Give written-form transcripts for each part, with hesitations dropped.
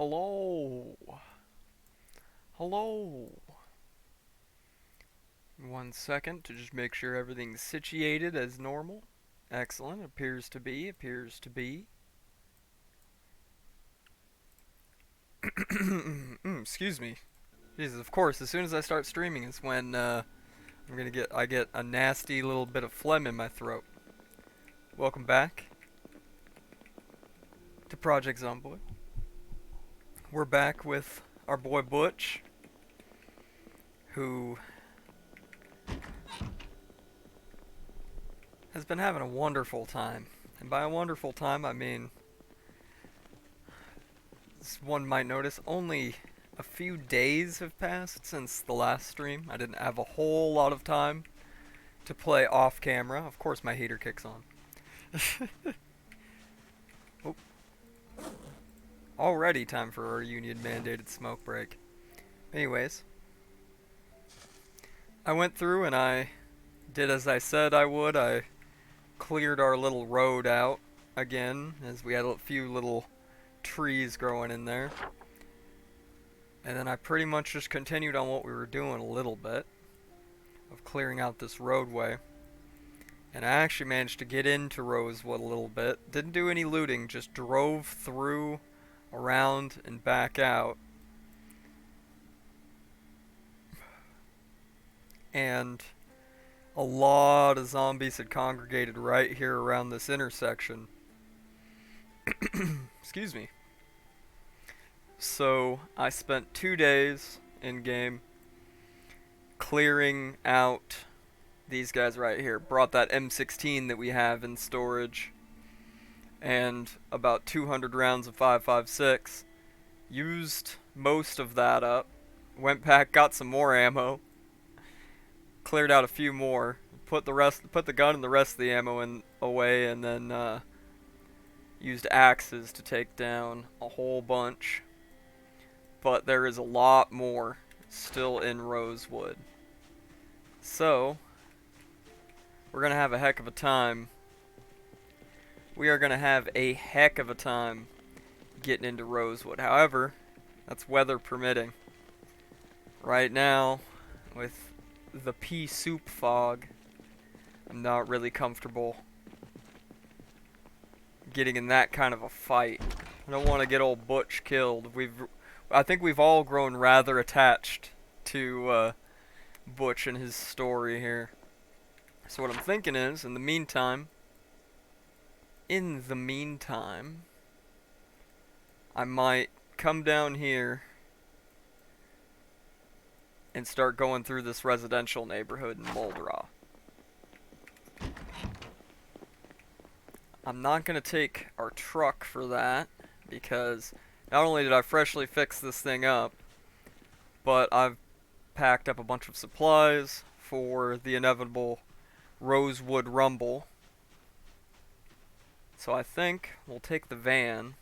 Hello. Hello. 1 second to just make sure everything's situated as normal. Excellent. Appears to be. Appears to be. Excuse me. Jesus, of course, as soon as I start streaming is when I get a nasty little bit of phlegm in my throat. Welcome back to Project Zomboid. We're back with our boy Butch, who has been having a wonderful time. And by a wonderful time, I mean, as one might notice, only a few days have passed since the last stream. I didn't have a whole lot of time to play off camera. Of course, my heater kicks on. Oh. Already time for our union mandated smoke break. Anyways, I went through and I did as I said I would. I cleared our little road out again, as we had a few little trees growing in there. And then I pretty much just continued on what we were doing a little bit, of clearing out this roadway. And I actually managed to get into Rosewood a little bit. Didn't do any looting, just drove through, around, and back out. And a lot of zombies had congregated right here around this intersection. Excuse me. So I spent 2 days in game clearing out these guys right here. Brought that M16 that we have in storage and about 200 rounds of 5.56. Used most of that up. Went back, got some more ammo. Cleared out a few more. Put the gun and the rest of the ammo away, and then used axes to take down a whole bunch. But there is a lot more still in Rosewood. So, we're going to have a heck of a time. We are going to have a heck of a time getting into Rosewood. However, that's weather permitting. Right now, with the pea soup fog, I'm not really comfortable getting in that kind of a fight. I don't want to get old Butch killed. I think we've all grown rather attached to Butch and his story here. So what I'm thinking is, in the meantime, I might come down here and start going through this residential neighborhood in Moldraw. I'm not going to take our truck for that, because not only did I freshly fix this thing up, but I've packed up a bunch of supplies for the inevitable Rosewood Rumble. So I think we'll take the van.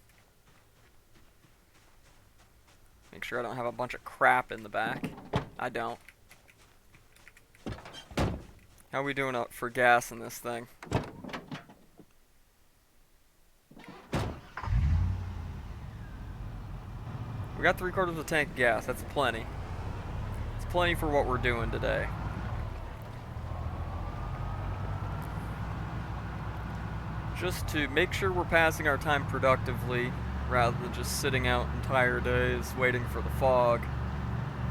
Make sure I don't have a bunch of crap in the back. I don't. How are we doing up for gas in this thing? We got 3/4 of the tank of gas. That's plenty. It's plenty for what we're doing today. Just to make sure we're passing our time productively, rather than just sitting out entire days waiting for the fog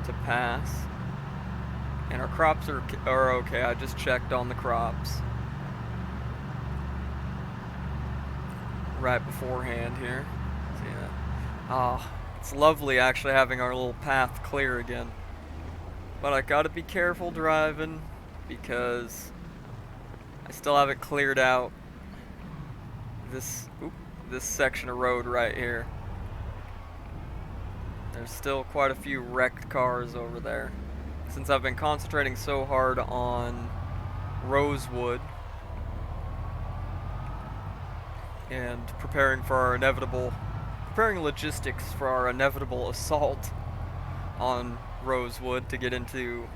to pass. And our crops are okay. I just checked on the crops right beforehand here. See that? Ah, it's lovely actually having our little path clear again. But I gotta be careful driving, because I still haven't cleared out this section of road right here. There's still quite a few wrecked cars over there. Since I've been concentrating so hard on Rosewood and preparing logistics for our inevitable assault on Rosewood to get into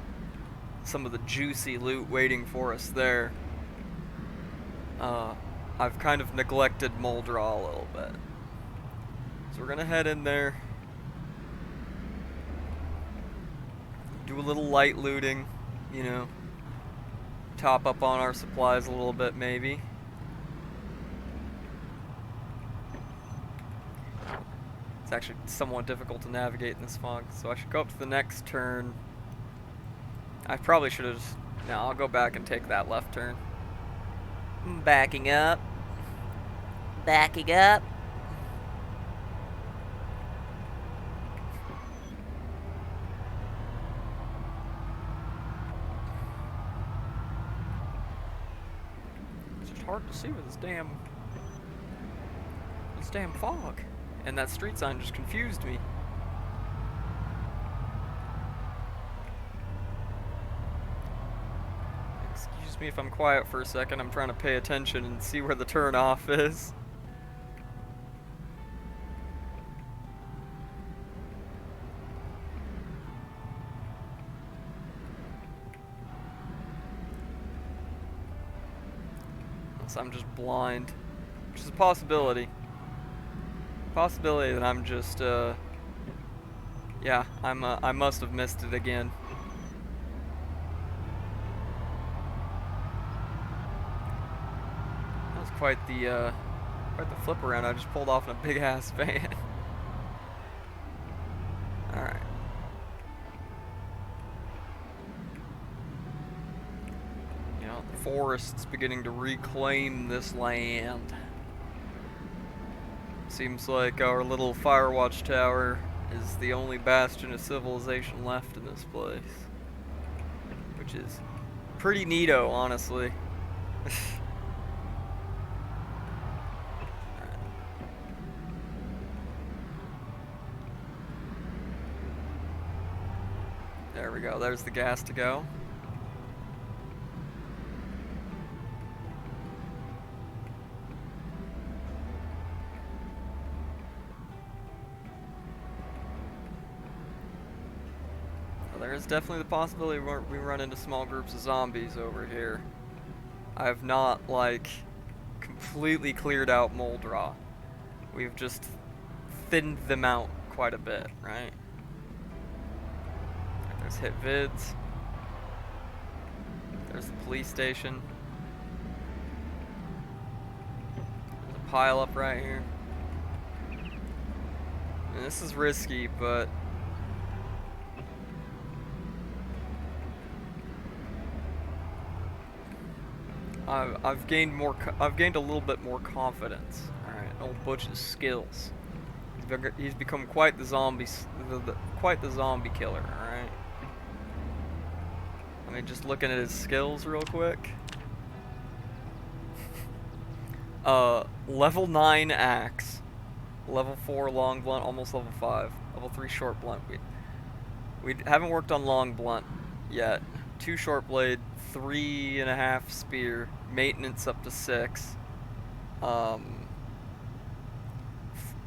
some of the juicy loot waiting for us there, I've kind of neglected Moldraw a little bit. So we're gonna head in there, do a little light looting, you know, top up on our supplies a little bit maybe. It's actually somewhat difficult to navigate in this fog, so I should go up to the next turn. I probably should have just... No, I'll go back and take that left turn. Backing up. Backing up. It's just hard to see with this damn fog. And that street sign just confused me. Excuse me if I'm quiet for a second. I'm trying to pay attention and see where the turnoff is. Unless I'm just blind, which is a possibility. Possibility that I'm just, yeah, I must have missed it again. That was quite the flip around I just pulled off in a big ass van. Alright. You know, the forest's beginning to reclaim this land. Seems like our little Firewatch tower is the only bastion of civilization left in this place. Which is pretty neato, honestly. There we go, there's the gas to go. There's definitely the possibility we run into small groups of zombies over here. I have not, like, completely cleared out Moldra. We've just thinned them out quite a bit, right? There's hit vids. There's the police station. There's a pile up right here. And this is risky, but I've gained a little bit more confidence. All right, old Butch's skills. He's become quite the zombie killer. All right. I mean, just looking at his skills real quick. Level 9 axe, level 4 long blunt, almost level 5, level 3 short blunt. We haven't worked on long blunt yet. 2 short blade, 3.5 spear, maintenance up to 6.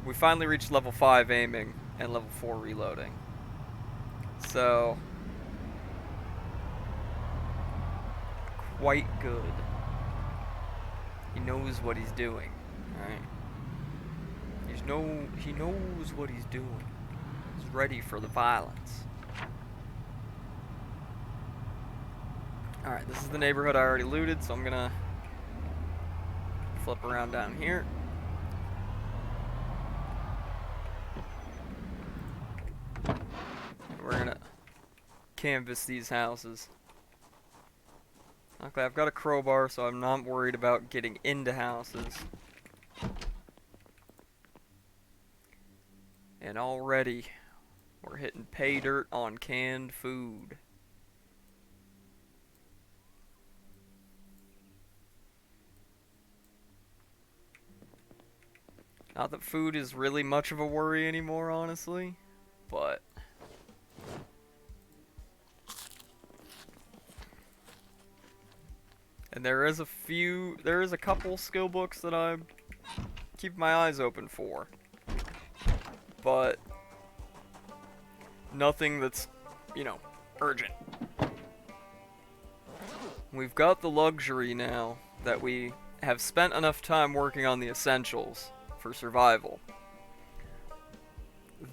We finally reached level 5 aiming and level 4 reloading. So, quite good. He knows what he's doing, right? He knows what he's doing. He's ready for the violence. Alright, this is the neighborhood I already looted, so I'm gonna flip around down here. We're gonna canvas these houses. Okay, I've got a crowbar, so I'm not worried about getting into houses. And already, we're hitting pay dirt on canned food. Not that food is really much of a worry anymore, honestly, but and there is a couple skill books that I keep my eyes open for, but nothing that's, you know, urgent. We've got the luxury now that we have spent enough time working on the essentials for survival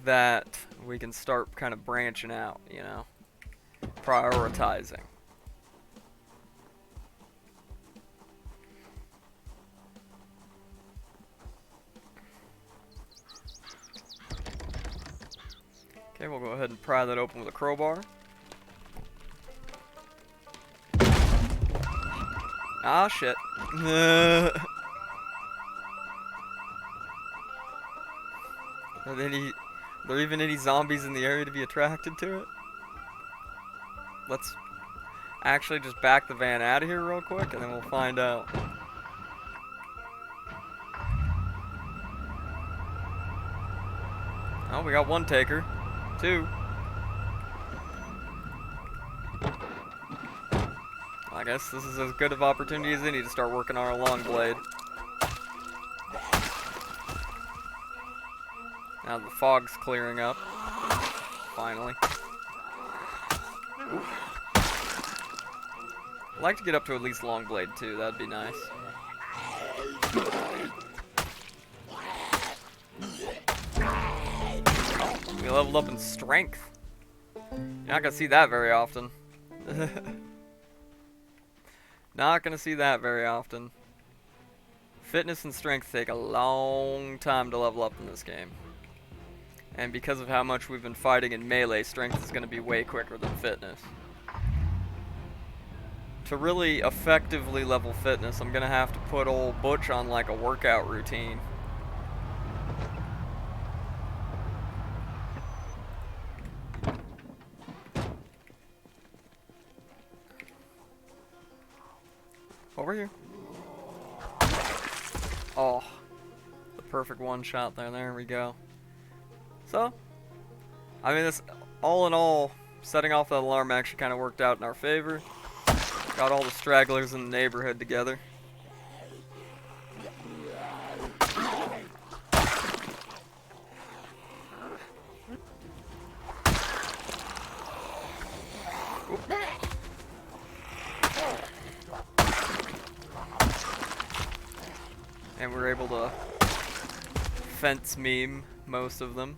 that we can start kind of branching out, you know. prioritizing. Okay, we'll go ahead and pry that open with a crowbar. Ah, shit. Are there even any zombies in the area to be attracted to it? Let's actually just back the van out of here real quick, and then we'll find out. Oh, we got one taker. Two. I guess this is as good of opportunity as any to start working on our long blade. Now the fog's clearing up. Finally. Ooh. I'd like to get up to at least long blade too, that'd be nice. We leveled up in strength. You're not gonna see that very often. Not gonna see that very often. Fitness and strength take a long time to level up in this game. And because of how much we've been fighting in melee, strength is gonna be way quicker than fitness. To really effectively level fitness, I'm gonna have to put old Butch on like a workout routine. Over here. Oh, the perfect one shot there. There we go. So, I mean, this all in all, setting off that alarm actually kind of worked out in our favor. Got all the stragglers in the neighborhood together. And we're able to fence meme most of them.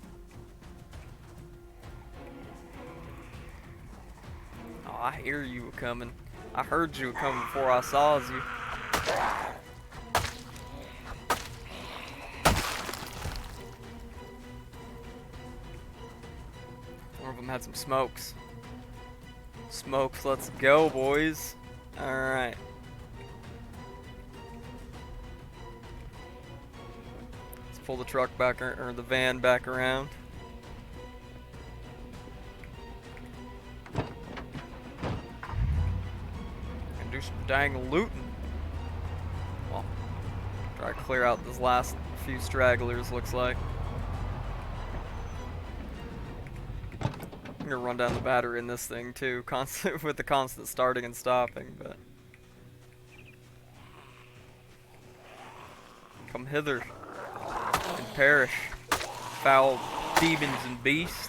Oh, I hear you coming. I heard you coming before I saw you. One of them had some smokes. Smokes, let's go, boys. Alright. Pull the truck back, or the van back around. And do some dang looting. Well, try to clear out this last few stragglers, looks like. I'm gonna run down the battery in this thing too, constant with the constant starting and stopping, but come hither and perish, foul demons and beasts.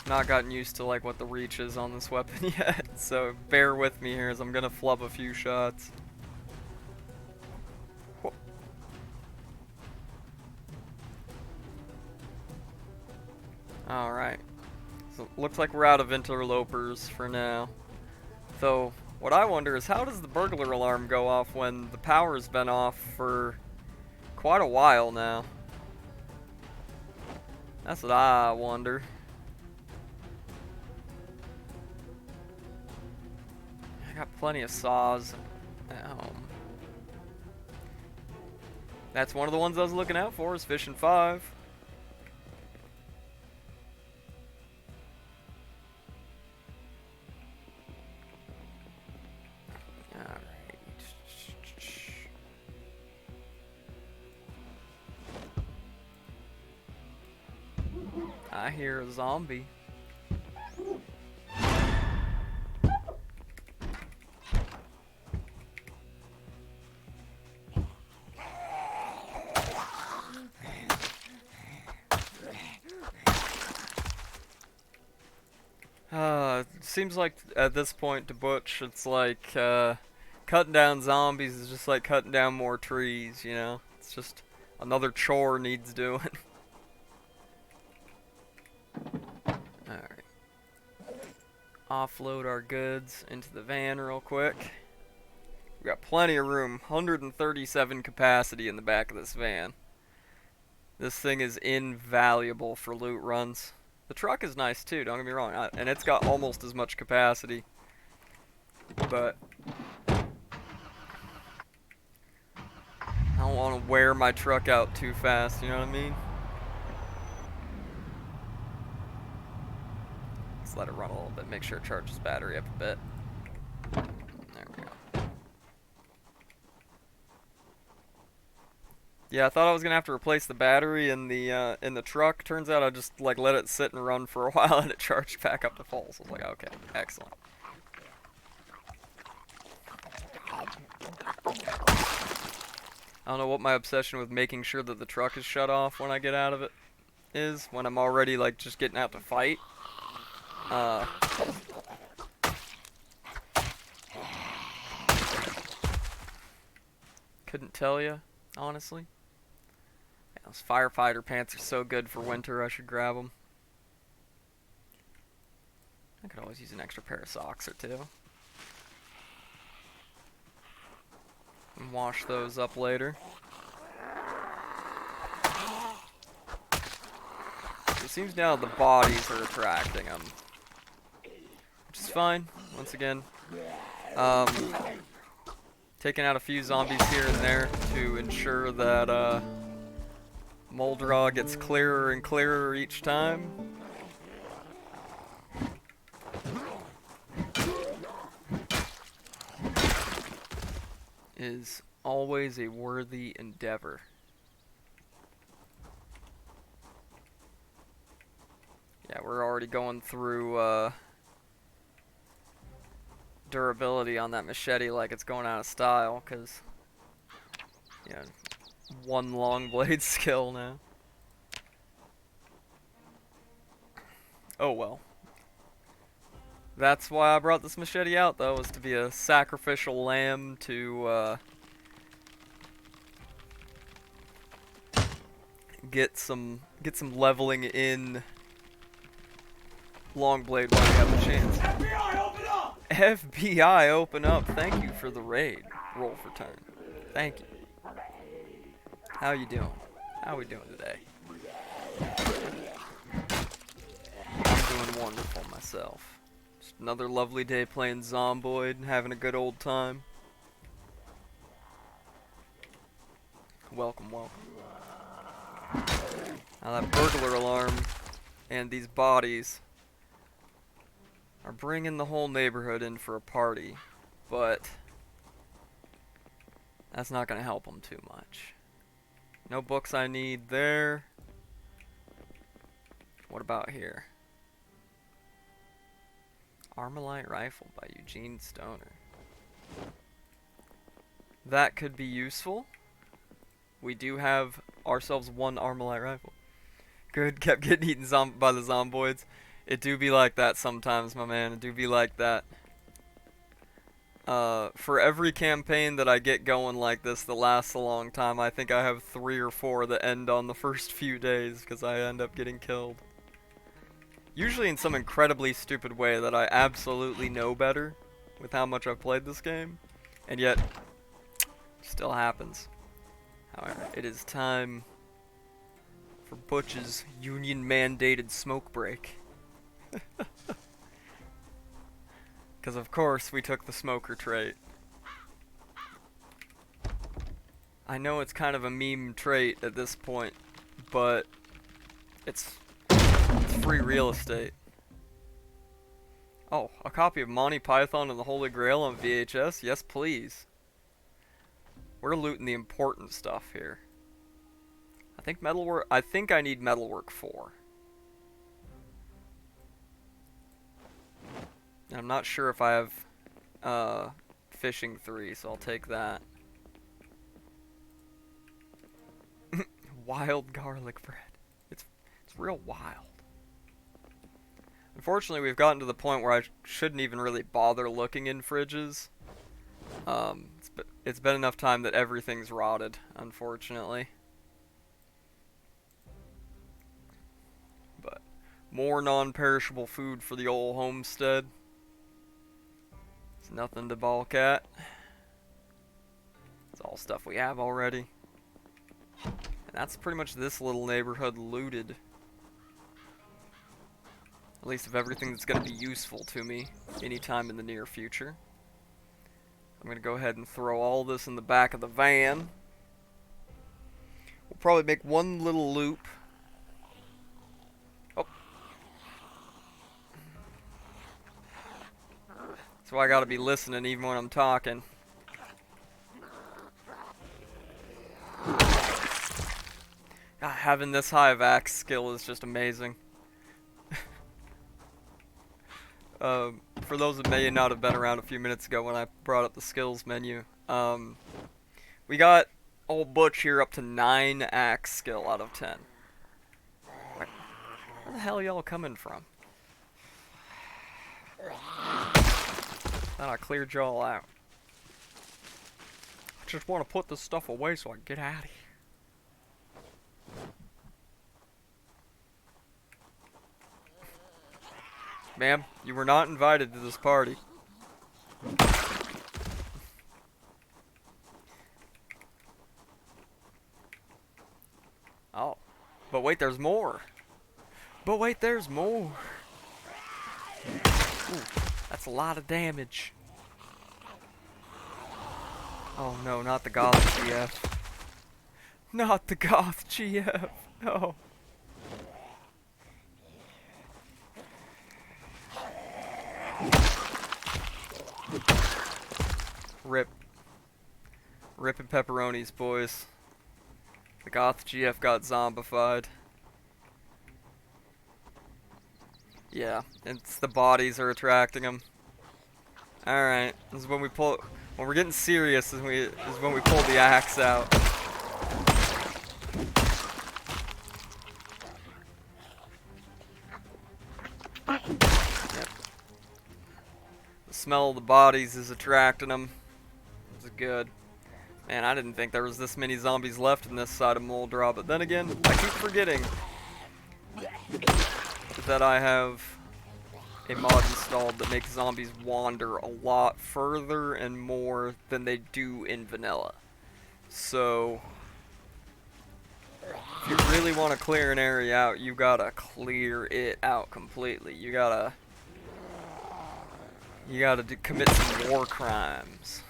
Not gotten used to like what the reach is on this weapon yet, so bear with me here as I'm gonna flub a few shots. Alright, so looks like we're out of interlopers for now. Though, what I wonder is how does the burglar alarm go off when the power's been off for quite a while now? That's what I wonder. Got plenty of saws at home. That's one of the ones I was looking out for, is fishing 5. Alright. I hear a zombie. Seems like at this point to Butch, it's like cutting down zombies is just like cutting down more trees, you know? It's just another chore needs doing. Alright. Offload our goods into the van real quick. We got plenty of room, 137 capacity in the back of this van. This thing is invaluable for loot runs. The truck is nice too, don't get me wrong, and it's got almost as much capacity. But I don't want to wear my truck out too fast, you know what I mean? Let's let it run a little bit, make sure it charges battery up a bit. There we go. Yeah, I thought I was gonna have to replace the battery in the truck. Turns out I just like let it sit and run for a while and it charged back up to full. So I was like, okay, excellent. I don't know what my obsession with making sure that the truck is shut off when I get out of it is, when I'm already like just getting out to fight. Couldn't tell you, honestly. Yeah, those firefighter pants are so good for winter, I should grab them. I could always use an extra pair of socks or two. And wash those up later. It seems now the bodies are attracting them. Which is fine, once again. Taking out a few zombies here and there to ensure that Moldraw gets clearer and clearer each time. Is always a worthy endeavor. Yeah, we're already going through durability on that machete like it's going out of style, because yeah, one long blade skill now. Oh well. That's why I brought this machete out, though, was to be a sacrificial lamb to get some leveling in long blade while you have the chance. FBI, open up! FBI, open up! Thank you for the raid. Roll for turn. Thank you. How you doing? How we doing today? I'm doing wonderful myself. Just another lovely day playing Zomboid and having a good old time. Welcome, welcome. Now that burglar alarm and these bodies are bringing the whole neighborhood in for a party, but that's not going to help them too much. No books I need there. What about here? Armalite Rifle by Eugene Stoner. That could be useful. We do have ourselves one Armalite Rifle. Good, kept getting eaten by the Zomboids. It do be like that sometimes, my man. It do be like that. For every campaign that I get going like this that lasts a long time, I think I have 3 or 4 that end on the first few days because I end up getting killed. Usually in some incredibly stupid way that I absolutely know better with how much I've played this game, and yet still happens. However, it is time for Butch's union-mandated smoke break. Because of course we took the smoker trait. I know it's kind of a meme trait at this point, but it's free real estate. Oh, a copy of Monty Python and the Holy Grail on VHS? Yes, please. We're looting the important stuff here. I think metalwork. I think I need metalwork 4. And I'm not sure if I have fishing 3, so I'll take that. Wild garlic bread. It's real wild. Unfortunately, we've gotten to the point where I shouldn't even really bother looking in fridges. It's been enough time that everything's rotted, unfortunately. But more non-perishable food for the old homestead. It's nothing to balk at. It's all stuff we have already. And that's pretty much this little neighborhood looted. At least of everything that's going to be useful to me anytime in the near future. I'm going to go ahead and throw all this in the back of the van. We'll probably make one little loop. Oh. So I got to be listening even when I'm talking. God, having this high of axe skill is just amazing. For those that may not have been around a few minutes ago when I brought up the skills menu, we got old Butch here up to 9 axe skill out of 10. Where the hell are y'all coming from? Thought I cleared y'all out. I just want to put this stuff away so I can get out of here. Ma'am, you were not invited to this party. Oh. But wait, there's more. But wait, there's more. Ooh, that's a lot of damage. Oh no, not the Goth GF. Not the Goth GF. No. Rip. Rippin' pepperonis, boys. The Goth GF got zombified. Yeah, it's the bodies are attracting them. Alright, this is when we pull. When we're getting serious is when we pull the axe out. Yep. The smell of the bodies is attracting them. This is good. Man, I didn't think there was this many zombies left in this side of Moldra, but then again, I keep forgetting that I have a mod installed that makes zombies wander a lot further and more than they do in vanilla. So, if you really want to clear an area out, you gotta clear it out completely. You gotta commit some war crimes.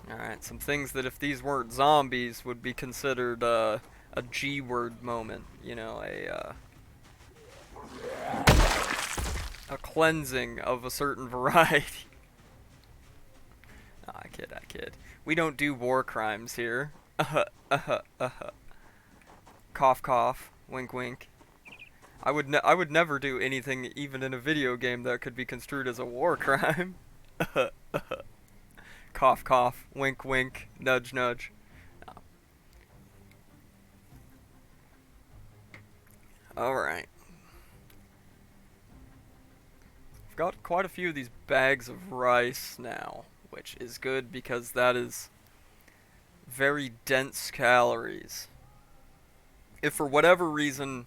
Alright, some things that if these weren't zombies would be considered a G-word moment. You know, a cleansing of a certain variety. No, I kid. We don't do war crimes here. Cough, cough. Wink, wink. I would never do anything, even in a video game, that could be construed as a war crime. Cough, cough. Wink, wink. Nudge, nudge. No. Alright. I've got quite a few of these bags of rice now, which is good because that is very dense calories. If for whatever reason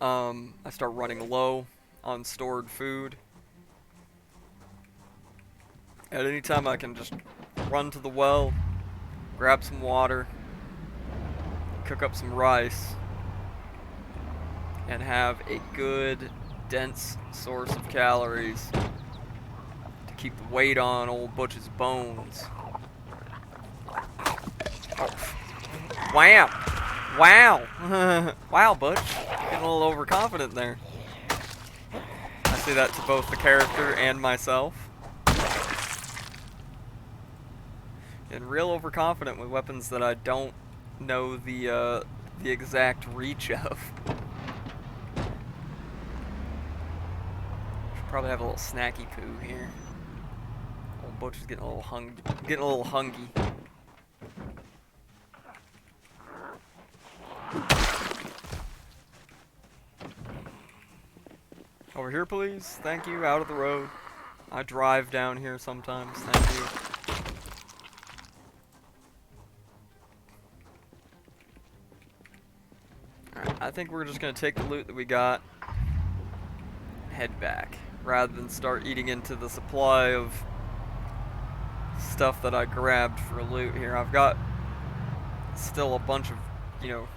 I start running low on stored food, at any time I can just run to the well, grab some water, cook up some rice, and have a good, dense source of calories to keep the weight on old Butch's bones. Wow! Wow! Wow, Butch. Getting a little overconfident there. I say that to both the character and myself. And real overconfident with weapons that I don't know the exact reach of. Should probably have a little snacky poo here. Old Butch is getting a little hungry. Over here, please. Thank you. Out of the road. I drive down here sometimes. Thank you. Alright, I think we're just gonna take the loot that we got and head back, rather than start eating into the supply of stuff that I grabbed for loot here. I've got still a bunch of, you know,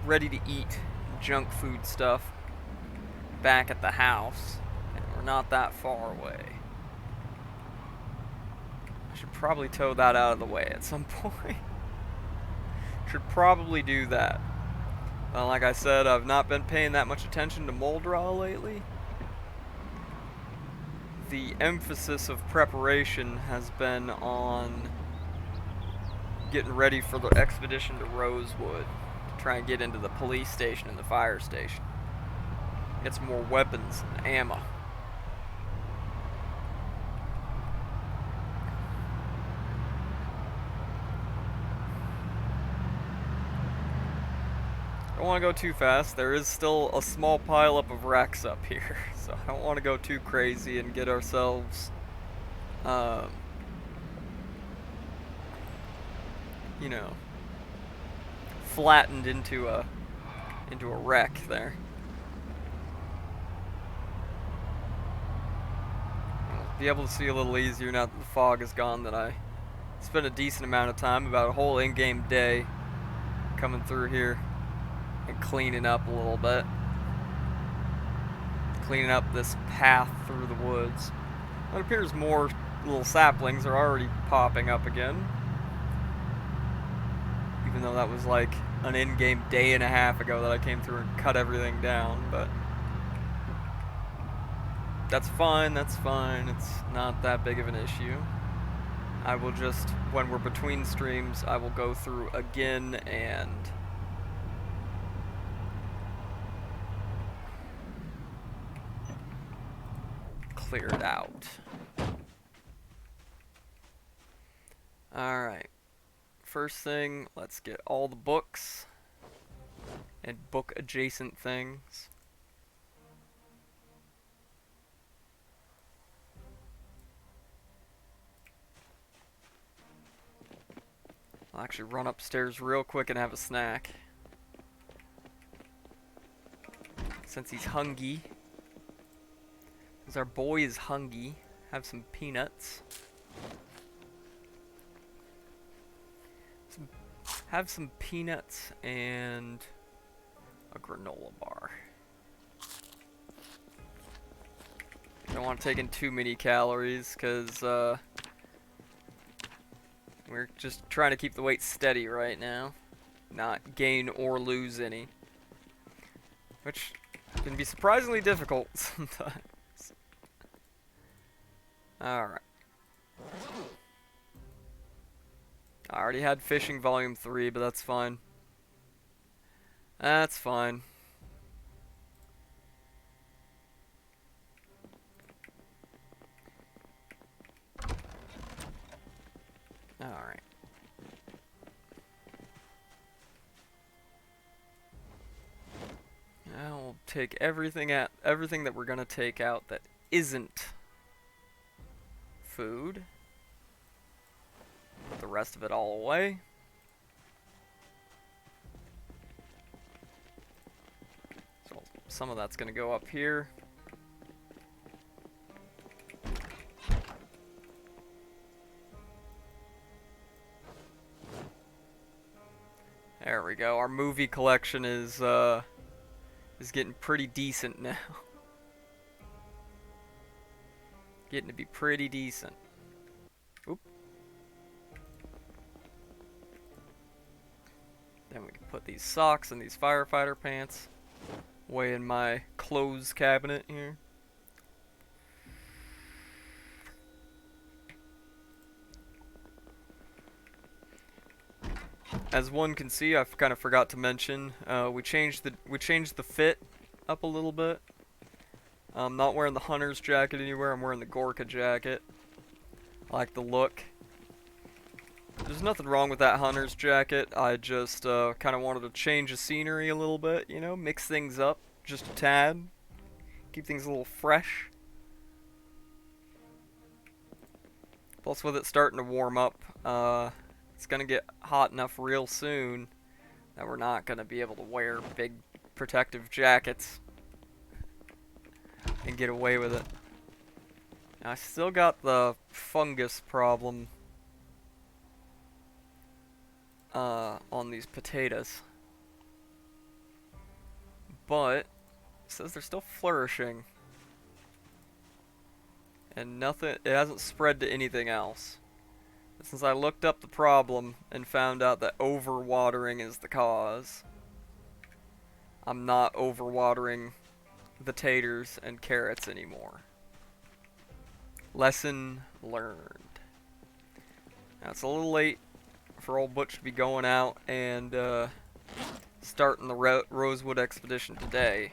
ready to eat junk food stuff back at the house, and we're not that far away. I should probably tow that out of the way at some point. Should probably do that. Like I said, I've not been paying that much attention to mold draw lately. The emphasis of preparation has been on getting ready for the expedition to Rosewood to try and get into the police station and the fire station. Get some more weapons and ammo. I don't want to go too fast. There is still a small pileup of wrecks up here, so I don't want to go too crazy and get ourselves, you know, flattened into a wreck there. I'll be able to see a little easier now that the fog is gone. That I spent a decent amount of time, about a whole in-game day, coming through here and cleaning up a little bit. Cleaning up this path through the woods. It appears more little saplings are already popping up again. Even though that was like an in-game day and a half ago that I came through and cut everything down, but that's fine, that's fine. It's not that big of an issue. I will just, when we're between streams, I will go through again and clear it out. Alright. First thing, let's get all the books and book adjacent things. I'll actually run upstairs real quick and have a snack, since he's hungry. Because our boy is hungry. Have some peanuts. Have some peanuts and a granola bar. Don't want to take in too many calories because we're just trying to keep the weight steady right now, not gain or lose any, which can be surprisingly difficult sometimes. Alright. I already had fishing volume 3, but that's fine. That's fine. Alright. Now we'll take everything that we're gonna take out that isn't food. Put the rest of it all away. So some of that's gonna go up here. There we go. Our movie collection is getting pretty decent now. Getting to be pretty decent. Oop. Then we can put these socks and these firefighter pants away in my clothes cabinet here. As one can see, I kind of forgot to mention, we changed the fit up a little bit. I'm not wearing the hunter's jacket anywhere. I'm wearing the Gorka jacket. I like the look. There's nothing wrong with that hunter's jacket. I just kind of wanted to change the scenery a little bit, you know, mix things up just a tad. keep things a little fresh. Plus, with it starting to warm up, it's gonna get hot enough real soon that we're not gonna be able to wear big protective jackets and get away with it. Now, I still got the fungus problem on these potatoes, but it says they're still flourishing, and nothing. It hasn't spread to anything else. Since I looked up the problem and found out that overwatering is the cause, I'm not overwatering the taters and carrots anymore. Lesson learned. Now, it's a little late for old Butch to be going out and starting the Rosewood expedition today.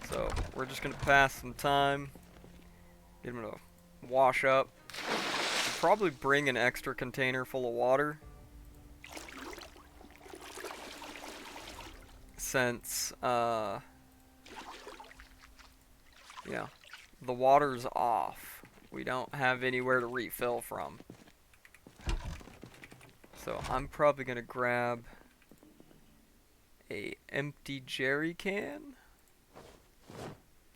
So we're just going to pass some time, get him to wash up. We'll probably bring an extra container full of water, since yeah, the water's off. We don't have anywhere to refill from. So I'm probably gonna grab a empty jerry can.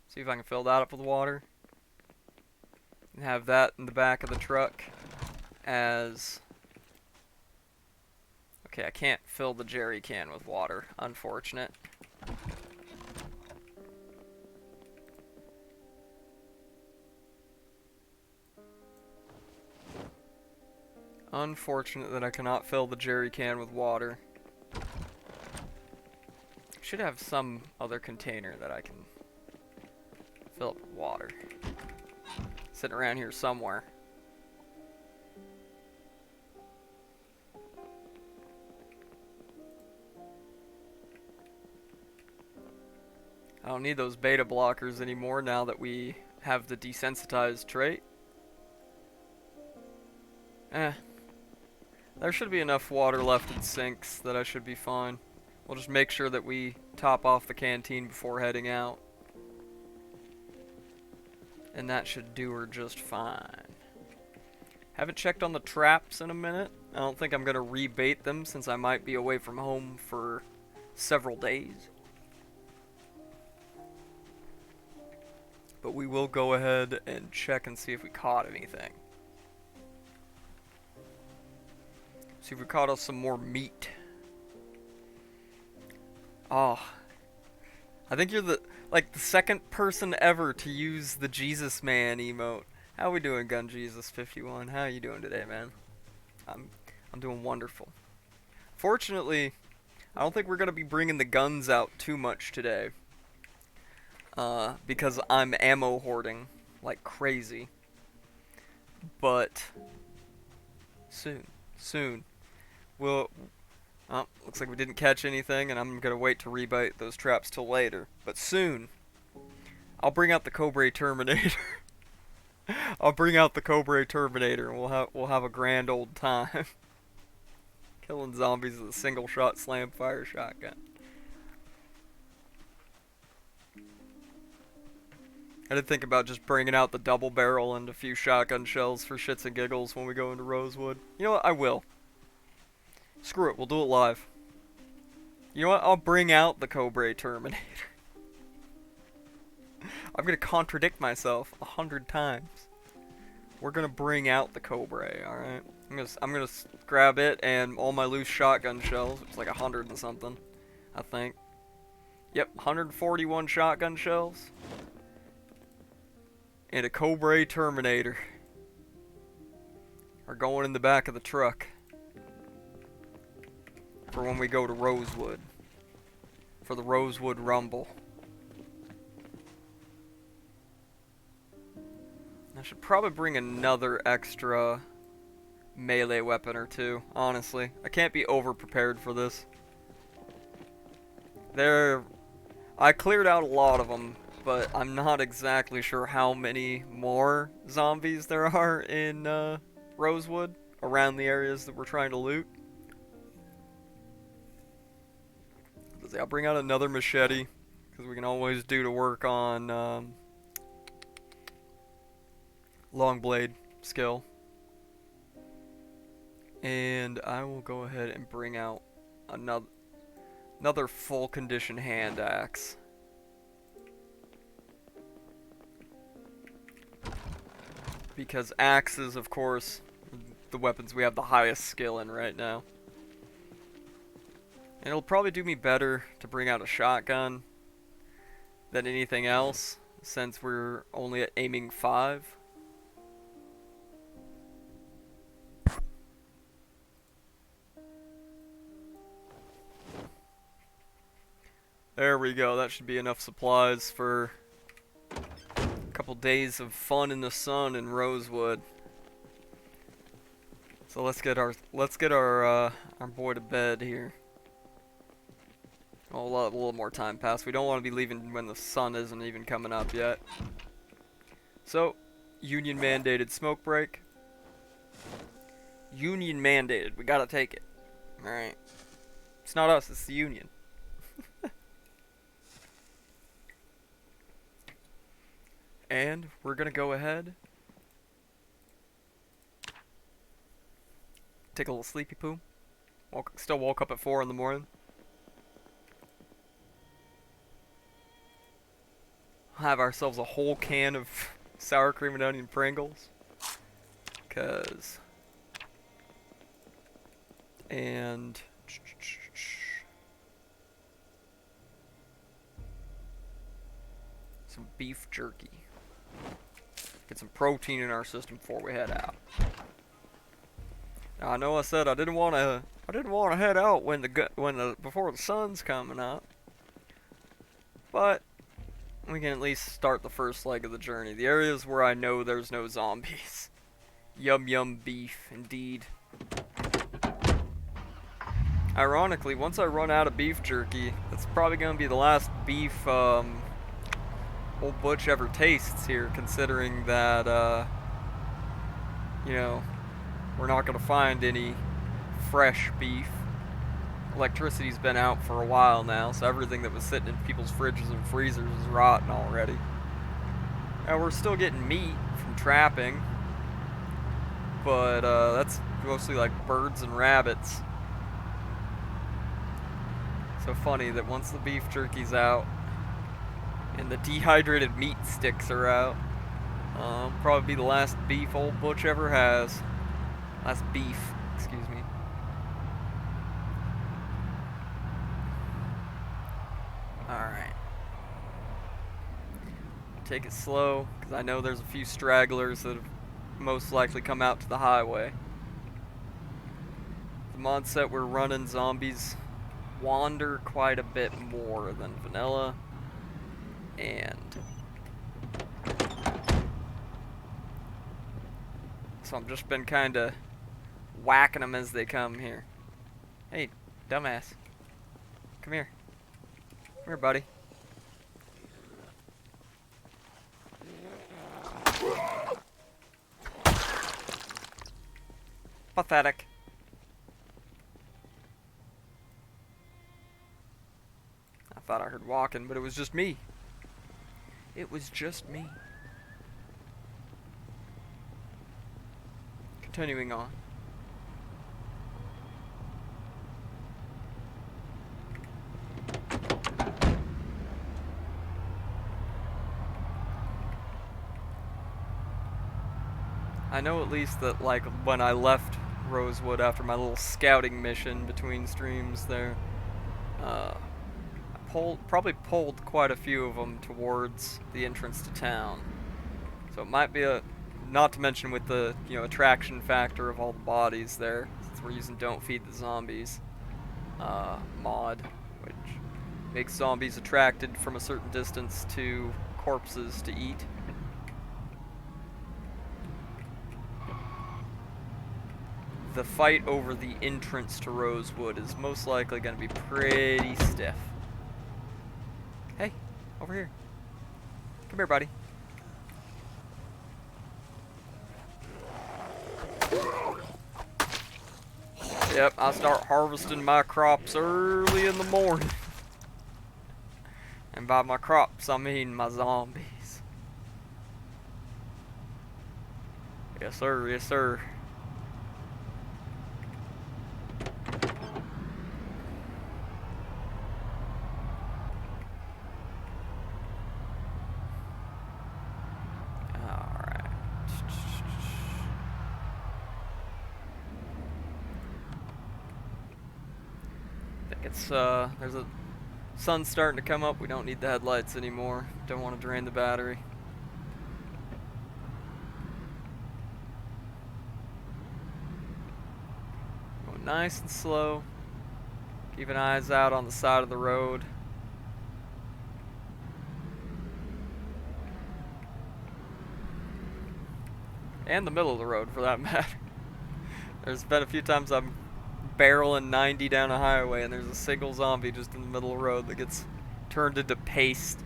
See if I can fill that up with water. And have that in the back of the truck as... Okay, I can't fill the jerry can with water. Unfortunate. Unfortunate that I cannot fill the jerry can with water. Should have some other container that I can fill up with water. Sitting around here somewhere. I don't need those beta blockers anymore now that we have the desensitized trait. There should be enough water left in sinks that I should be fine. We'll just make sure that we top off the canteen before heading out. And that should do her just fine. Haven't checked on the traps in a minute. I don't think I'm going to rebait them since I might be away from home for several days. But we will go ahead and check and see if we caught anything. See if we caught us some more meat. Oh, I think you're the second person ever to use the Jesus Man emote. How we doing, Gun Jesus 51? How you doing today, man? I'm doing wonderful. Fortunately, I don't think we're gonna be bringing the guns out too much today. Because I'm ammo hoarding like crazy. But soon. Well, looks like we didn't catch anything, and I'm gonna wait to rebite those traps till later. But soon, I'll bring out the Cobra Terminator. I'll bring out the Cobra Terminator, and we'll have a grand old time. Killing zombies with a single shot slam fire shotgun. I did think about just bringing out the double barrel and a few shotgun shells for shits and giggles when we go into Rosewood. You know what? I will. Screw it, we'll do it live. You know what? I'll bring out the Cobra Terminator. I'm gonna contradict myself 100 times. We're gonna bring out the Cobra, alright? I'm gonna grab it and all my loose shotgun shells. It's like 100 and something, I think. Yep, 141 shotgun shells. And a Cobra Terminator are going in the back of the truck for when we go to Rosewood for the Rosewood Rumble. I should probably bring another extra melee weapon or two, honestly. I can't be over prepared for this. I cleared out a lot of them, but I'm not exactly sure how many more zombies there are in Rosewood around the areas that we're trying to loot. I'll bring out another machete, because we can always do to work on long blade skill. And I will go ahead and bring out another full condition hand axe. Because axes, of course, the weapons we have the highest skill in right now. And it'll probably do me better to bring out a shotgun than anything else, since we're only at aiming 5. There we go, that should be enough supplies for a couple days of fun in the sun in Rosewood. So let's get our boy to bed here. Oh, we'll let a little more time pass. We don't want to be leaving when the sun isn't even coming up yet. So, union mandated smoke break. Union mandated. We gotta take it. Alright. It's not us, it's the union. And we're gonna go ahead. Take a little sleepy poo. Still woke up at 4 in the morning. Have ourselves a whole can of sour cream and onion Pringles. And some beef jerky. Get some protein in our system before we head out. Now, I know I said I didn't want to head out before the sun's coming up. But we can at least start the first leg of the journey. The areas where I know there's no zombies. Yum yum beef, indeed. Ironically, once I run out of beef jerky, that's probably going to be the last beef old Butch ever tastes here, considering that, you know, we're not going to find any fresh beef. Electricity's been out for a while now, so everything that was sitting in people's fridges and freezers is rotten already. Now, we're still getting meat from trapping, but that's mostly like birds and rabbits. So funny that once the beef jerky's out and the dehydrated meat sticks are out, probably be the last beef old Butch ever has. Last beef, excuse me. Alright. Take it slow, because I know there's a few stragglers that have most likely come out to the highway. The mod set we're running, zombies wander quite a bit more than vanilla. And so I've just been kind of whacking them as they come here. Hey, dumbass. Come here. Come here, buddy. Pathetic. I thought I heard walking, but it was just me. It was just me. Continuing on. I know at least that, like, when I left Rosewood after my little scouting mission between streams there, I probably pulled quite a few of them towards the entrance to town. So it might be not to mention with the, attraction factor of all the bodies there, since we're using Don't Feed the Zombies mod, which makes zombies attracted from a certain distance to corpses to eat. The fight over the entrance to Rosewood is most likely going to be pretty stiff. Hey, over here. Come here, buddy. Yep, I start harvesting my crops early in the morning. And And by my crops, I mean my zombies. Yes, sir. Yes, sir. Alright. I think it's, there's a sun's starting to come up. We don't need the headlights anymore. Don't want to drain the battery. Going nice and slow. Keeping eyes out on the side of the road. And the middle of the road, for that matter. There's been a few times I'm barreling 90 down a highway and there's a single zombie just in the middle of the road that gets turned into paste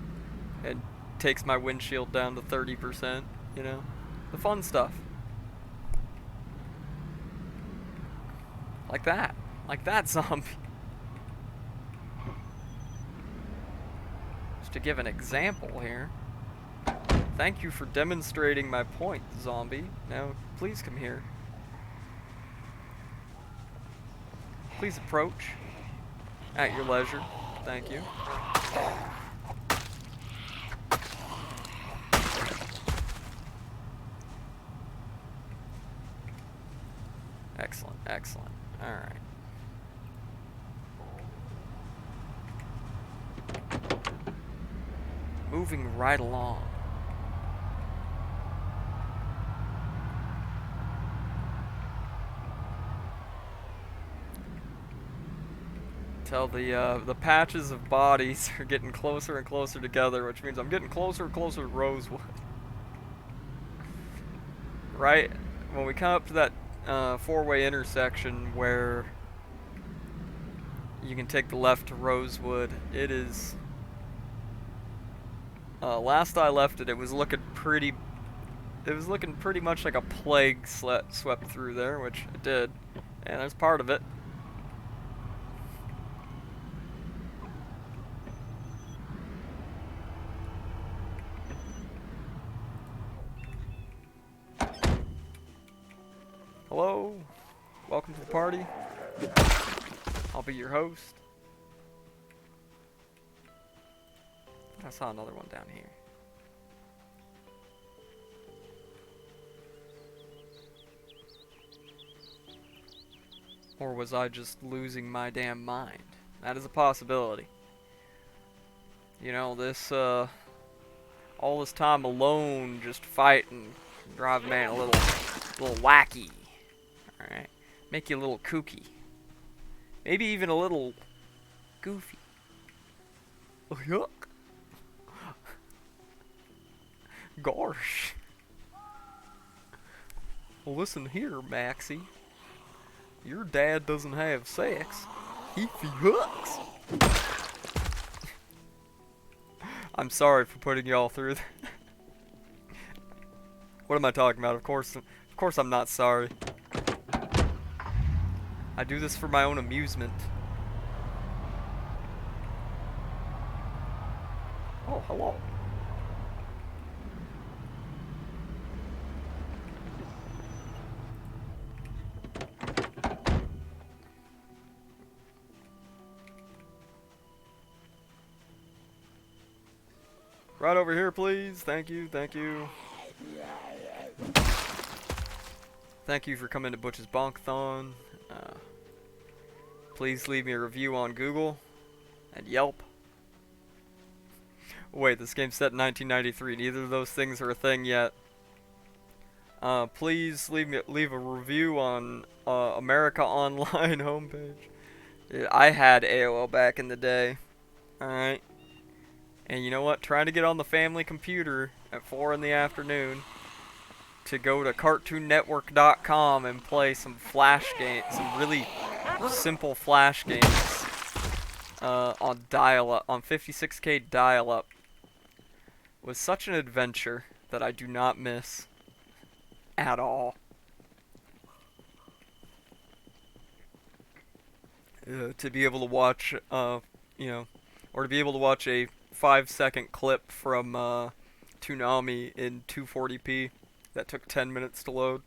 and takes my windshield down to 30%, you know? The fun stuff. Like that. Like that zombie. Just to give an example here. Thank you for demonstrating my point, zombie. Now, please come here. Please approach. At your leisure. Thank you. Excellent, excellent. Alright. Moving right along. Until the patches of bodies are getting closer and closer together, which means I'm getting closer and closer to Rosewood. Right when we come up to that four-way intersection where you can take the left to Rosewood, it is. Last I left it, it was looking pretty. It was looking pretty much like a plague swept through there, which it did, and there's part of it. Hello, welcome to the party. I'll be your host. I saw another one down here. Or was I just losing my damn mind? That is a possibility. You know, this, all this time alone just fighting, drive man a little wacky. Alright. Make you a little kooky. Maybe even a little goofy. Oh, yuck. Gosh. Well, listen here, Maxie. Your dad doesn't have sex. He fucks. I'm sorry for putting y'all through that. What am I talking about? Of course I'm not sorry. I do this for my own amusement. Oh, hello. Right over here, please. Thank you, thank you. Thank you for coming to Butch's Bonkathon. Please leave me a review on Google and Yelp. Wait, this game's set in 1993. Neither of those things are a thing yet. Please leave a review on America Online homepage. Dude, I had AOL back in the day. Alright. And you know what? Trying to get on the family computer at 4 in the afternoon to go to CartoonNetwork.com and play some Flash games, some really simple Flash games on dial-up, on 56K dial-up, was such an adventure that I do not miss at all. To be able to watch, you know, or to be able to watch a 5-second clip from Toonami in 240p that took 10 minutes to load.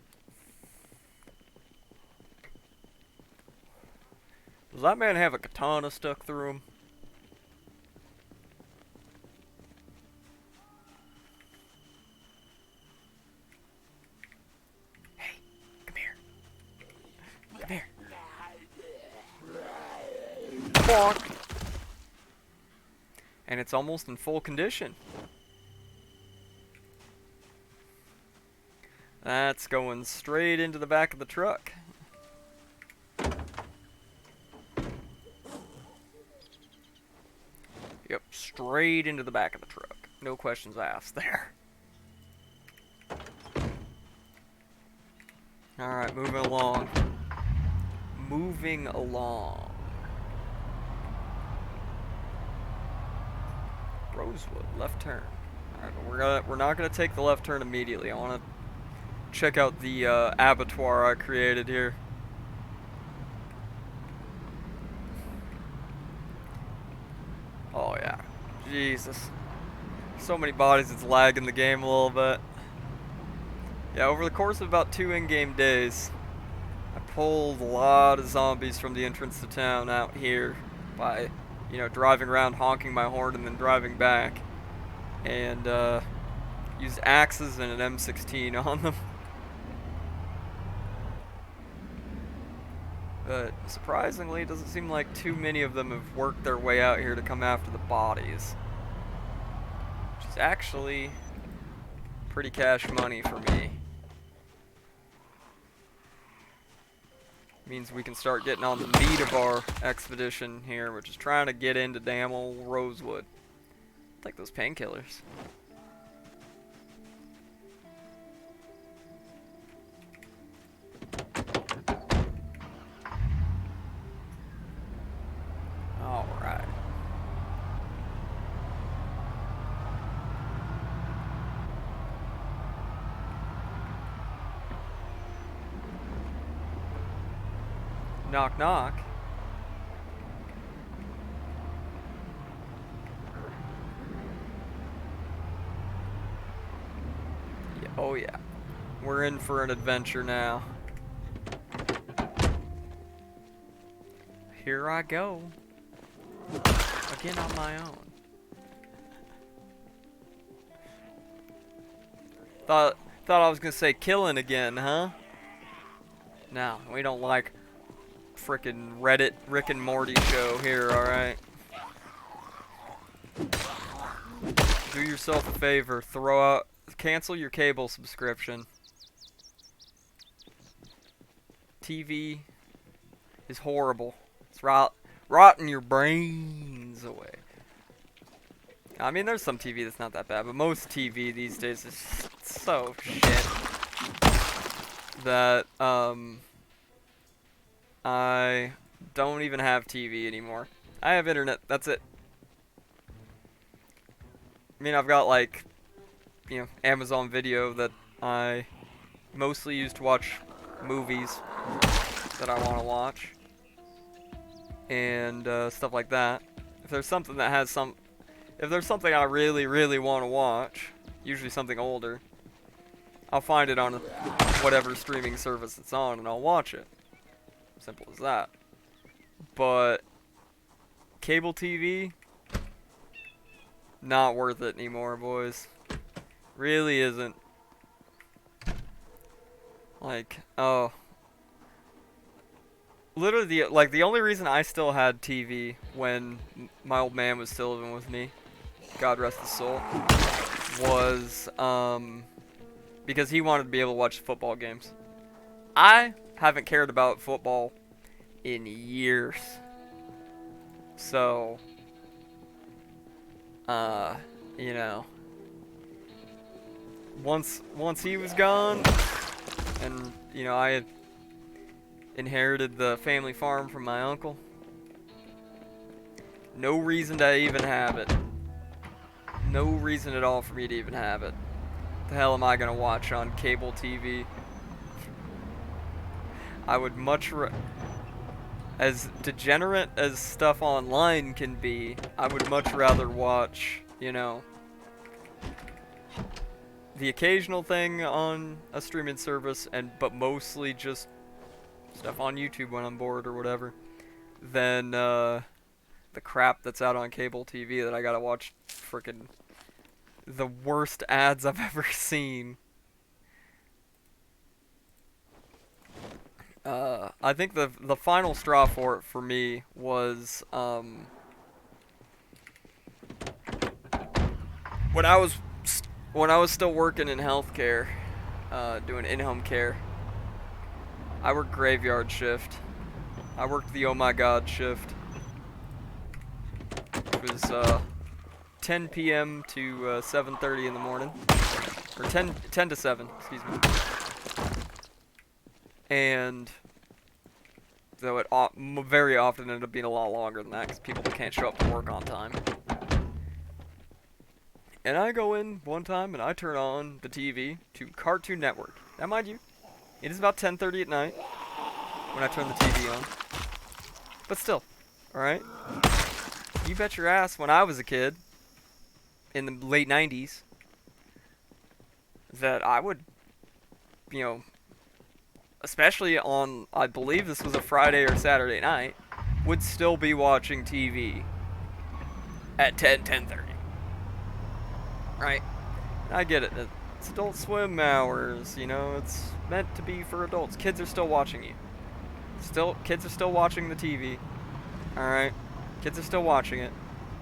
Does that man have a katana stuck through him? Hey, come here. Come here. Bonk. And it's almost in full condition. That's going straight into the back of the truck. Yep, straight into the back of the truck. No questions asked there. Alright, moving along. Moving along. Rosewood, left turn. Alright, but we're not gonna take the left turn immediately. I wanna check out the abattoir I created here. Oh yeah, Jesus. So many bodies, it's lagging the game a little bit. Yeah, over the course of about 2 in-game days, I pulled a lot of zombies from the entrance to town out here by, you know, driving around honking my horn and then driving back. And used axes and an M16 on them. But surprisingly, it doesn't seem like too many of them have worked their way out here to come after the bodies. Which is actually pretty cash money for me. Means we can start getting on the meat of our expedition here, which is trying to get into damn old Rosewood. Like those painkillers. Alright. Knock knock. Yeah, oh yeah. We're in for an adventure now. Here I go. Again on my own. Thought I was gonna say killing again, huh? No, we don't like frickin' Reddit Rick and Morty show here, alright? Do yourself a favor, cancel your cable subscription. TV is horrible. It's rotting your brains away. I mean, there's some TV that's not that bad, but most TV these days is so shit that, I don't even have TV anymore. I have internet, that's it. I mean, I've got, like, you know, Amazon Video that I mostly use to watch movies that I want to watch. And, stuff like that. If there's something that has if there's something I really, really want to watch, usually something older, I'll find it on whatever streaming service it's on and I'll watch it. Simple as that. But cable TV, not worth it anymore, boys. Really isn't. Like, oh. Literally, the only reason I still had TV when my old man was still living with me, God rest his soul, was because he wanted to be able to watch football games. I haven't cared about football in years. So, you know, once he was gone, and, you know, I had inherited the family farm from my uncle, no reason to even have it. No reason at all for me to even have it. The hell am I gonna watch on cable TV? I would much as degenerate as stuff online can be, I would much rather watch, the occasional thing on a streaming service, but mostly just stuff on YouTube when I'm bored or whatever, than the crap that's out on cable TV that I gotta watch freaking the worst ads I've ever seen. I think the final straw for it for me was when I was still working in healthcare, doing in-home care. I worked graveyard shift. I worked the oh my god shift. It was 10 p.m. to 7:30 in the morning, or 10 to 7, excuse me. And though it very often ended up being a lot longer than that because people can't show up to work on time. And I go in one time and I turn on the TV to Cartoon Network. Now, mind you, it is about 10:30 at night when I turn the TV on. But still, alright? You bet your ass when I was a kid, in the late 90s, that I would, especially on, I believe this was a Friday or Saturday night, would still be watching TV at 10:30. Right? I get it. It's Adult Swim hours, it's meant to be for adults. Kids are still watching you. Kids are still watching the TV. Alright? Kids are still watching it.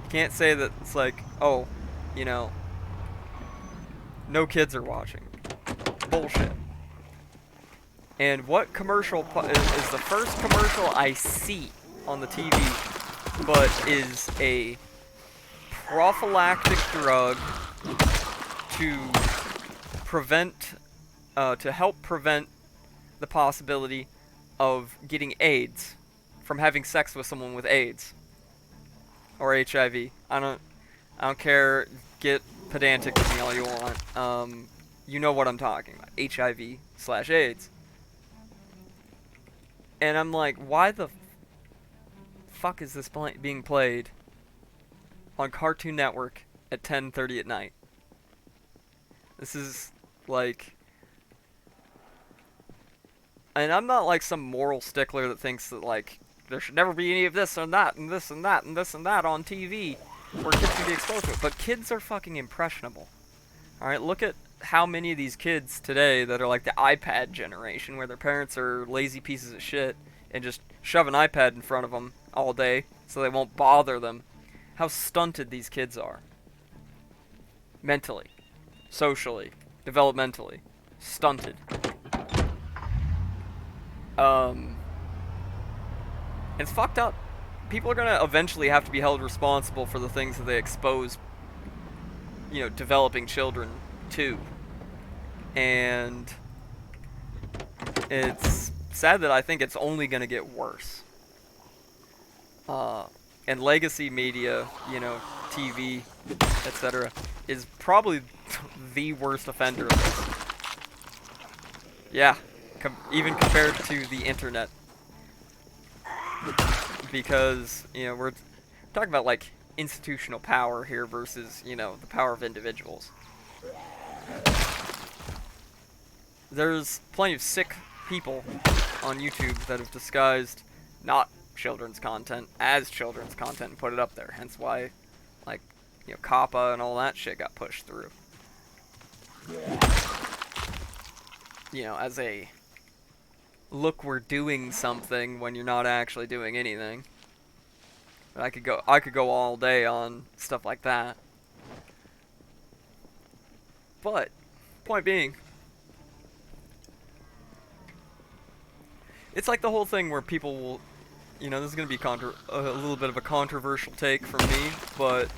You can't say that it's like, oh, no kids are watching. Bullshit. And what commercial is the first commercial I see on the TV, but is a prophylactic drug to help prevent the possibility of getting AIDS from having sex with someone with AIDS or HIV. I don't care. Get pedantic with me all you want. You know what I'm talking about. HIV/AIDS. And I'm like, why the fuck is this being played on Cartoon Network at 10:30 at night? This is like, and I'm not like some moral stickler that thinks that like there should never be any of this and that and this and that and this and that on TV where kids can be exposed to it. But kids are fucking impressionable. Alright, look at how many of these kids today that are like the iPad generation, where their parents are lazy pieces of shit and just shove an iPad in front of them all day so they won't bother them. How stunted these kids are. Mentally, socially, developmentally. Stunted. It's fucked up. People are gonna eventually have to be held responsible for the things that they expose, developing children to. And it's sad that I think it's only gonna get worse. And legacy media, TV, etc., is probably the worst offender of this. Yeah, even compared to the internet. Because, we're talking about, like, institutional power here versus, the power of individuals. There's plenty of sick people on YouTube that have disguised not children's content as children's content and put it up there. Hence why, like, COPPA and all that shit got pushed through. As a look, we're doing something when you're not actually doing anything. But I could go all day on stuff like that. But point being, it's like the whole thing where people will, this is going to be a little bit of a controversial take from me, but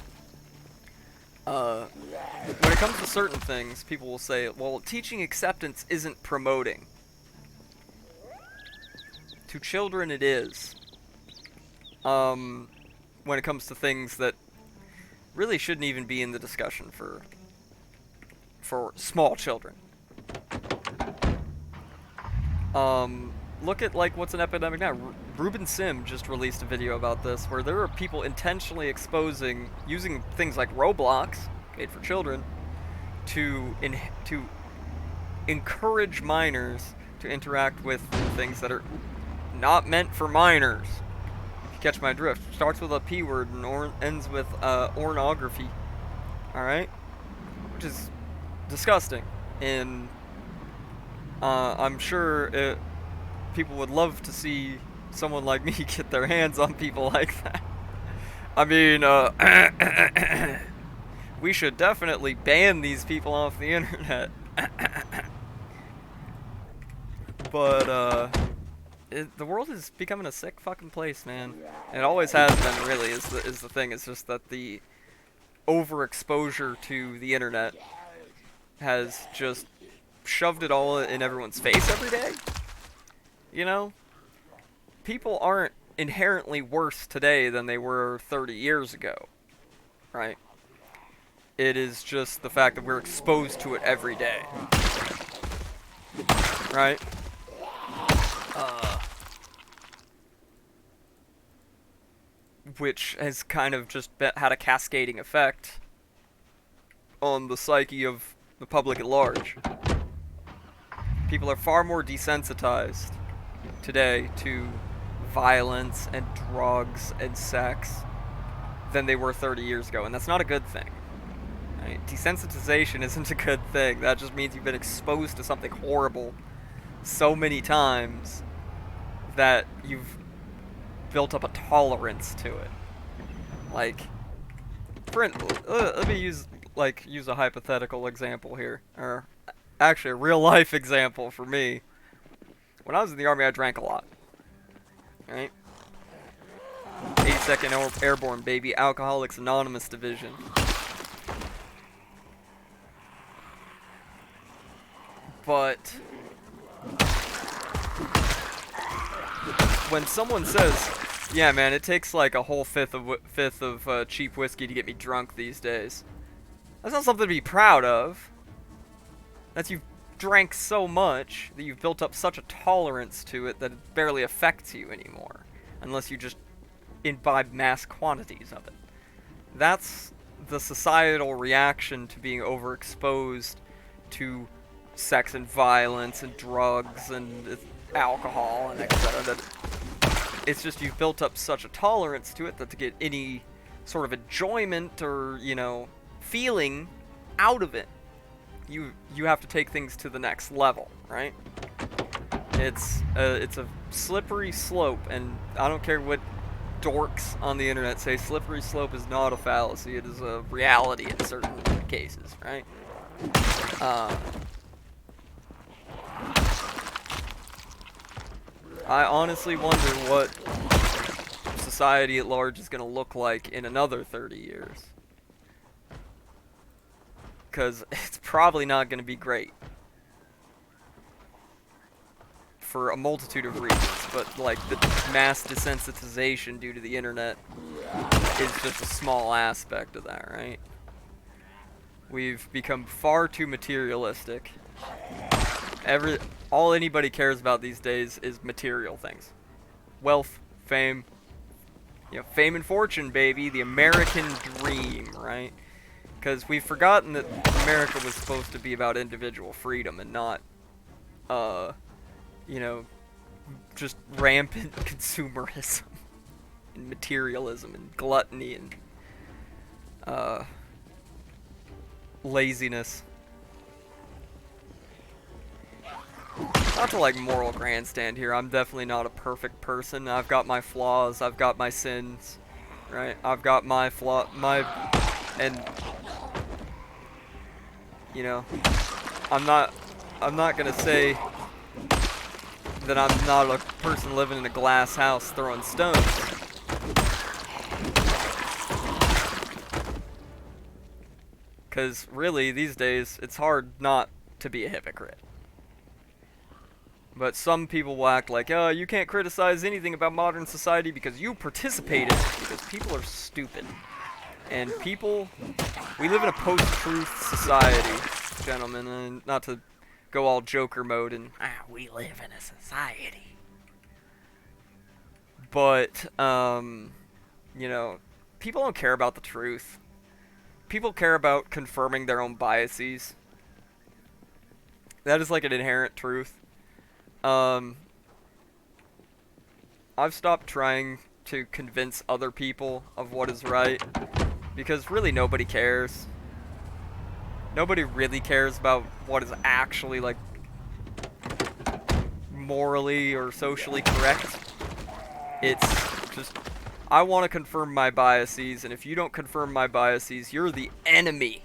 when it comes to certain things, people will say, well, teaching acceptance isn't promoting. To children it is. When it comes to things that really shouldn't even be in the discussion for small children. look at like what's an epidemic now. Ruben Sim just released a video about this, where there are people intentionally exposing, using things like Roblox, made for children, to encourage minors to interact with things that are not meant for minors. If you catch my drift, starts with a P word and ends with ornography. All right, which is disgusting, and I'm sure people would love to see someone like me get their hands on people like that. I mean, we should definitely ban these people off the internet. But the world is becoming a sick fucking place, man. And it always has been, really, is the thing. It's just that the overexposure to the internet has just shoved it all in everyone's face every day. You know? People aren't inherently worse today than they were 30 years ago. Right? It is just the fact that we're exposed to it every day. Right? Which has kind of just had a cascading effect on the psyche of the public at large. People are far more desensitized today to violence and drugs and sex than they were 30 years ago, and that's not a good thing. Right? Desensitization isn't a good thing. That just means you've been exposed to something horrible so many times that you've built up a tolerance to it. Like, let me use a hypothetical example here, or actually a real life example for me. When I was in the Army, I drank a lot. Right? 82nd Airborne, baby, Alcoholics Anonymous Division. But when someone says, "Yeah, man, it takes like a whole fifth of cheap whiskey to get me drunk these days," that's not something to be proud of. That's you've drank so much that you've built up such a tolerance to it that it barely affects you anymore, unless you just imbibe mass quantities of it. That's the societal reaction to being overexposed to sex and violence and drugs and alcohol and etc. That it's just you've built up such a tolerance to it that to get any sort of enjoyment or, you know, feeling out of it, you have to take things to the next level, right? It's a slippery slope, and I don't care what dorks on the internet say, slippery slope is not a fallacy, it is a reality in certain cases, right? I honestly wonder what society at large is going to look like in another 30 years. Because it's probably not going to be great. For a multitude of reasons, but like the mass desensitization due to the internet is just a small aspect of that, right? We've become far too materialistic. All anybody cares about these days is material things. Wealth, fame, you know, fame and fortune, baby, the American dream, right? Because we've forgotten that America was supposed to be about individual freedom and not, you know, just rampant consumerism and materialism and gluttony and laziness. Not to like moral grandstand here, I'm definitely not a perfect person. I've got my flaws, I've got my sins, right? I've got my and you know, I'm not gonna say that I'm not a person living in a glass house throwing stones. Because really, these days, it's hard not to be a hypocrite. But some people will act like, oh, you can't criticize anything about modern society because you participated. Because people are stupid. And we live in a post-truth society, gentlemen, and not to go all Joker mode and, we live in a society. But you know, people don't care about the truth. People care about confirming their own biases. That is like an inherent truth. Um, I've stopped trying to convince other people of what is right because really nobody cares. Nobody really cares about what is actually like morally or socially correct. It's just I want to confirm my biases, and if you don't confirm my biases, you're the enemy,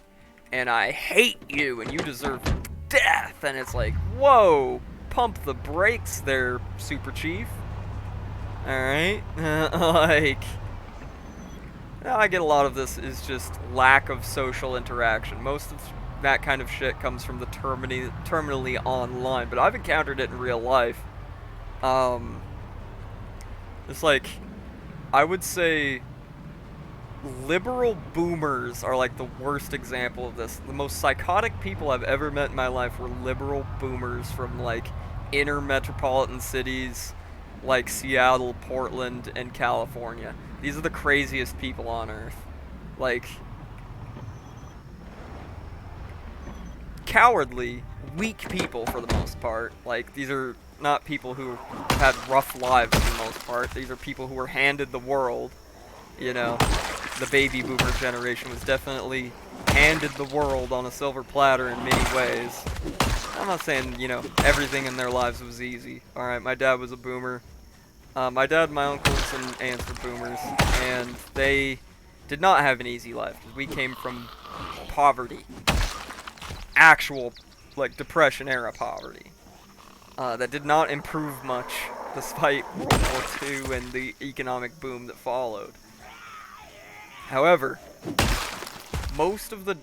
and I hate you, and you deserve death. And it's like, whoa, pump the brakes there, Super Chief. Alright? Like, I get a lot of this is just lack of social interaction. Most of that kind of shit comes from the terminally online, but I've encountered it in real life. It's like, I would say liberal boomers are like the worst example of this. The most psychotic people I've ever met in my life were liberal boomers from like inner metropolitan cities like Seattle, Portland, and California. These are the craziest people on earth. Like, cowardly, weak people for the most part. Like, these are not people who have had rough lives for the most part. These are people who were handed the world. You know, the baby boomer generation was definitely handed the world on a silver platter in many ways. I'm not saying, you know, everything in their lives was easy. Alright, my dad was a boomer. My dad, my uncles, and aunts were boomers, and they did not have an easy life. We came from poverty. Actual, like, Depression-era poverty. That did not improve much despite World War II and the economic boom that followed. However, most of the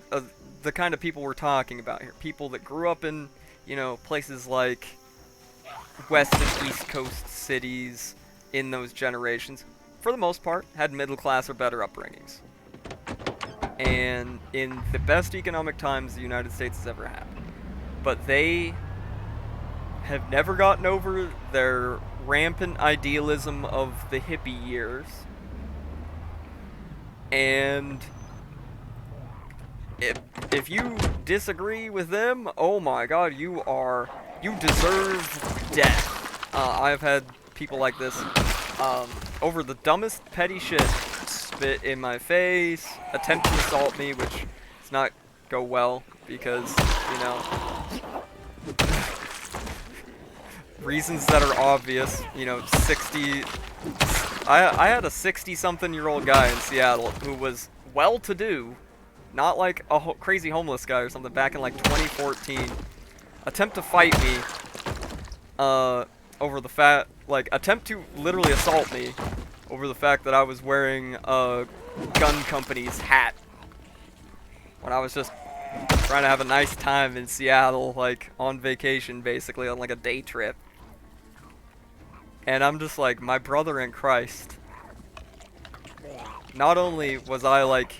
kind of people we're talking about here, people that grew up in, you know, places like West and East Coast cities in those generations, for the most part, had middle class or better upbringings. And in the best economic times the United States has ever had. But they have never gotten over their rampant idealism of the hippie years. And if you disagree with them, oh my god, you deserve death. I've had people like this, over the dumbest petty shit, spit in my face, attempt to assault me, which does not go well, because, you know, reasons that are obvious, you know, I had a 60-something-year-old guy in Seattle who was well-to-do, not like a crazy homeless guy or something, back in like 2014, attempt to fight me, over the attempt to literally assault me over the fact that I was wearing a gun company's hat when I was just trying to have a nice time in Seattle, like, on vacation, basically, on like a day trip. And I'm just like, my brother in Christ, not only was I like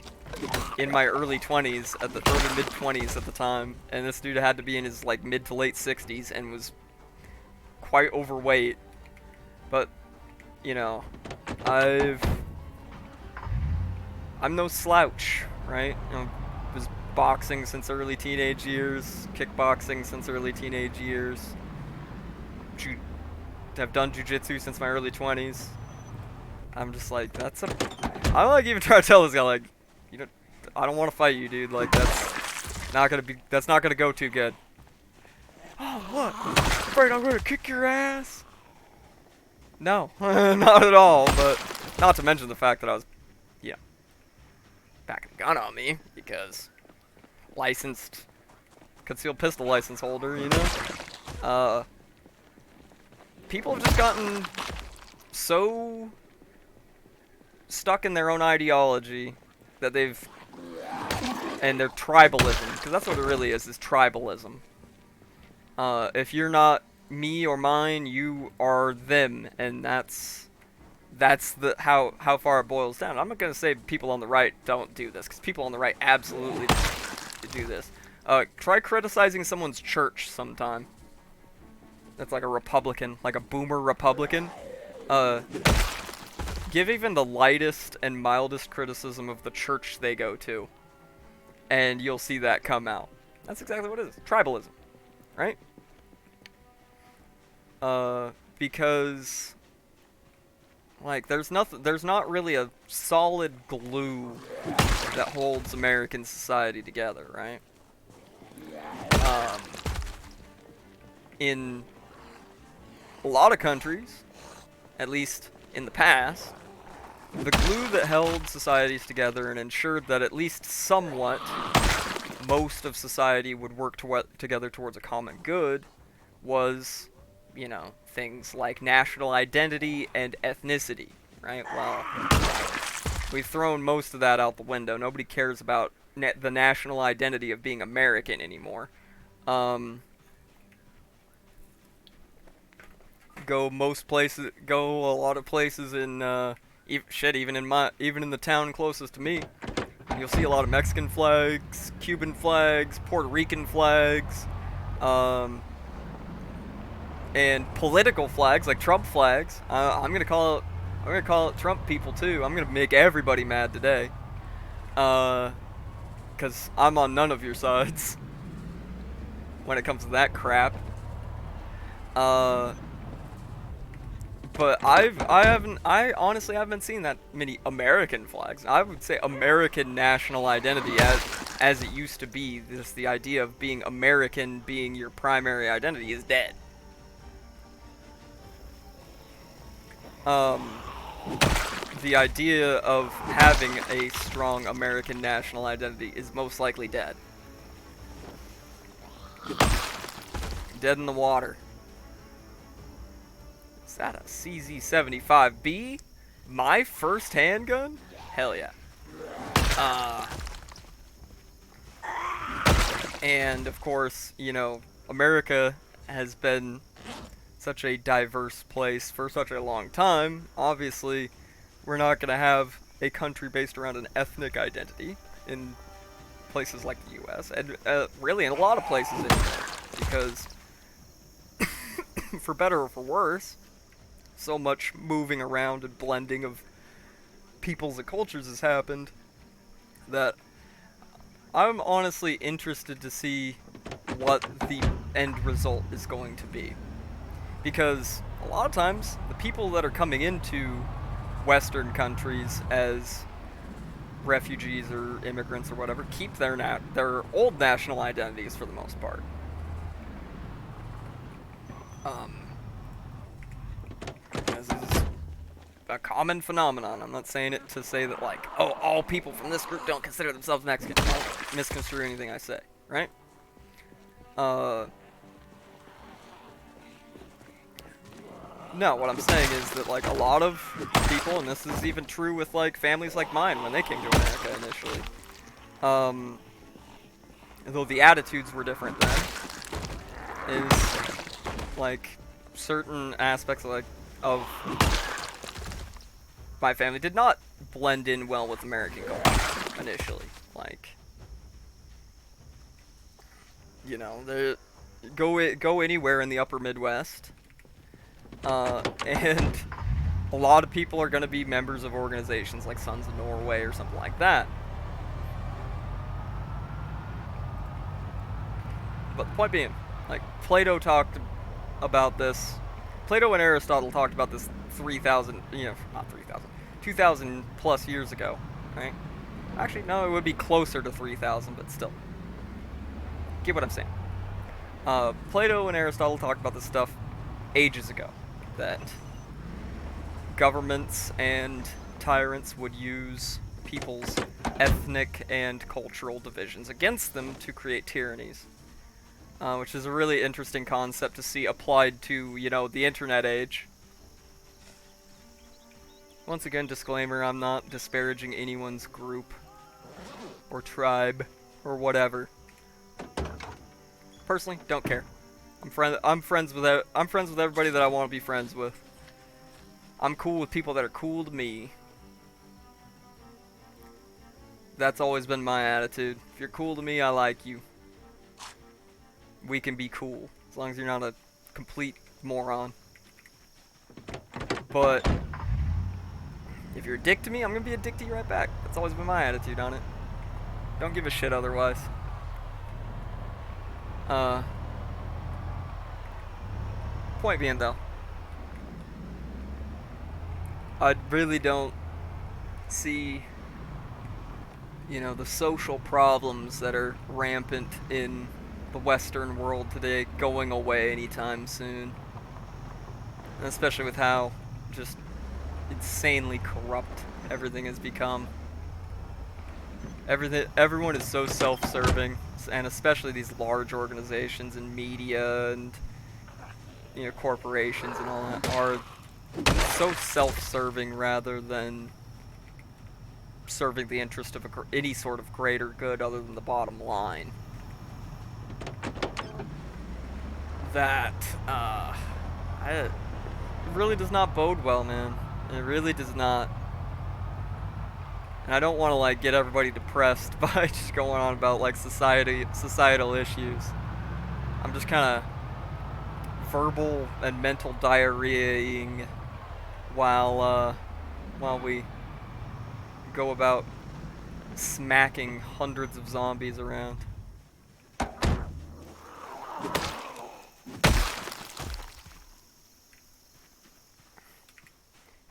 in my early 20s, at the early mid-20s at the time, and this dude had to be in his like mid to late 60s and was quite overweight, but, you know, I'm no slouch, right? You know, was boxing since early teenage years, kickboxing since early teenage years, have done jiu-jitsu since my early 20s. I'm just like, I don't like even try to tell this guy, like, you know, I don't want to fight you, dude, like, that's not gonna go too good. Oh, what? Afraid I'm gonna kick your ass? No, not at all, but not to mention the fact that I was, you know, packing a gun on me, because licensed concealed pistol license holder, you know? People have just gotten so stuck in their own ideology that and their tribalism, because that's what it really is tribalism. If you're not me or mine, you are them, and that's how far it boils down. I'm not gonna say people on the right don't do this, because people on the right absolutely do this. Try criticizing someone's church sometime. That's like a Republican, like a boomer Republican. give even the lightest and mildest criticism of the church they go to, and you'll see that come out. That's exactly what it is. Tribalism, right? Because like there's not really a solid glue that holds American society together, right? In a lot of countries, at least in the past, the glue that held societies together and ensured that at least somewhat most of society would work together towards a common good was, you know, things like national identity and ethnicity, right? Well, we've thrown most of that out the window. Nobody cares about the national identity of being American anymore. Go a lot of places in, even in the town closest to me, you'll see a lot of Mexican flags, Cuban flags, Puerto Rican flags, and political flags like Trump flags. I'm gonna call it Trump people too. I'm gonna make everybody mad today, cause I'm on none of your sides when it comes to that crap. But I honestly haven't seen that many American flags. I would say American national identity as it used to be, the idea of being American being your primary identity is dead. The idea of having a strong American national identity is most likely dead. Dead in the water. Is that a CZ75B? My first handgun? Hell yeah. And of course, you know, America has been such a diverse place for such a long time. Obviously, we're not going to have a country based around an ethnic identity in places like the US, and really in a lot of places anyway, because for better or for worse, so much moving around and blending of peoples and cultures has happened that I'm honestly interested to see what the end result is going to be. Because a lot of times, the people that are coming into Western countries as refugees or immigrants or whatever keep their old national identities for the most part. This is a common phenomenon. I'm not saying it to say that, like, oh, all people from this group don't consider themselves Mexican. Don't misconstrue anything I say, right? No, what I'm saying is that, like, a lot of people, and this is even true with, like, families like mine when they came to America initially, though the attitudes were different then, is, like, certain aspects of my family did not blend in well with American culture initially. Like, you know, go anywhere in the upper Midwest, and a lot of people are going to be members of organizations like Sons of Norway or something like that. But the point being, like, Plato talked about this. Plato and Aristotle talked about this 3,000, not 3,000, 2,000 plus years ago, right? Actually, no, it would be closer to 3,000, but still. Get what I'm saying. Plato and Aristotle talked about this stuff ages ago, that governments and tyrants would use people's ethnic and cultural divisions against them to create tyrannies. Which is a really interesting concept to see applied to, you know, the internet age. Once again, disclaimer, I'm not disparaging anyone's group or tribe or whatever. Personally, don't care. I'm friends with everybody that I want to be friends with. I'm cool with people that are cool to me. That's always been my attitude. If you're cool to me, I like you. We can be cool, as long as you're not a complete moron. But If you're a dick to me, I'm gonna be a dick to you right back. That's always been my attitude on it. Don't give a shit otherwise. Point being though, I really don't see, the social problems that are rampant in the Western world today going away anytime soon. And especially with how just insanely corrupt everything has become. Everyone is so self-serving, and especially these large organizations and media and corporations and all that are so self-serving rather than serving the interest of any sort of greater good other than the bottom line. That it really does not bode well, man. It really does not. And I don't want to like get everybody depressed by just going on about like societal issues. I'm just kind of verbal and mental diarrheaing while we go about smacking hundreds of zombies around.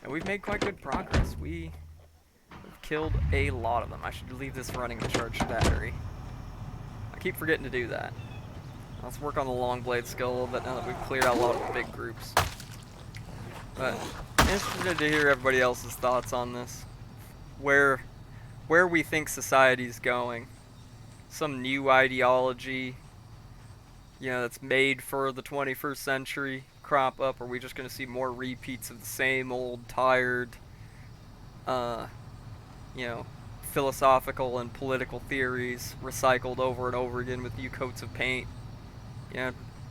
And we've made quite good progress. We've killed a lot of them. I should leave this running to charge the battery. I keep forgetting to do that. Let's work on the long blade skill a little bit now that we've cleared out a lot of the big groups. But interested to hear everybody else's thoughts on this. Where we think society's going. Some new ideology, that's made for the 21st century crop up, or are we just going to see more repeats of the same old, tired, philosophical and political theories recycled over and over again with new coats of paint?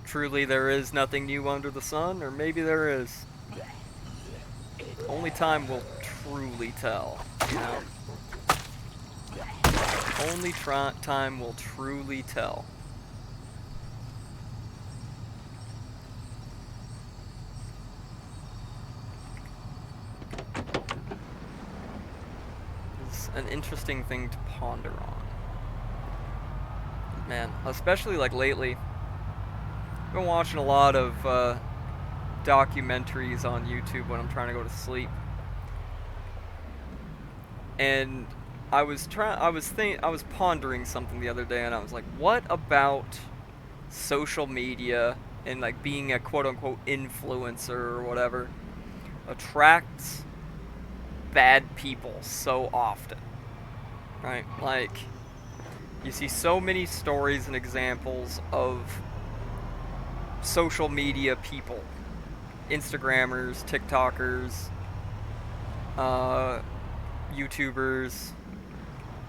Truly there is nothing new under the sun, or maybe there is. Only time will truly tell, Only time will truly tell. It's an interesting thing to ponder on. Man, especially like lately, I've been watching a lot of documentaries on YouTube when I'm trying to go to sleep. And I was pondering something the other day, and I was like, what about social media and like being a quote-unquote influencer or whatever attracts bad people so often, right? Like, you see so many stories and examples of social media people, Instagrammers, TikTokers, YouTubers,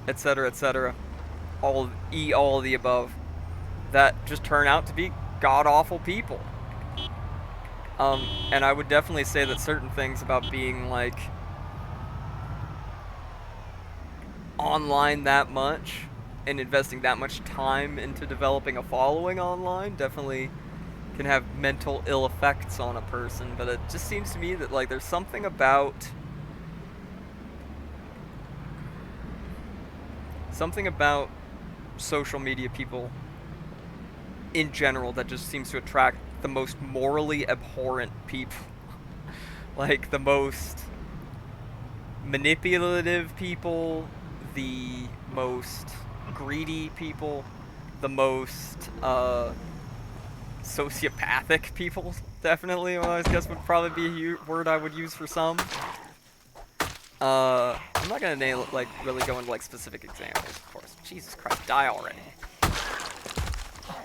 etc., all of the above, that just turn out to be god-awful people. And I would definitely say that certain things about being, like, online that much and investing that much time into developing a following online definitely can have mental ill effects on a person. But it just seems to me that, like, there's something about social media people in general that just seems to attract the most morally abhorrent people. Like, the most manipulative people, the most greedy people, the most sociopathic people, definitely, well, I guess would probably be a word I would use for some. I'm not gonna nail it, like, really go into, like, specific examples, of course. Jesus Christ, die already.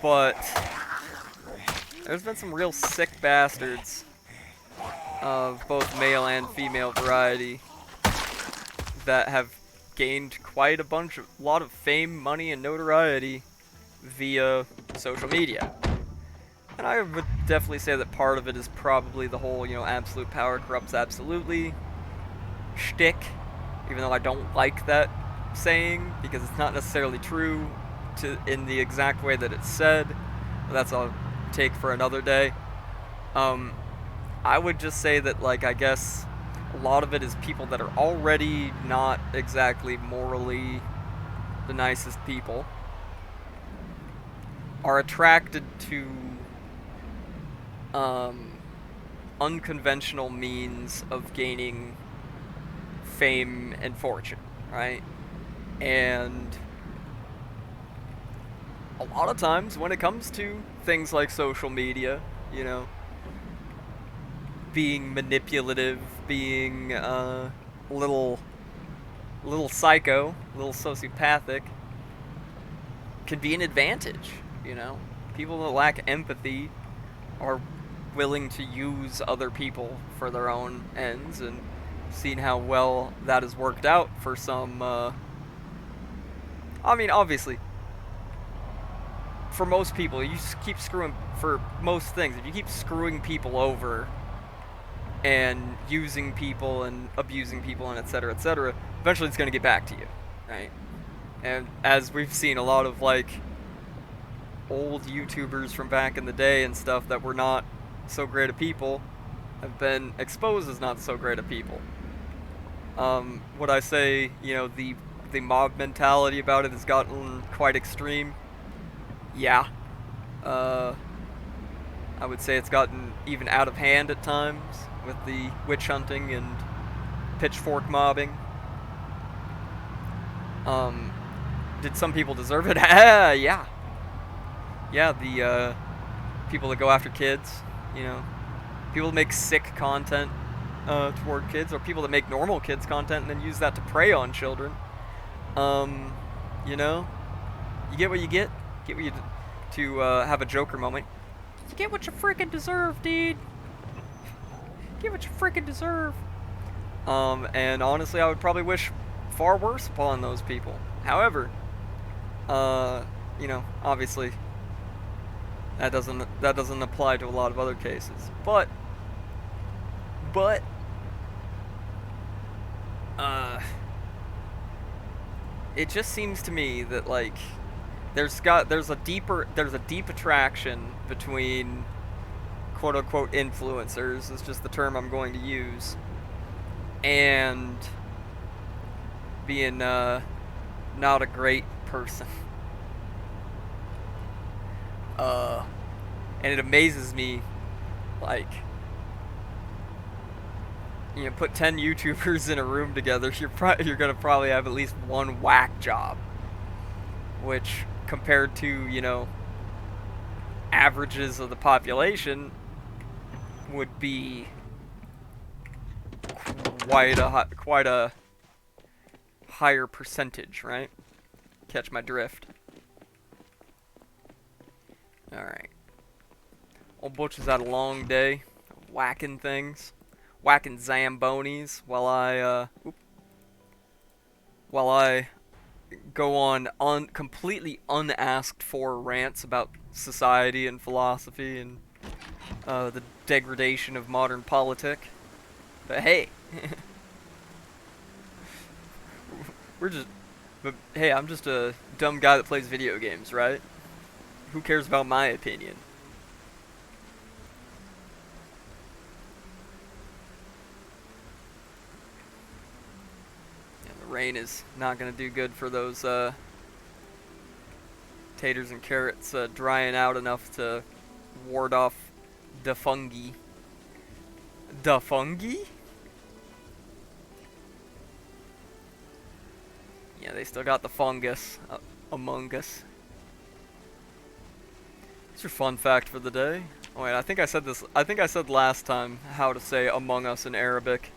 But there's been some real sick bastards of both male and female variety that have gained quite a lot of fame, money, and notoriety via social media. And I would definitely say that part of it is probably the whole, absolute power corrupts absolutely shtick, even though I don't like that saying because it's not necessarily true in the exact way that it's said. But that's a take for another day. I would just say that, like, I guess a lot of it is people that are already not exactly morally the nicest people, are attracted to um, unconventional means of gaining fame and fortune, right? And a lot of times when it comes to things like social media, you know, being manipulative, being little little psycho, little sociopathic, can be an advantage, you know. People that lack empathy are willing to use other people for their own ends, and seen how well that has worked out for some I mean, obviously, for most people, you just keep screwing, for most things, if you keep screwing people over and using people and abusing people and etc., eventually it's going to get back to you, right? And as we've seen, a lot of like old YouTubers from back in the day and stuff that were not so great at people have been exposed as not so great at people. Would I say, you know, the mob mentality about it has gotten quite extreme? Yeah. Uh, I would say it's gotten even out of hand at times with the witch hunting and pitchfork mobbing. Did some people deserve it? Yeah. Yeah, the people that go after kids, you know, people that make sick content toward kids, or people that make normal kids content and then use that to prey on children. You know, you get what you get. Get what you to have a Joker moment. You get what you freaking deserve, dude. Get what you freaking deserve. And honestly, I would probably wish far worse upon those people. However, you know, obviously, that doesn't apply to a lot of other cases. But, it just seems to me that like there's a deep attraction between quote unquote influencers, is just the term I'm going to use, and being not a great person. And it amazes me, like, you know, put 10 YouTubers in a room together, you're gonna probably have at least one whack job, which compared to, you know, averages of the population would be quite a higher percentage, right? Catch my drift. Alright. Old Butch has had a long day whacking things, whacking Zambonis, while I go on completely unasked for rants about society and philosophy and the degradation of modern politic. But hey, but hey, I'm just a dumb guy that plays video games, right? Who cares about my opinion? And the rain is not gonna do good for those taters and carrots drying out enough to ward off the fungi. The fungi? Yeah, they still got the fungus among us. What's your fun fact for the day? Oh wait, I think I said this. I think I said last time how to say "among us" in Arabic.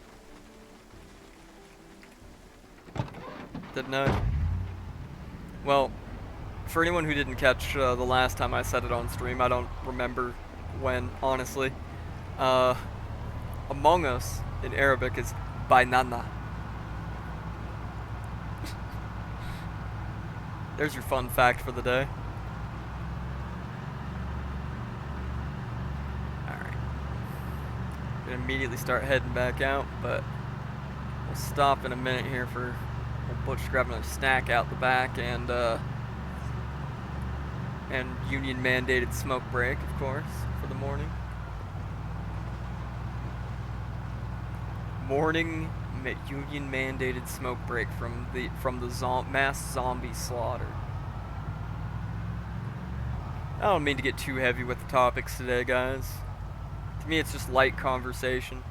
Didn't I? Well, for anyone who didn't catch the last time I said it on stream, I don't remember when, honestly. Among us in Arabic is bainana. There's your fun fact for the day. Alright. Gonna immediately start heading back out, but we'll stop in a minute here for old Butch grabbing a snack out the back and union mandated smoke break, of course, for the morning. Morning union mandated smoke break from the mass zombie slaughter. I don't mean to get too heavy with the topics today, guys. To me, it's just light conversation.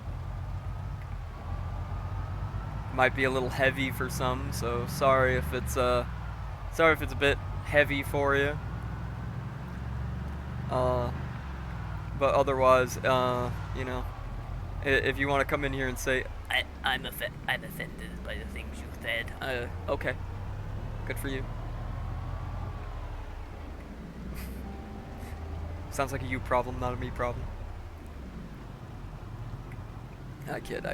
Might be a little heavy for some, so sorry if it's a bit heavy for you. But otherwise, you know, if you want to come in here and say, I'm offended by the things you said. Okay, good for you. Sounds like a you problem, not a me problem. I kid.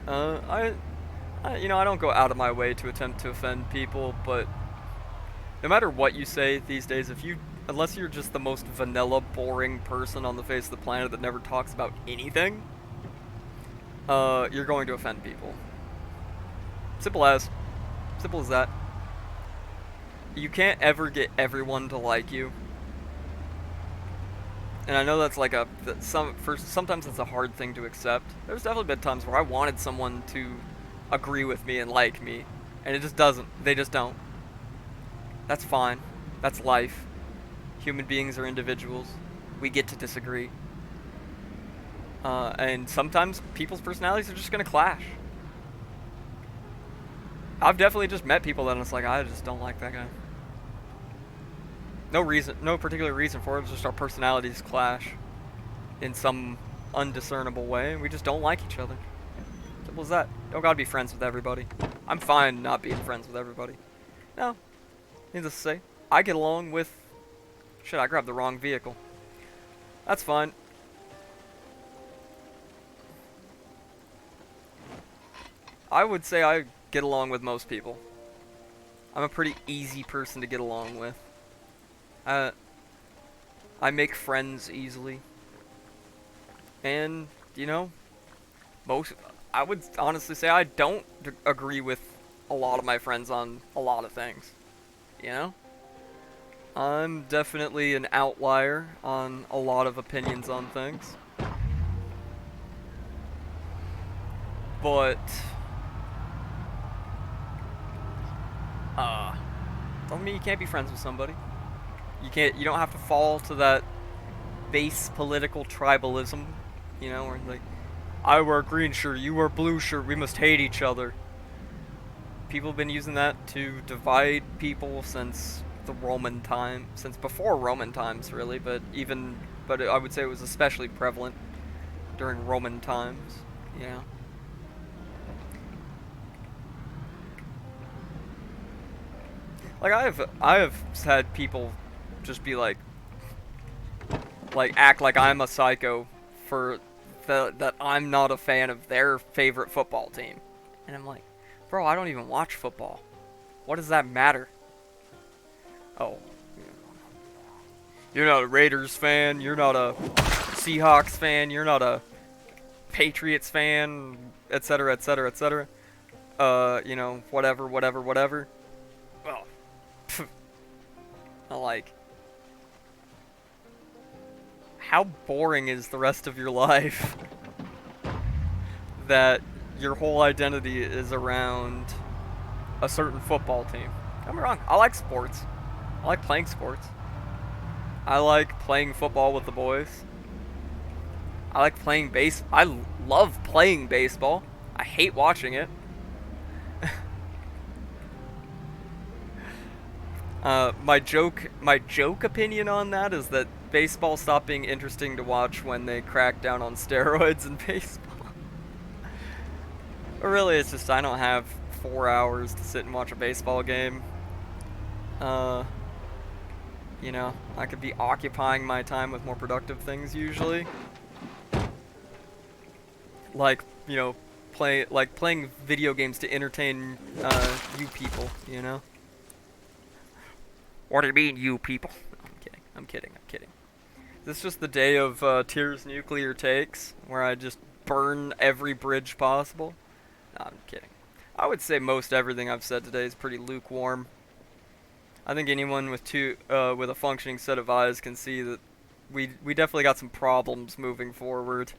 You know, I don't go out of my way to attempt to offend people, but no matter what you say these days, unless you're just the most vanilla, boring person on the face of the planet that never talks about anything, you're going to offend people. Simple as that. You can't ever get everyone to like you. And I know that's like sometimes it's a hard thing to accept. There's definitely been times where I wanted someone to agree with me and like me, and they just don't. That's fine. That's life. Human beings are individuals. We get to disagree. And sometimes people's personalities are just gonna clash. I've definitely just met people that it's like, I just don't like that guy. No particular reason for it. It's just our personalities clash in some undiscernible way, and we just don't like each other. Simple as that. Don't gotta be friends with everybody. I'm fine not being friends with everybody. No. Needless to say, I get along with... Shit, I grabbed the wrong vehicle. That's fine. I would say I get along with most people. I'm a pretty easy person to get along with. I make friends easily. And, you know, I would honestly say I don't agree with a lot of my friends on a lot of things. You know? I'm definitely an outlier on a lot of opinions on things. But doesn't mean you can't be friends with somebody. You don't have to fall to that base political tribalism, you know, where like, I wear a green shirt, you wear a blue shirt, we must hate each other. People have been using that to divide people since since before Roman times, really, but I would say it was especially prevalent during Roman times, you know. Like, I have had people just be like act like I'm a psycho for that I'm not a fan of their favorite football team. And I'm like, bro, I don't even watch football. What does that matter? Oh, you're not a Raiders fan, you're not a Seahawks fan, you're not a Patriots fan, etc., etc., etc. You know, whatever. Well, like, how boring is the rest of your life that your whole identity is around a certain football team? Don't get me wrong, I like sports. I like playing sports. I like playing football with the boys. I like playing I love playing baseball. I hate watching it. My joke opinion on that is that baseball stopped being interesting to watch when they cracked down on steroids in baseball. But really, it's just I don't have 4 hours to sit and watch a baseball game. You know, I could be occupying my time with more productive things usually. Like, you know, playing video games to entertain you people, you know? What do you mean, you people? No, I'm kidding. This is just the day of Tears Nuclear Takes, where I just burn every bridge possible. No, I'm kidding. I would say most everything I've said today is pretty lukewarm. I think anyone with a functioning set of eyes can see that we definitely got some problems moving forward.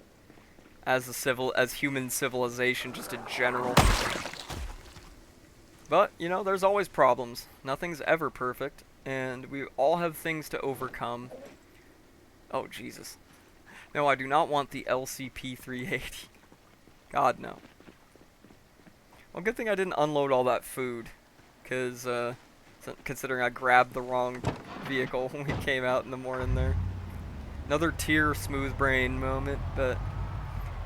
as human civilization just in general. But, you know, there's always problems. Nothing's ever perfect, and we all have things to overcome. Oh, Jesus. No, I do not want the LCP-380. God, no. Well, good thing I didn't unload all that food, because, considering I grabbed the wrong vehicle when we came out in the morning there. Another tier smooth brain moment, but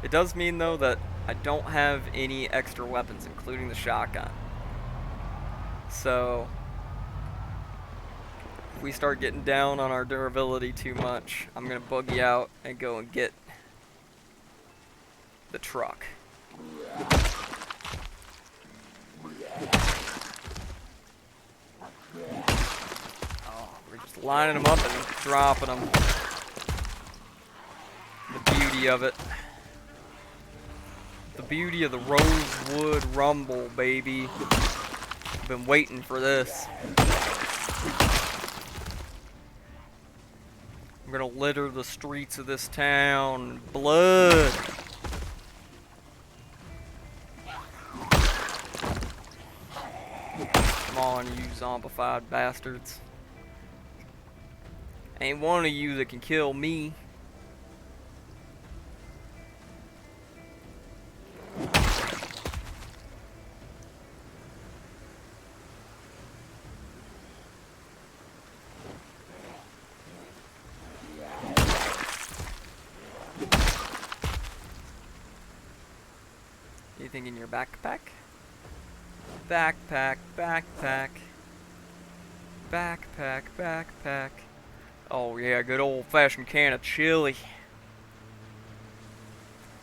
it does mean, though, that I don't have any extra weapons, including the shotgun. So, if we start getting down on our durability too much, I'm going to boogie out and go and get the truck. Oh, we're just lining them up and dropping them. The beauty of it. The beauty of the Rosewood Rumble, baby. I've been waiting for this. I'm gonna litter the streets of this town in blood. Come on, you zombified bastards. Ain't one of you that can kill me. Anything in your backpack? Backpack, backpack. Backpack, backpack. Oh yeah, good old-fashioned can of chili.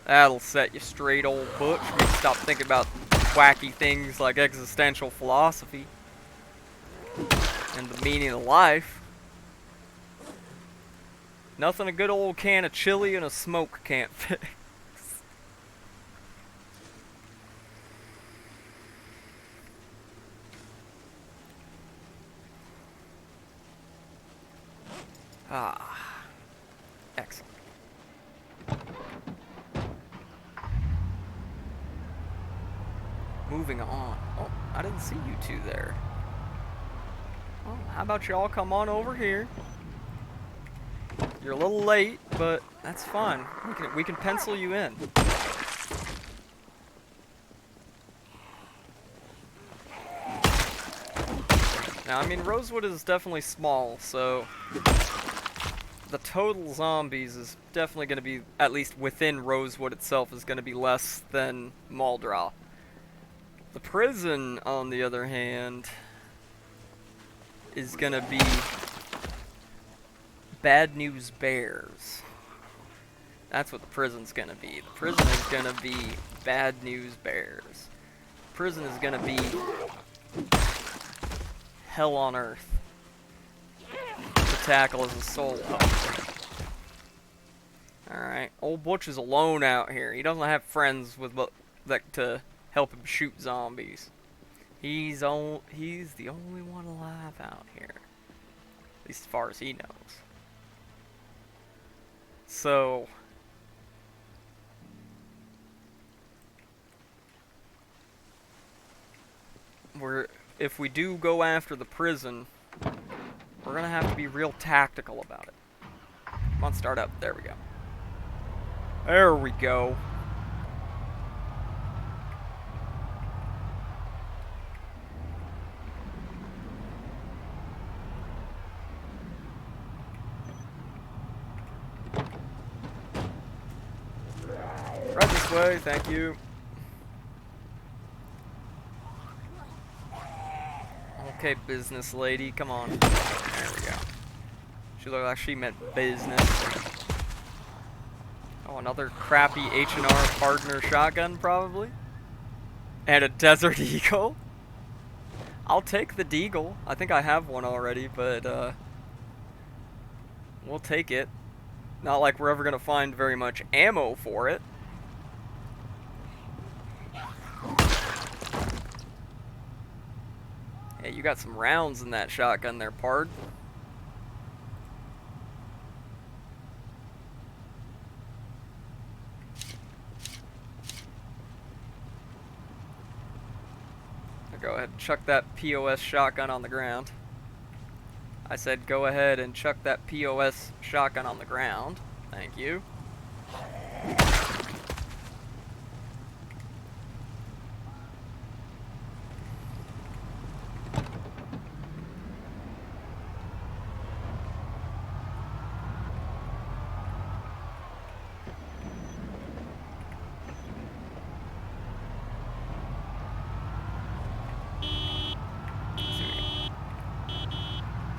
That'll set you straight, old butch. You can stop thinking about wacky things like existential philosophy and the meaning of life. Nothing a good old can of chili and a smoke can't fix. Ah, excellent. Moving on. Oh, I didn't see you two there. Well, how about y'all come on over here? You're a little late, but that's fine. We can pencil you in. Now, I mean, Rosewood is definitely small, so the total zombies is definitely going to be, at least within Rosewood itself, is going to be less than Muldraugh. The prison, on the other hand, is going to be Bad News Bears. That's what the prison's going to be. The prison is going to be Bad News Bears. The prison is going to be hell on earth to tackle as a solo. Alright, old Butch is alone out here. He doesn't have friends with that to help him shoot zombies. He's the only one alive out here. At least as far as he knows. So if we do go after the prison, we're gonna have to be real tactical about it. Come on, start up. There we go. There we go. Right this way, thank you. Okay, business lady, come on. There we go. She looked like she meant business. Oh, another crappy H&R partner shotgun, probably. And a Desert Eagle. I'll take the Deagle. I think I have one already, but we'll take it. Not like we're ever gonna find very much ammo for it. Yeah, you got some rounds in that shotgun there, pard. Go ahead and chuck that POS shotgun on the ground. I said go ahead and chuck that POS shotgun on the ground. Thank you.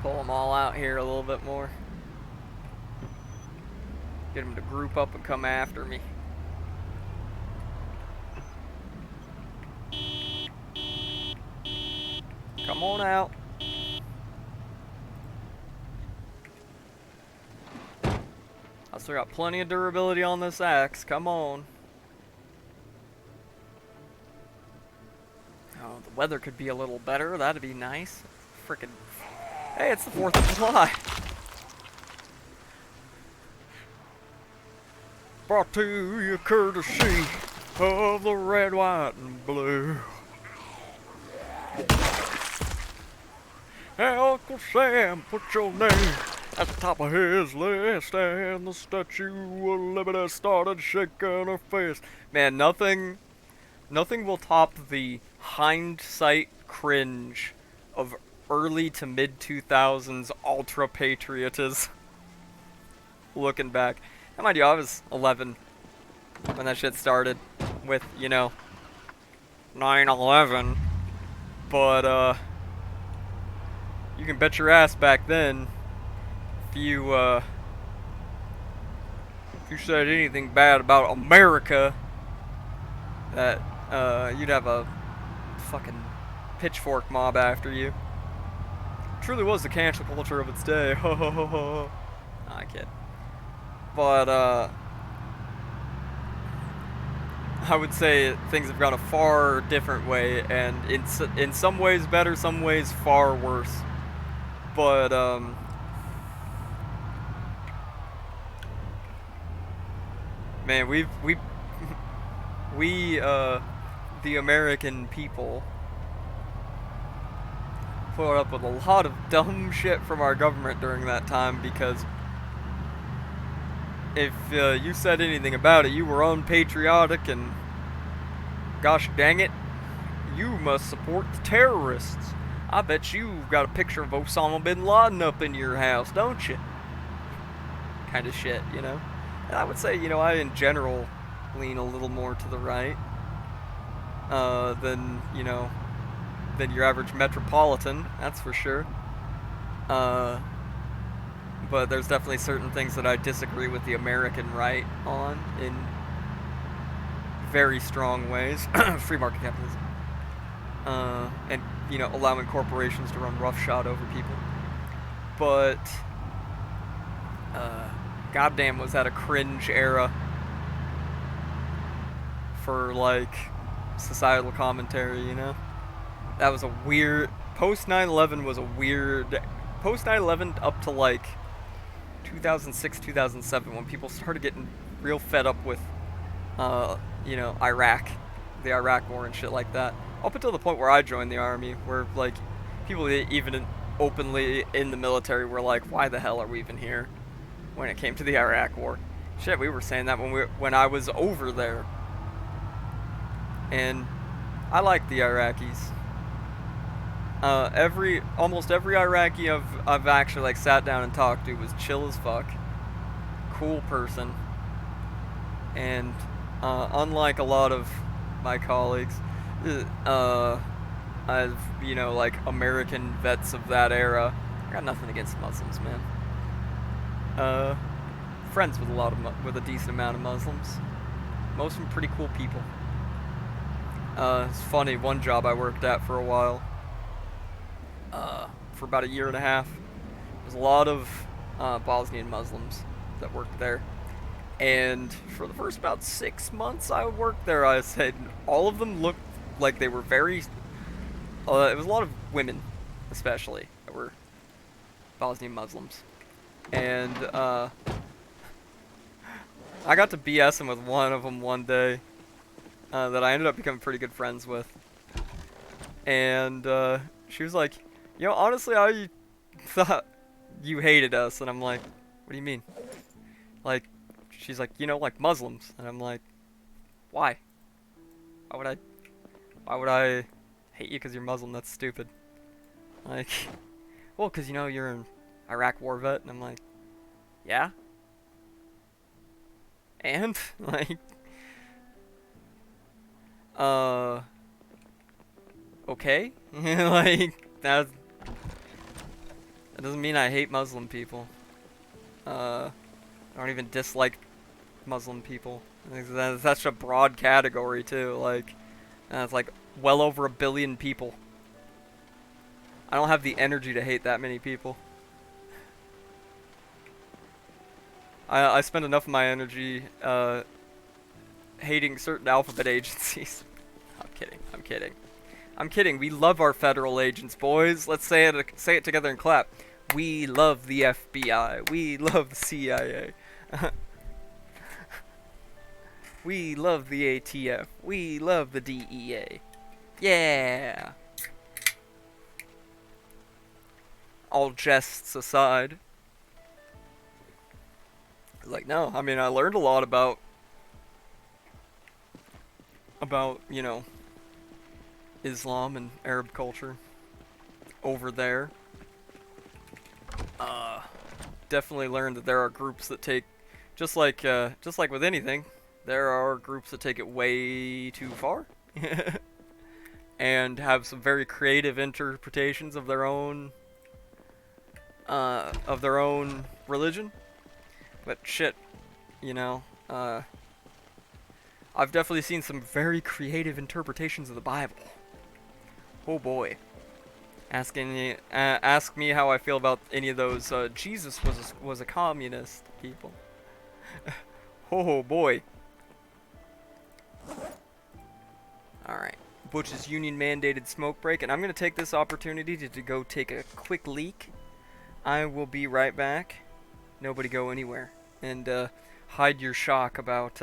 Pull them all out here a little bit more. Get them to group up and come after me. Come on out. I still got plenty of durability on this axe. Come on. Oh, the weather could be a little better. That'd be nice. Frickin'. Hey, it's the 4th of July. Brought to you courtesy of the red, white, and blue. Hey, Uncle Sam put your name at the top of his list, and the Statue of Liberty started shaking her fist. Man, nothing will top the hindsight cringe of early to mid 2000s ultra patriotism. Looking back, and mind you, I was 11 when that shit started with, you know, 9/11. But you can bet your ass back then, if you said anything bad about America, that you'd have a fucking pitchfork mob after you. Truly was the cancel culture of its day. Ho ho ho ho. Nah, I kid. But I would say things have gone a far different way, and in some ways better, some ways far worse. But man, we the American people put up with a lot of dumb shit from our government during that time, because if you said anything about it, you were unpatriotic, and gosh dang it, you must support the terrorists. I bet you've got a picture of Osama bin Laden up in your house, don't you? Kind of shit, you know? And I would say, you know, I in general lean a little more to the right than, you know, than your average metropolitan, that's for sure. But there's definitely certain things that I disagree with the American right on in very strong ways. Free market capitalism. And, you know, allowing corporations to run roughshod over people. But, goddamn, was that a cringe era for, like, societal commentary, you know? That was a weird... Post 9/11 was a weird... Post 9/11 up to, like, 2006, 2007, when people started getting real fed up with, you know, Iraq. The Iraq War and shit like that. Up until the point where I joined the army, where, like, people even openly in the military were like, why the hell are we even here? When it came to the Iraq War. Shit, we were saying that when I was over there. And I like the Iraqis. Almost every Iraqi I've actually, like, sat down and talked to was chill as fuck. Cool person. And, unlike a lot of my colleagues, I've, you know, like, American vets of that era, I got nothing against Muslims, man. Friends with with a decent amount of Muslims. Most of them pretty cool people. It's funny, one job I worked at for a while, for about a year and a half, there's a lot of Bosnian Muslims that worked there. And for the first about 6 months I worked there, I said all of them looked like they were very... it was a lot of women, especially, that were Bosnian Muslims. And I got to BSing with one of them one day that I ended up becoming pretty good friends with. and she was like, you know, honestly, I thought you hated us, and I'm like, what do you mean? Like, she's like, you know, like Muslims, and I'm like, why? Why would I? Why would I hate you because you're Muslim? That's stupid. Like, well, because you know you're an Iraq war vet, and I'm like, yeah. And like, uh, okay, like that doesn't mean I hate Muslim people. I don't even dislike Muslim people. That's such a broad category too. Like, it's like well over 1 billion people. I don't have the energy to hate that many people. I spend enough of my energy hating certain alphabet agencies. I'm kidding. I'm kidding. I'm kidding. We love our federal agents, boys. Let's say it together and clap. We love the FBI. We love the CIA. We love the ATF. We love the DEA. Yeah. All jests aside. Like, no, I mean, I learned a lot about, you know, Islam and Arab culture over there. Definitely learned that there are groups that take, just like with anything, there are groups that take it way too far, and have some very creative interpretations of their own religion. But shit, you know, I've definitely seen some very creative interpretations of the Bible. Oh boy. Ask me how I feel about any of those. Jesus was a communist, people. Oh boy. All right. Butch's union mandated smoke break, and I'm gonna take this opportunity to go take a quick leak. I will be right back. Nobody go anywhere, and hide your shock about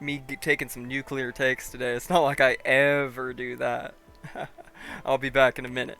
me taking some nuclear takes today. It's not like I ever do that. I'll be back in a minute.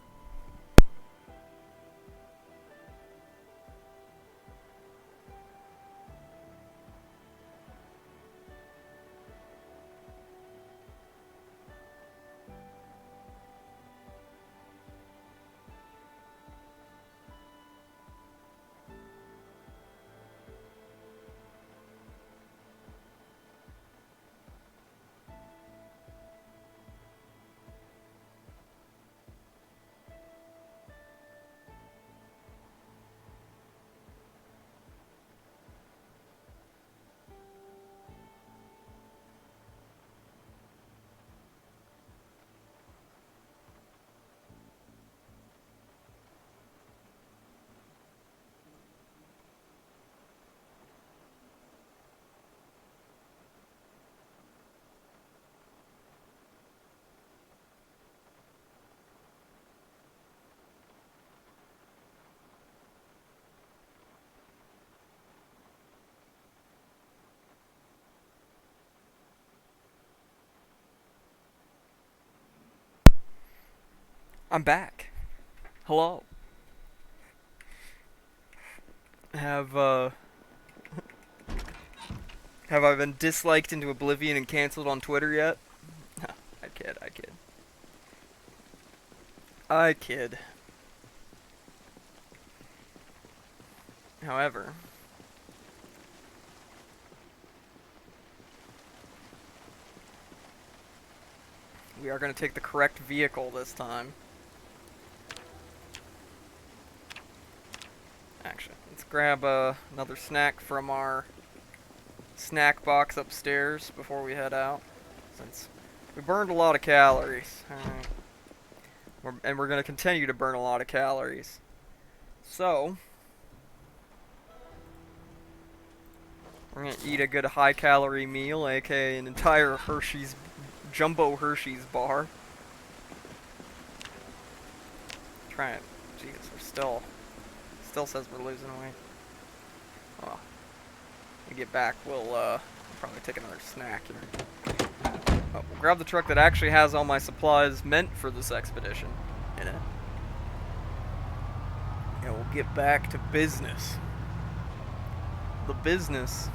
I'm back. Hello. Have have I been disliked into oblivion and canceled on Twitter yet? I kid. I kid. I kid. However, we are going to take the correct vehicle this time. Actually, let's grab another snack from our snack box upstairs before we head out, since we burned a lot of calories. And we're going to continue to burn a lot of calories. So, we're going to eat a good high-calorie meal, aka an entire Jumbo Hershey's bar. Try it. Jesus, we're still says we're losing weight. Oh. When we get back, we'll probably take another snack here. Oh, we'll grab the truck that actually has all my supplies meant for this expedition in it. And we'll get back to business. The business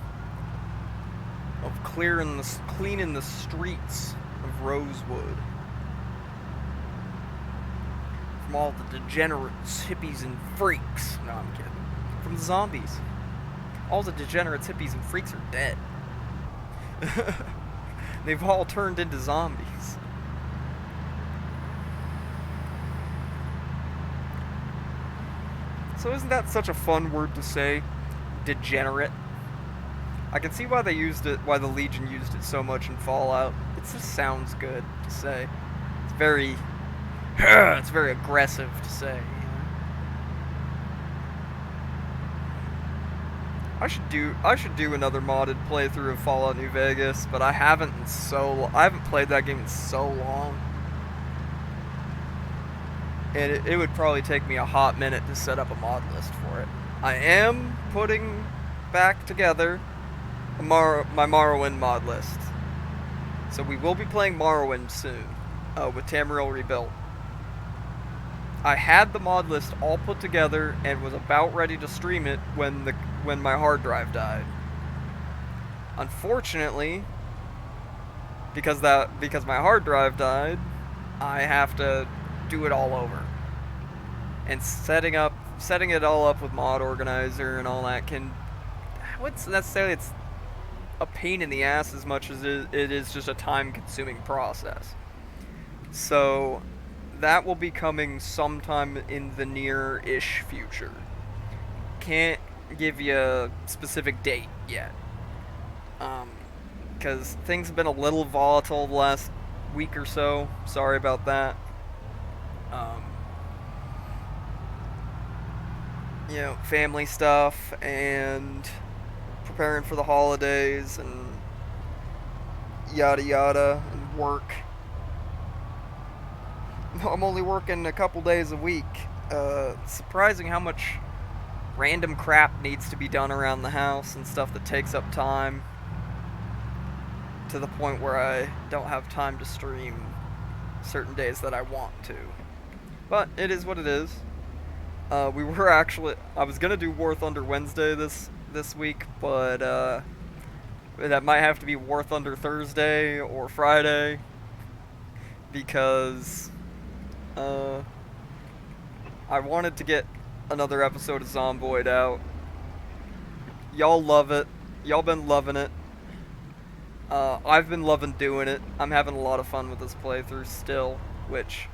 of cleaning the streets of Rosewood from all the degenerates, hippies, and freaks. No, I'm kidding. From the zombies. All the degenerates, hippies, and freaks are dead. They've all turned into zombies. So isn't that such a fun word to say? Degenerate. I can see why they used it, why the Legion used it so much in Fallout. It just sounds good to say. It's very aggressive to say. I should do another modded playthrough of Fallout New Vegas, but I haven't played that game in so long. And it would probably take me a hot minute to set up a mod list for it. I am putting back together my Morrowind mod list. So we will be playing Morrowind soon, with Tamriel rebuilt. I had the mod list all put together and was about ready to stream it when my hard drive died. Unfortunately, because my hard drive died, I have to do it all over. And setting it all up with Mod Organizer and all that it's a pain in the ass as much as it is just a time-consuming process. So that will be coming sometime in the near-ish future. Can't give you a specific date yet. Because things have been a little volatile the last week or so. Sorry about that. Family stuff and preparing for the holidays and yada yada and work. I'm only working a couple days a week. Surprising how much random crap needs to be done around the house and stuff that takes up time, to the point where I don't have time to stream certain days that I want to. But it is what it is. I was gonna do War Thunder Wednesday this week, but that might have to be War Thunder Thursday or Friday, because I wanted to get another episode of Zomboid out. Y'all love it. Y'all been loving it. I've been loving doing it. I'm having a lot of fun with this playthrough still, which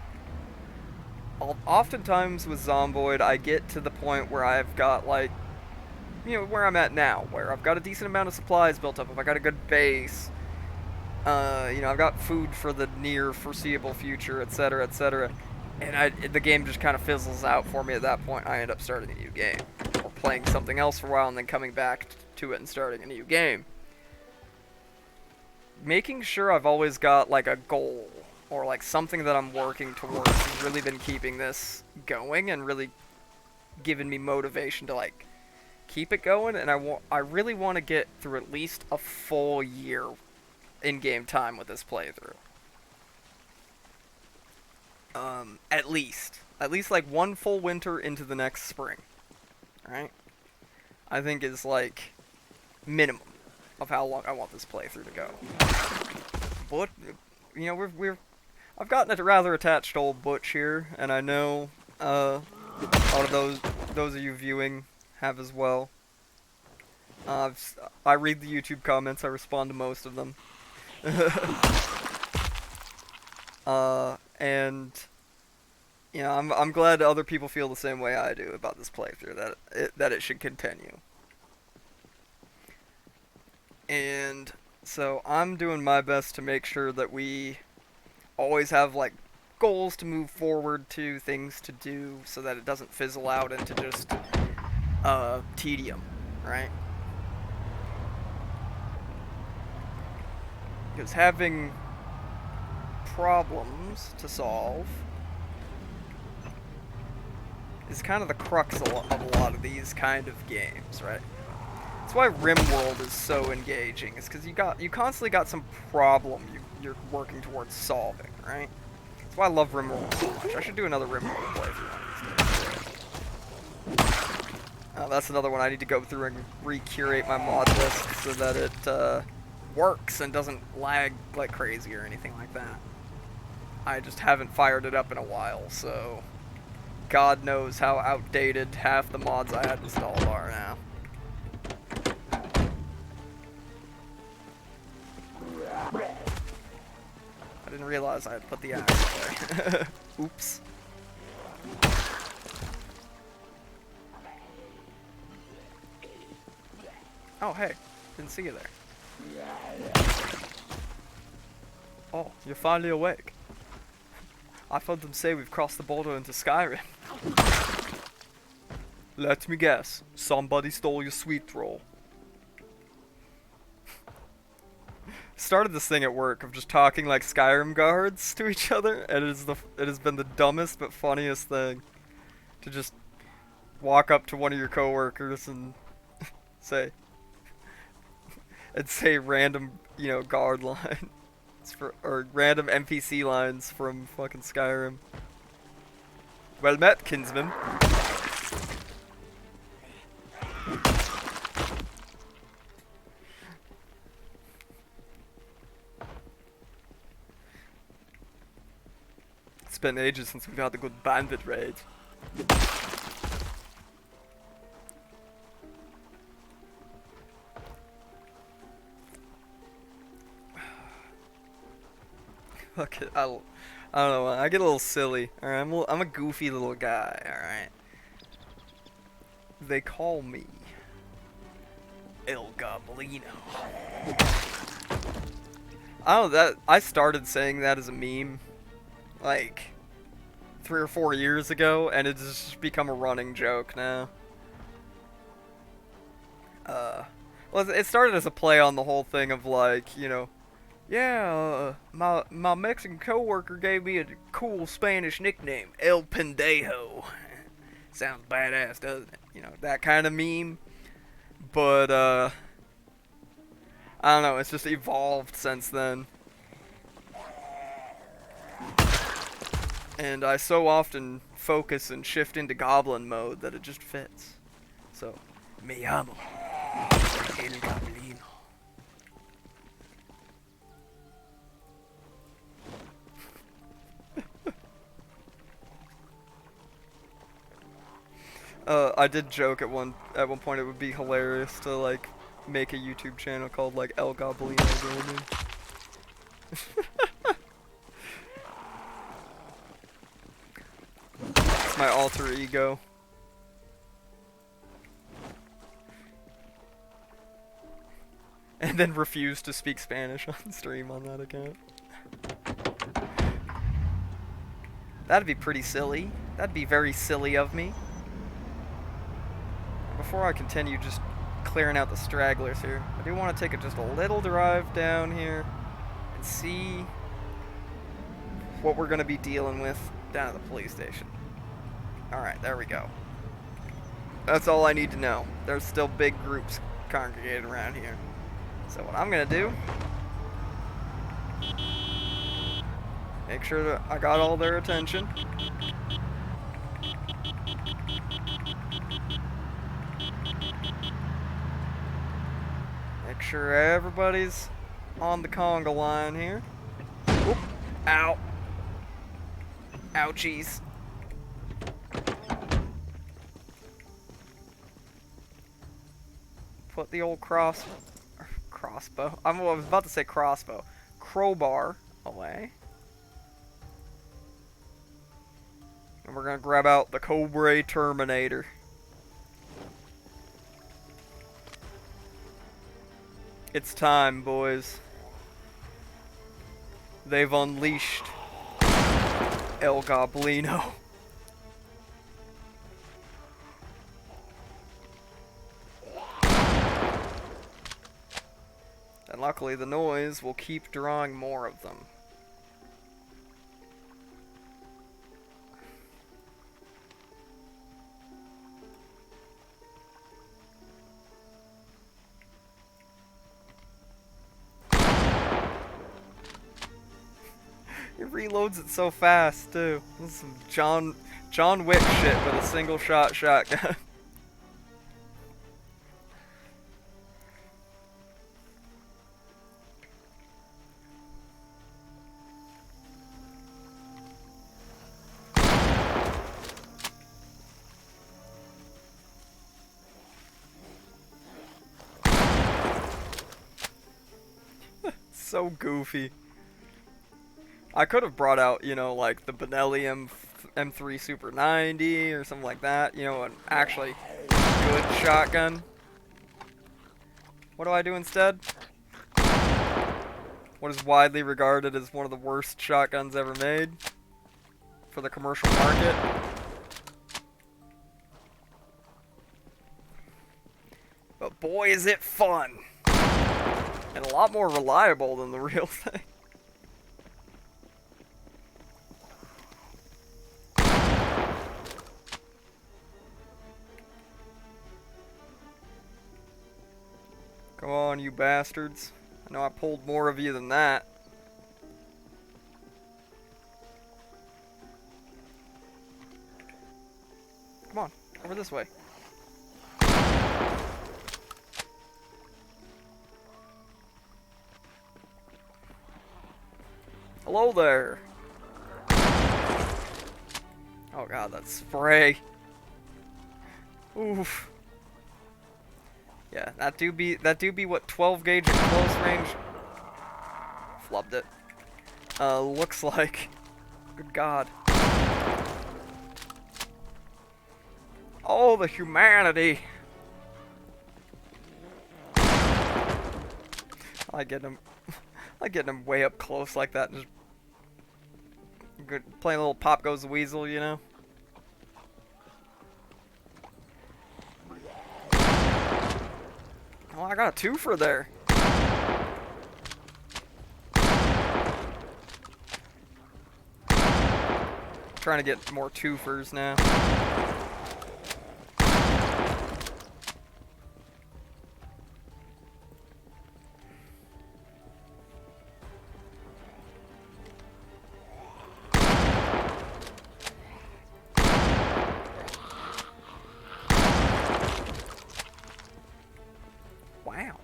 oftentimes with Zomboid I get to the point where I've got, like, where I'm at now, where I've got a decent amount of supplies built up, if I got a good base, I've got food for the near foreseeable future, etc., etc., and the game just kind of fizzles out for me at that point. I end up starting a new game, or playing something else for a while and then coming back to it and starting a new game. Making sure I've always got, like, a goal, or like something that I'm working towards, has really been keeping this going and really giving me motivation to, like, keep it going. And I really want to get through at least a full year in-game time with this playthrough. At least like one full winter into the next spring, right? I think is like minimum of how long I want this playthrough to go. But I've gotten a rather attached to old Butch here, and I know a lot of those of you viewing have as well. I read the YouTube comments. I respond to most of them. And I'm glad other people feel the same way I do about this playthrough, that it should continue. And so I'm doing my best to make sure that we always have, like, goals to move forward to, things to do, so that it doesn't fizzle out into just tedium, right? Because having problems to solve is kind of the crux of a lot of these kind of games, right? That's why RimWorld is so engaging. It's because you constantly got some problem you're working towards solving, right? That's why I love RimWorld so much. I should do another RimWorld playthrough one of these days. That's another one I need to go through and re-curate my mod list so that it works and doesn't lag like crazy or anything like that. I just haven't fired it up in a while, so God knows how outdated half the mods I had installed are now. I didn't realize I had put the axe away. Oops. Oh, hey. Didn't see you there. Oh, you're finally awake. I've heard them say we've crossed the border into Skyrim. Let me guess. Somebody stole your sweet roll. Started this thing at work of just talking like Skyrim guards to each other, and it has been the dumbest but funniest thing to just walk up to one of your coworkers and say random, guard lines or random NPC lines from fucking Skyrim. Well met, kinsman. It's been ages since we've had a good bandit raid. Fuck it, I don't know, I get a little silly. Alright, I'm a goofy little guy, alright? They call me El Goblino. I started saying that as a meme like 3 or 4 years ago, and it's just become a running joke now. Well, it started as a play on the whole thing of like, yeah, my Mexican coworker gave me a cool Spanish nickname, El Pendejo. Sounds badass, doesn't it? That kind of meme. But I don't know, it's just evolved since then. And I so often focus and shift into goblin mode that it just fits. So, me llamo El Goblino. I did joke at one point it would be hilarious to like make a YouTube channel called like El Goblino Gaming. It's my alter ego. And then refuse to speak Spanish on stream on that account. That'd be pretty silly. That'd be very silly of me. Before I continue just clearing out the stragglers here, I do want to take just a little drive down here and see what we're going to be dealing with down at the police station. Alright, there we go. That's all I need to know. There's still big groups congregated around here. So what I'm going to do, make sure that I got all their attention. Make sure everybody's on the conga line here. Oop. Ow. Ouchies. Put the old crossbow. I was about to say crossbow. Crowbar away. And we're gonna grab out the Cobra Terminator. It's time, boys. They've unleashed El Goblino. And luckily the noise will keep drawing more of them. reloads it so fast too. This is some John Wick shit with a single shot shotgun. So goofy. I could have brought out, you know, like the Benelli M3 Super 90 or something like that. You know, an actually good shotgun. What do I do instead? What is widely regarded as one of the worst shotguns ever made for the commercial market. But boy, is it fun! And a lot more reliable than the real thing. Come on, you bastards. I know I pulled more of you than that. Come on, over this way. Hello there. Oh god, that spray. Oof. Yeah, that do be what 12 gauge at close range. Flubbed it. Looks like. Good god. Oh, the humanity. I get him. I get him way up close like that and just playing a little Pop Goes the Weasel, you know. Oh, I got a twofer there. Trying to get more twofers now. Wow.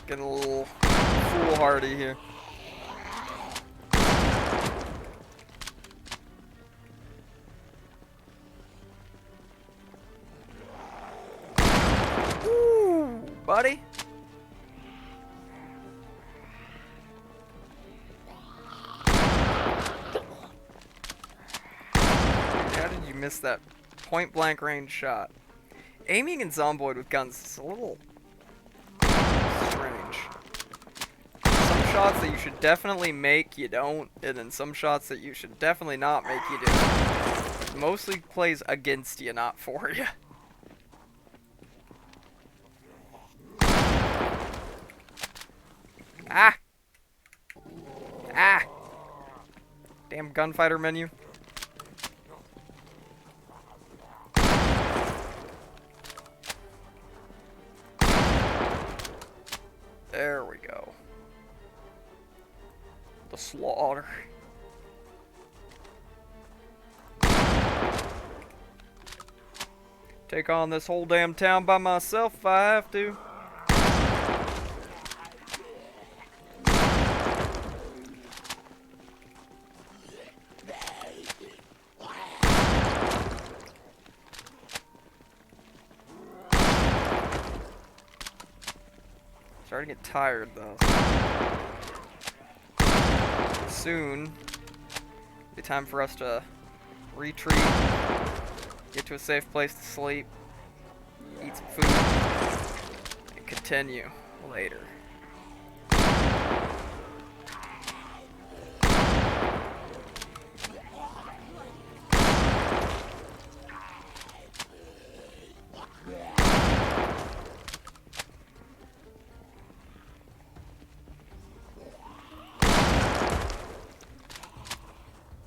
Getting a little foolhardy here. Woo, buddy. How did you miss that point blank range shot? Aiming in Zomboid with guns is a little strange. Some shots that you should definitely make, you don't, and then some shots that you should definitely not make, you do. It mostly plays against you, not for you. Ah! Ah! Damn gunfighter menu. There we go. The slaughter. Take on this whole damn town by myself if I have to. Starting to get tired though. Soon, it'll be time for us to retreat, get to a safe place to sleep, eat some food, and continue later.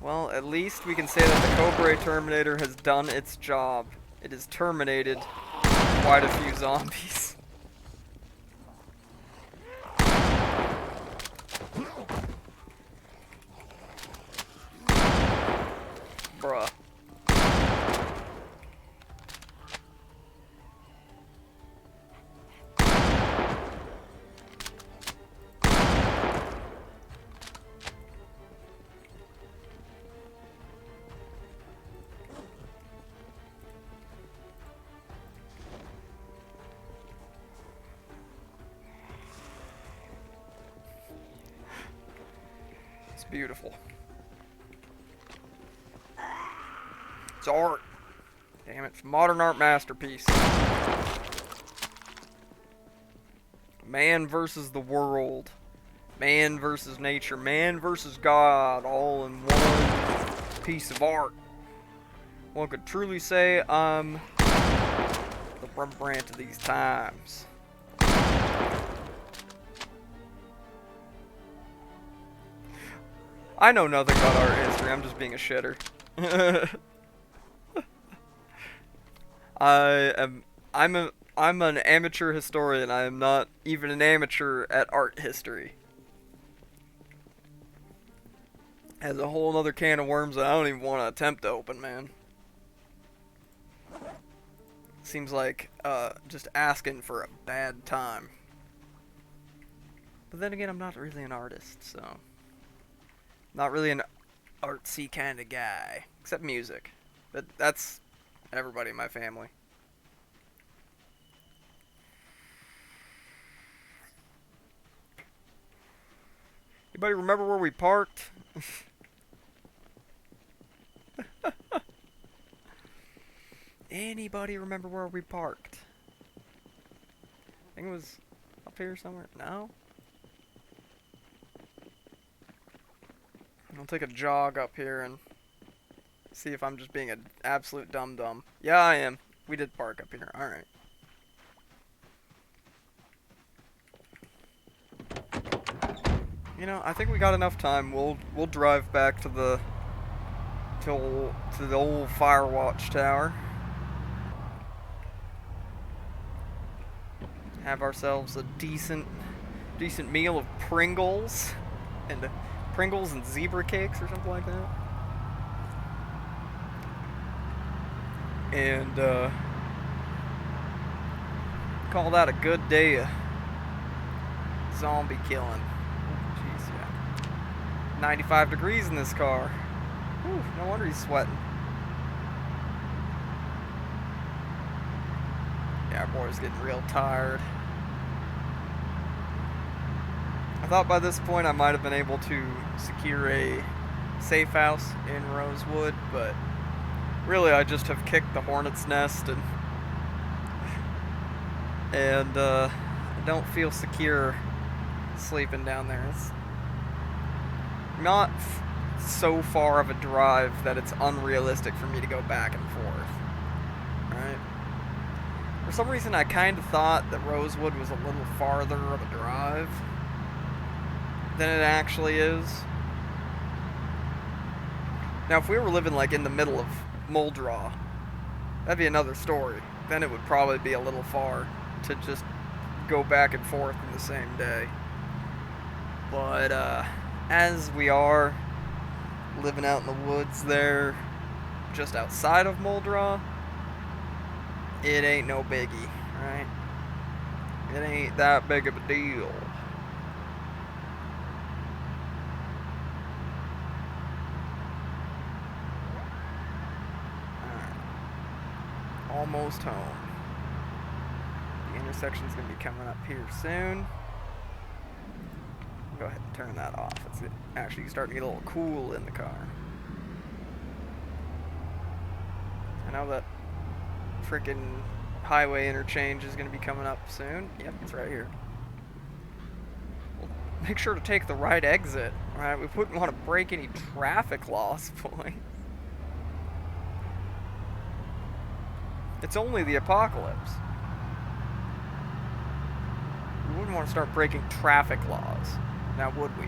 Well, at least we can say that the Cobra Terminator has done its job. It has terminated quite a few zombies. Bruh. It's beautiful. It's art. Damn it, it's a modern art masterpiece. Man versus the world. Man versus nature. Man versus God. All in one piece of art. One could truly say I'm the Rembrandt of these times. I know nothing about art history, I'm just being a shitter. I'm an amateur historian. I am not even an amateur at art history. Has a whole other can of worms that I don't even want to attempt to open, man. Seems like just asking for a bad time. But then again, I'm not really an artist, so not really an artsy kind of guy, except music. But that's everybody in my family. Anybody remember where we parked? Anybody remember where we parked? I think it was up here somewhere. No? I'll take a jog up here and see if I'm just being an absolute dum-dum. Yeah, I am. We did park up here. Alright. You know, I think we got enough time. We'll drive back to the old Firewatch tower. Have ourselves a decent meal of Pringles and zebra cakes or something like that. And call that a good day of zombie killing. Jeez, yeah. 95 degrees in this car. Whew, no wonder he's sweating. Yeah, our boy's getting real tired. I thought by this point I might have been able to secure a safe house in Rosewood, but really I just have kicked the hornet's nest and I don't feel secure sleeping down there. It's not so far of a drive that it's unrealistic for me to go back and forth. Alright? For some reason I kind of thought that Rosewood was a little farther of a drive than it actually is. Now if we were living like in the middle of Muldraugh, that'd be another story. Then it would probably be a little far to just go back and forth in the same day. But as we are living out in the woods there, just outside of Muldraugh, it ain't no biggie, right? It ain't that big of a deal. Almost home. The intersection's gonna be coming up here soon. Go ahead and turn that off. It's actually starting to get a little cool in the car. I know that frickin' highway interchange is gonna be coming up soon. Yep, it's right here. Well, make sure to take the right exit. Alright, we wouldn't want to break any traffic laws points. It's only the apocalypse. We wouldn't want to start breaking traffic laws. Now, would we?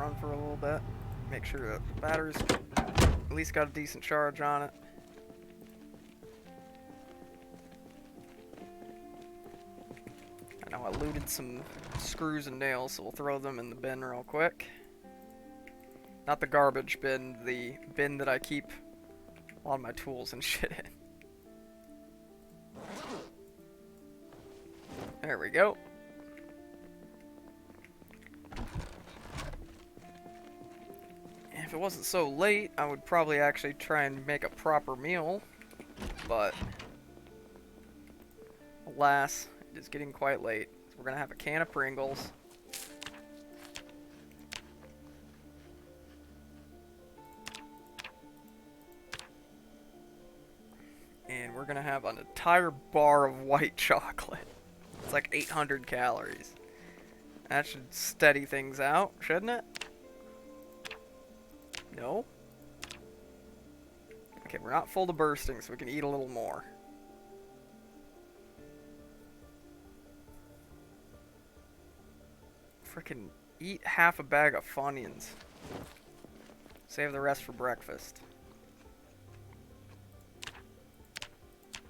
run for a little bit. Make sure that the battery's at least got a decent charge on it. I know I looted some screws and nails, so we'll throw them in the bin real quick. Not the garbage bin, the bin that I keep all my tools and shit in. There we go. And if it wasn't so late, I would probably actually try and make a proper meal, but alas, it is getting quite late. So we're gonna have a can of Pringles. And we're gonna have an entire bar of white chocolate. It's like 800 calories. That should steady things out, shouldn't it? No? Okay, we're not full to bursting, so we can eat a little more. Frickin' eat half a bag of Funyuns. Save the rest for breakfast.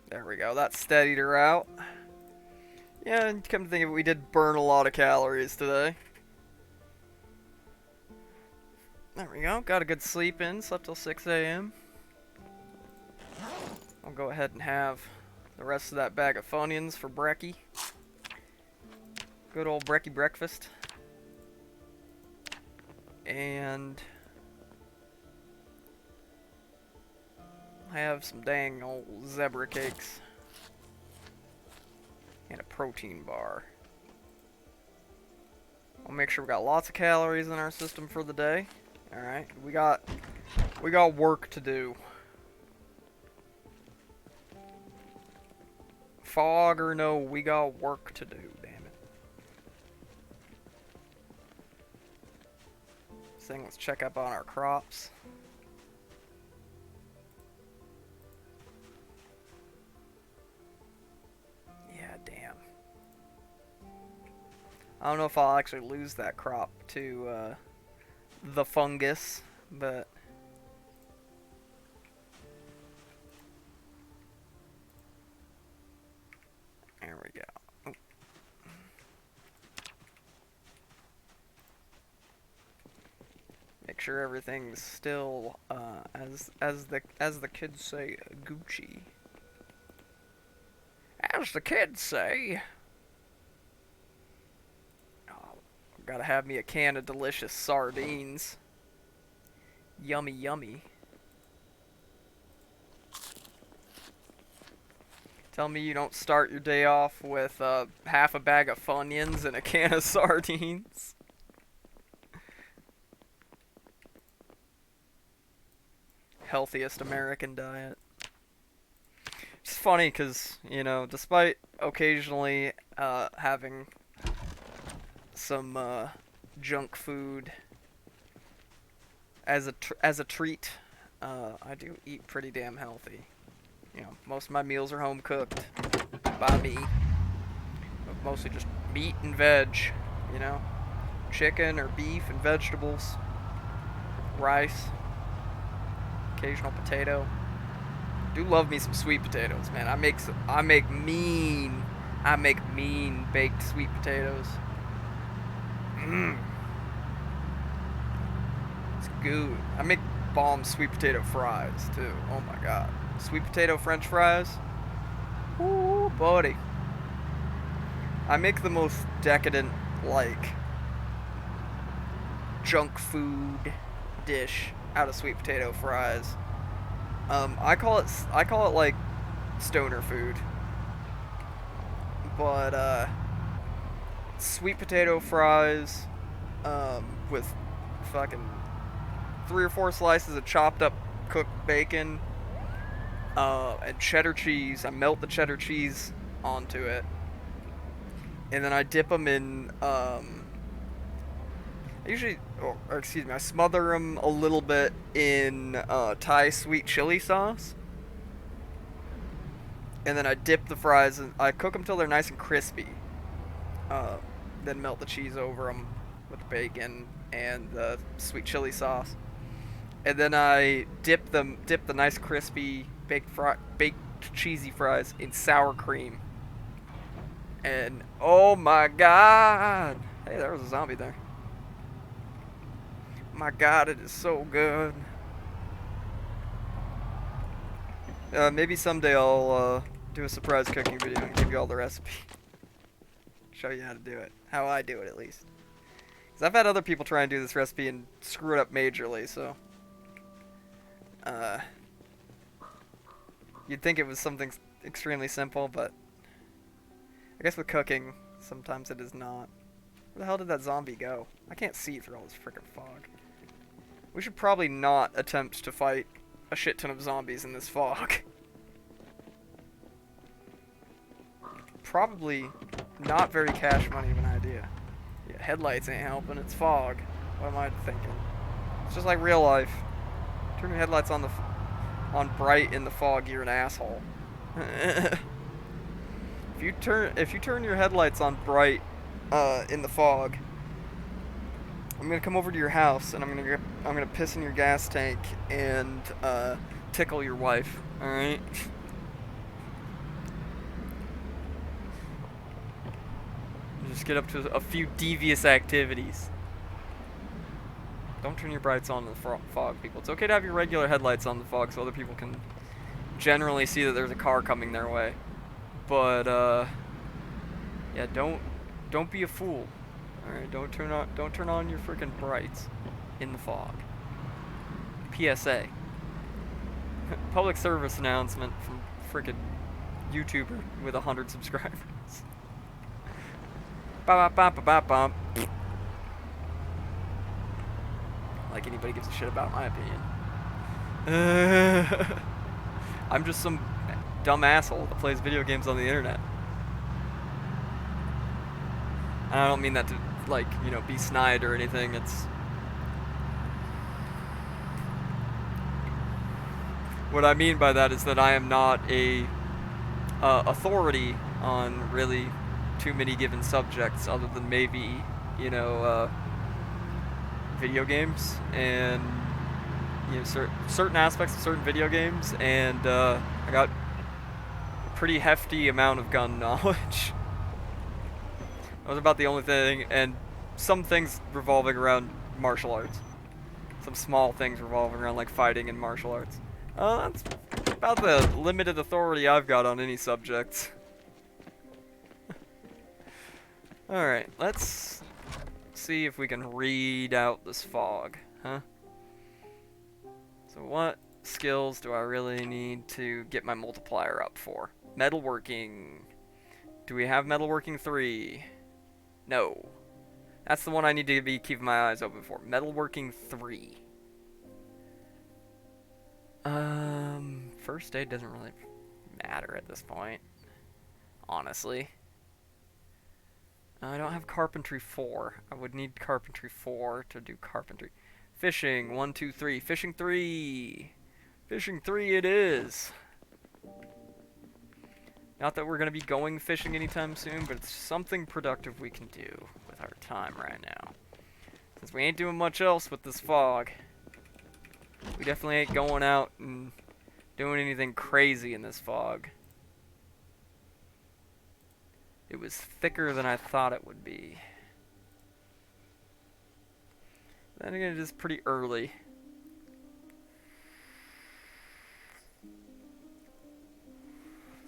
There we go, that steadied her out. Yeah, and come to think of it, we did burn a lot of calories today. There we go, got a good sleep in, slept till 6 a.m. I'll go ahead and have the rest of that bag of Funyuns for brekkie. Good old brekkie breakfast. And I have some dang old zebra cakes. And a protein bar. I'll make sure we got lots of calories in our system for the day. Alright, we got work to do. Fog or no, we got work to do, damn it. So let's check up on our crops. Yeah, damn. I don't know if I'll actually lose that crop to the fungus, but there we go. Oh. Make sure everything's still as the kids say, Gucci. As the kids say. Gotta have me a can of delicious sardines. Yummy, yummy. Tell me you don't start your day off with half a bag of Funyuns and a can of sardines. Healthiest American diet. It's funny because, you know, despite occasionally having some junk food as a treat, I do eat pretty damn healthy. You know, most of my meals are home cooked by me. Mostly just meat and veg, you know, chicken or beef and vegetables, rice, occasional potato. Do love me some sweet potatoes, man. I make mean baked sweet potatoes. It's good. I make bomb sweet potato fries too. Oh my god. Sweet potato french fries. Ooh, buddy. I make the most decadent, like, junk food dish out of sweet potato fries. I call it like stoner food. But sweet potato fries with fucking 3 or 4 slices of chopped up cooked bacon and cheddar cheese. I melt the cheddar cheese onto it, and then I dip them in I smother them a little bit in Thai sweet chili sauce, and then I dip the fries and I cook them till they're nice and crispy. Then melt the cheese over them with the bacon, and the sweet chili sauce. And then I dip the nice crispy baked cheesy fries in sour cream. And oh my god! Hey, there was a zombie there. My god, it is so good. Maybe someday I'll do a surprise cooking video and give you all the recipe. Show you how to do it. How I do it, at least. Because I've had other people try and do this recipe and screw it up majorly, so... you'd think it was something extremely simple, but... I guess with cooking, sometimes it is not. Where the hell did that zombie go? I can't see through all this frickin' fog. We should probably not attempt to fight a shit ton of zombies in this fog. Probably not very cash money of an idea. Yeah, headlights ain't helping, it's fog. What am I thinking? It's just like real life. Turn your headlights on bright in the fog, you're an asshole. If you turn your headlights on bright in the fog, I'm gonna come over to your house and I'm gonna piss in your gas tank and tickle your wife. All right. Just get up to a few devious activities. Don't turn your brights on in the fog, people. It's okay to have your regular headlights on the fog so other people can generally see that there's a car coming their way. But yeah, don't be a fool. All right, don't turn on your freaking brights in the fog. PSA. Public service announcement from freaking YouTuber with 100 subscribers. Ba-ba-ba-ba-ba-bum. Like anybody gives a shit about my opinion. I'm just some dumb asshole that plays video games on the internet. And I don't mean that to, like, you know, be snide or anything. It's... What I mean by that is that I am not a authority on really too many given subjects other than maybe, you know, video games and, you know, certain aspects of certain video games, and I got a pretty hefty amount of gun knowledge. That was about the only thing, and some things revolving around martial arts. Some small things revolving around, like, fighting and martial arts. That's about the limited authority I've got on any subjects. Alright, let's see if we can read out this fog, huh? So what skills do I really need to get my multiplier up for? Metalworking. Do we have metalworking 3? No. That's the one I need to be keeping my eyes open for. Metalworking 3. First aid doesn't really matter at this point, honestly. I don't have carpentry 4. I would need carpentry 4 to do carpentry. Fishing, 1, 2, 3. Fishing 3! Fishing 3 it is! Not that we're going to be going fishing anytime soon, but it's something productive we can do with our time right now. Since we ain't doing much else with this fog. We definitely ain't going out and doing anything crazy in this fog. It was thicker than I thought it would be. Then again, it is pretty early.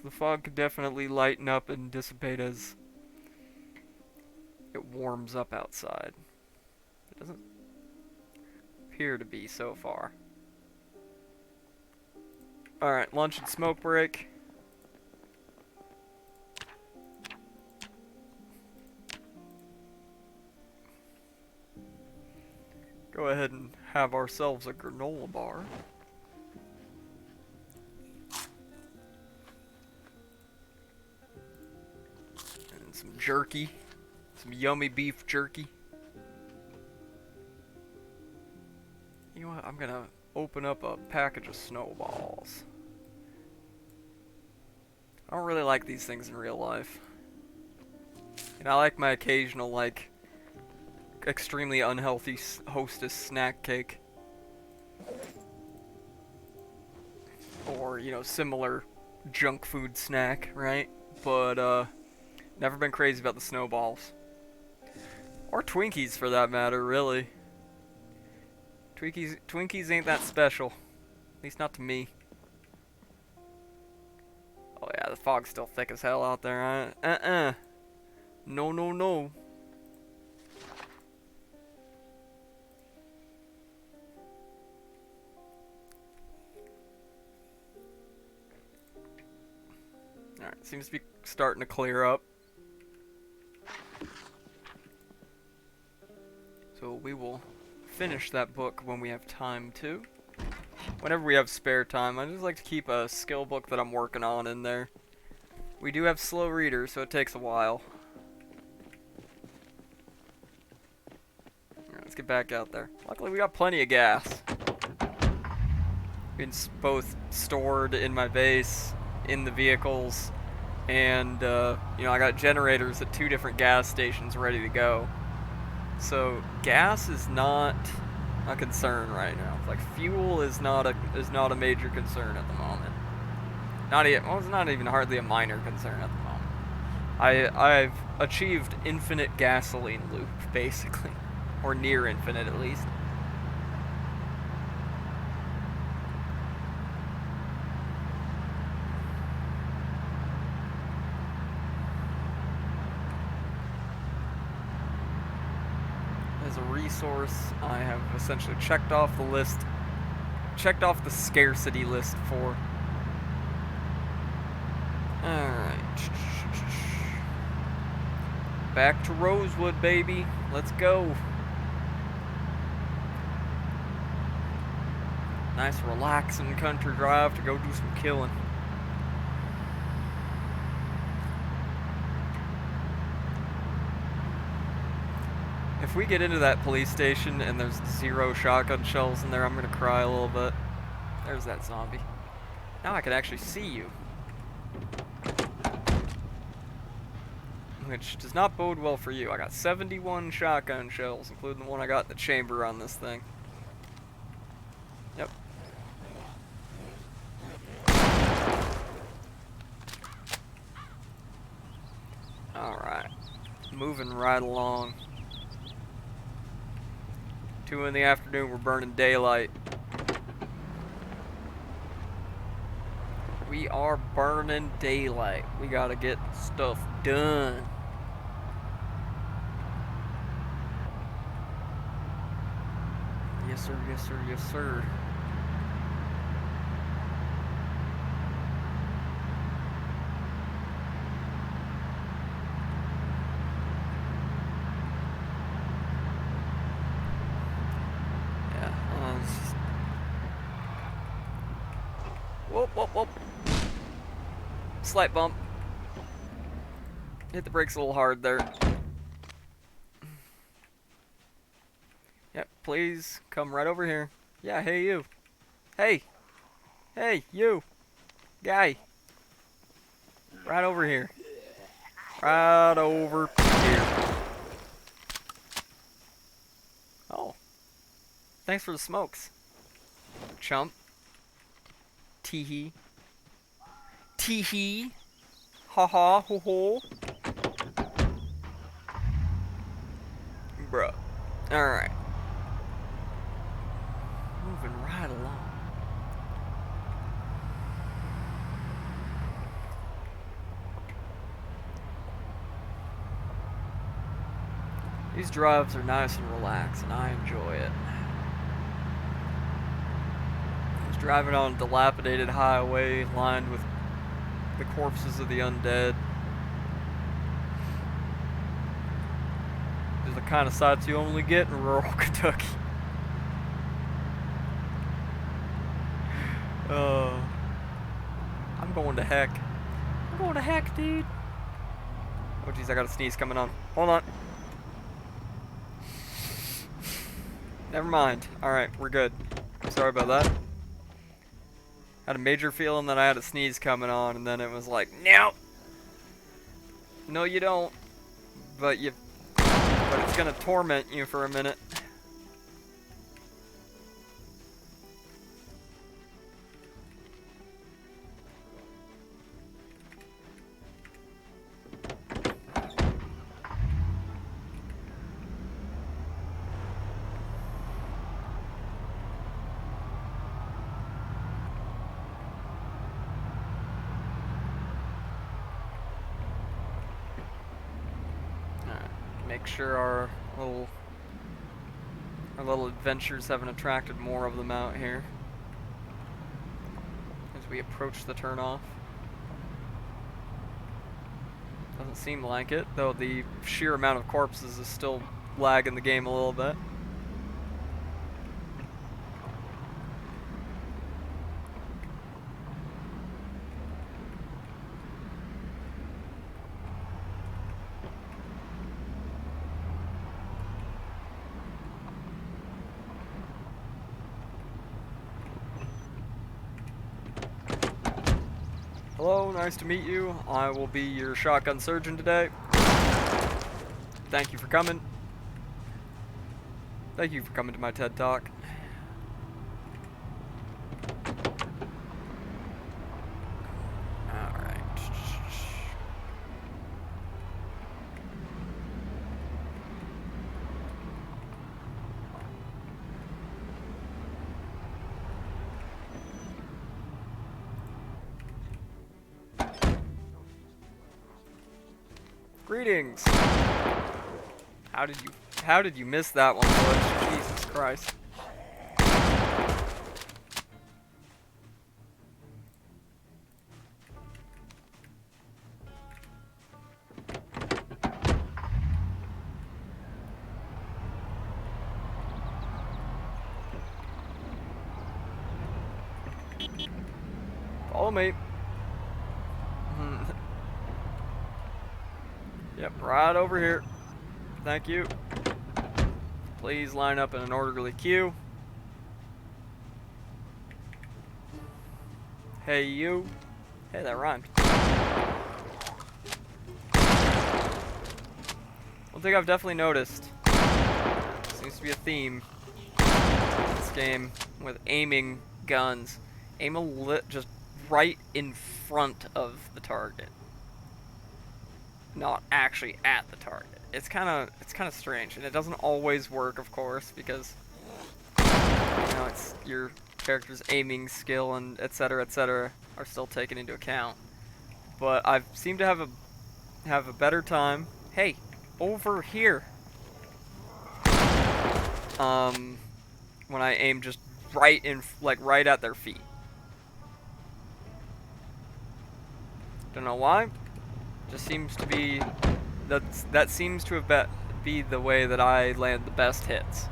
The fog could definitely lighten up and dissipate as it warms up outside. It doesn't appear to be so far. Alright, lunch and smoke break. Go ahead and have ourselves a granola bar. And some jerky. Some yummy beef jerky. You know what? I'm gonna open up a package of snowballs. I don't really like these things in real life. And I like my occasional, like, extremely unhealthy Hostess snack cake. Or, you know, similar junk food snack, right? But, never been crazy about the snowballs. Or Twinkies, for that matter, really. Twinkies ain't that special. At least not to me. Oh yeah, the fog's still thick as hell out there, huh? No, no, no. Alright, seems to be starting to clear up. So we will finish that book when we have time to. Whenever we have spare time, I just like to keep a skill book that I'm working on in there. We do have slow readers, so it takes a while. Alright, let's get back out there. Luckily we got plenty of gas. It's both stored in my base, in the vehicles, and you know, I got generators at 2 different gas stations ready to go. So gas is not a concern right now. Like, fuel is not a major concern at the moment. Well, it's not even hardly a minor concern at the moment. I've achieved infinite gasoline loop, basically, or near infinite at least. As a resource, I have essentially checked off the list, checked off the scarcity list for. Alright. Back to Rosewood, baby. Let's go. Nice relaxing country drive to go do some killing. If we get into that police station and there's 0 shotgun shells in there, I'm gonna cry a little bit. There's that zombie. Now I can actually see you. Which does not bode well for you. I got 71 shotgun shells, including the one I got in the chamber on this thing. Yep. Alright. Moving right along. 2 in the afternoon, we're burning daylight. We are burning daylight. We gotta get stuff done. Yes sir, yes sir, yes sir. Whoop, whoop, whoop. Slight bump. Hit the brakes a little hard there. Yep, please come right over here. Yeah, hey you. Hey. Hey, you. Guy. Right over here. Right over here. Oh. Thanks for the smokes. Chump. Tee-hee. Tee-hee. Ha-ha, ho-ho. Bruh. Alright. Moving right along. These drives are nice and relaxed, and I enjoy it. Driving on a dilapidated highway lined with the corpses of the undead. These are the kind of sights you only get in rural Kentucky. I'm going to heck. I'm going to heck, dude. Oh jeez, I got a sneeze coming on. Hold on. Never mind. Alright, we're good. Sorry about that. Had a major feeling that I had a sneeze coming on, and then it was like, nope. No, you don't. But it's is gonna torment you for a minute. Make sure our little adventures haven't attracted more of them out here as we approach the turnoff. Doesn't seem like it, though the sheer amount of corpses is still lagging the game a little bit. Hello, nice to meet you. I will be your shotgun surgeon today. Thank you for coming. Thank you for coming to my TED Talk. Alright. Greetings. How did you miss that one, Butch? Jesus Christ. Follow me. Yep, right over here. Thank you. Please line up in an orderly queue. Hey, you. Hey, that rhymed. One thing I've definitely noticed, seems to be a theme in this game with aiming guns. Aim just right in front of the target, not actually at the target. It's kind of strange, and it doesn't always work, of course, because it's your character's aiming skill and etc. are still taken into account. But I seem to have a better time. Hey, over here. When I aim just right right at their feet. Don't know why. Just seems to be that seems to have be the way that I land the best hits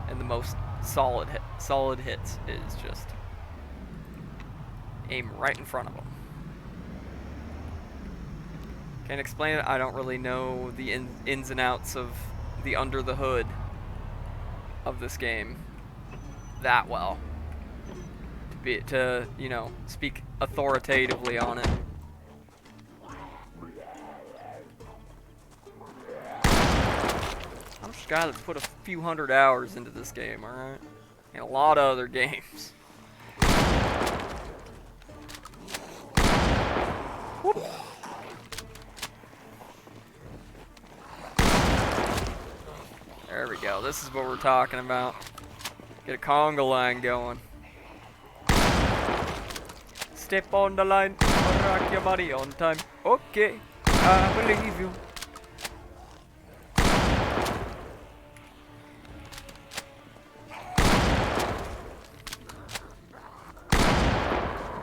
and the most solid hits is just aim right in front of them. Can't explain it. I don't really know the ins and outs of the under the hood of this game that well to speak authoritatively on it. I'm just a guy that put a few hundred hours into this game, alright? And a lot of other games. Whoop. There we go. This is what we're talking about. Get a conga line going. Step on the line or rock your body on time. Okay, I believe you.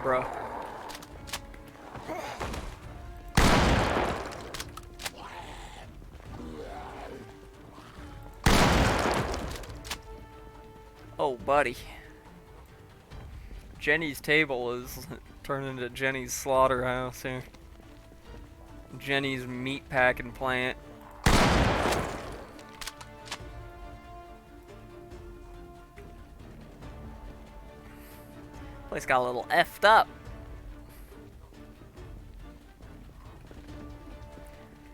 Bruh. Oh, buddy. Jenny's table is turned into Jenny's slaughterhouse here. Jenny's meat packing plant. Place got a little effed up.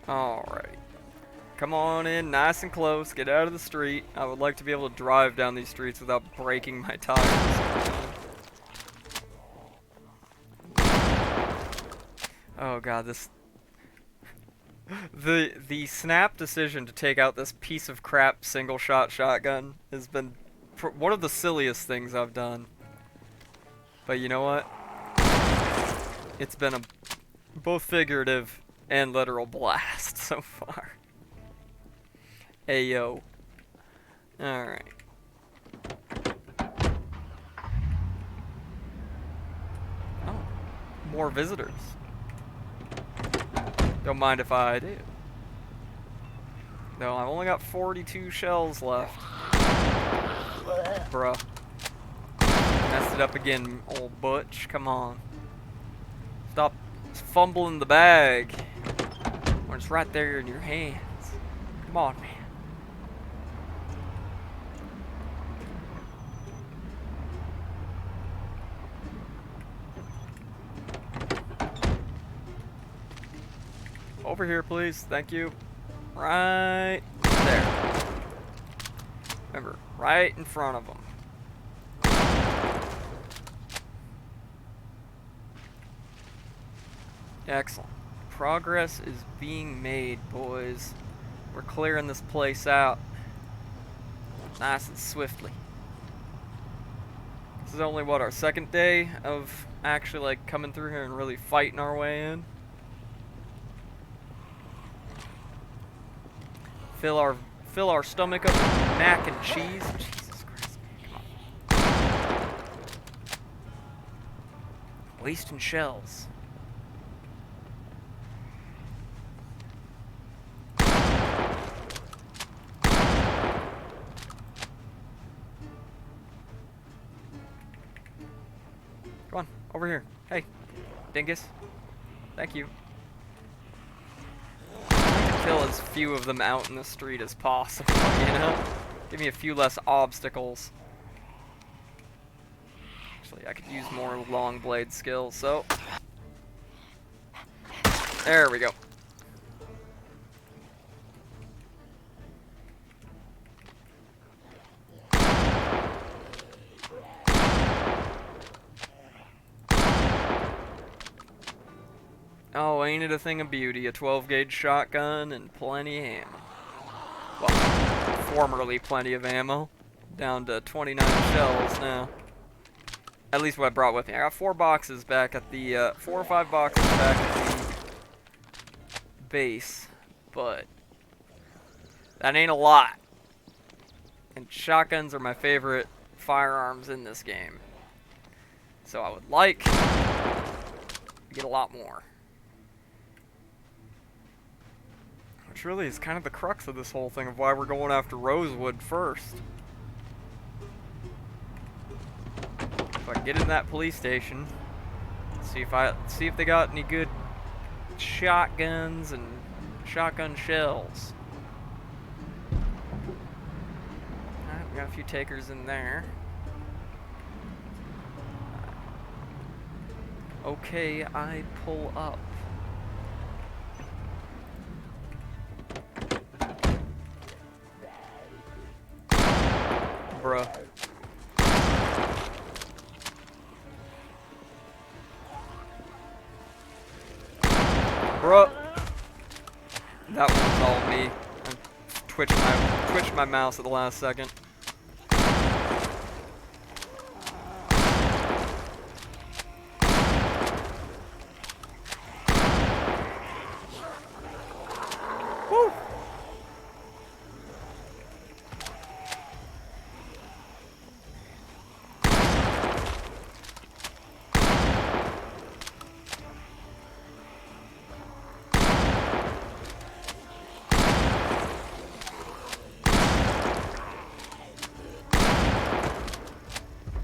Alright. Come on in, nice and close. Get out of the street. I would like to be able to drive down these streets without breaking my tires. Oh god, this... The snap decision to take out this piece of crap single-shot shotgun has been one of the silliest things I've done. But you know what? It's been a both figurative and literal blast so far. Ayo. Alright. Oh. More visitors. Don't mind if I do. No, I've only got 42 shells left. Bruh. Messed it up again, old Butch. Come on. Stop fumbling the bag when it's right there in your hands. Come on, man. Over here, please. Thank you. Right there. Remember, right in front of them. Excellent. Progress is being made, boys. We're clearing this place out. Nice and swiftly. This is only, what, our second day of actually, like, coming through here and really fighting our way in. Fill our stomach up with mac and cheese. Jesus Christ, come on. Wasting shells. Come on, over here. Hey, dingus. Thank you. Kill as few of them out in the street as possible, you know? Give me a few less obstacles. Actually, I could use more long blade skills, so... There we go. Oh, ain't it a thing of beauty? A 12-gauge shotgun and plenty of ammo. Well, formerly plenty of ammo. Down to 29 shells now. At least what I brought with me. I got 4 boxes back at the, 4 or 5 boxes back at the base. But that ain't a lot. And shotguns are my favorite firearms in this game. So I would like to get a lot more. Which really is kind of the crux of this whole thing of why we're going after Rosewood first. If I can get in that police station, see if they got any good shotguns and shotgun shells. Alright, we got a few takers in there. Okay, I pull up. Bruh. Bruh. That was all me. I twitched my mouse at the last second. Woo!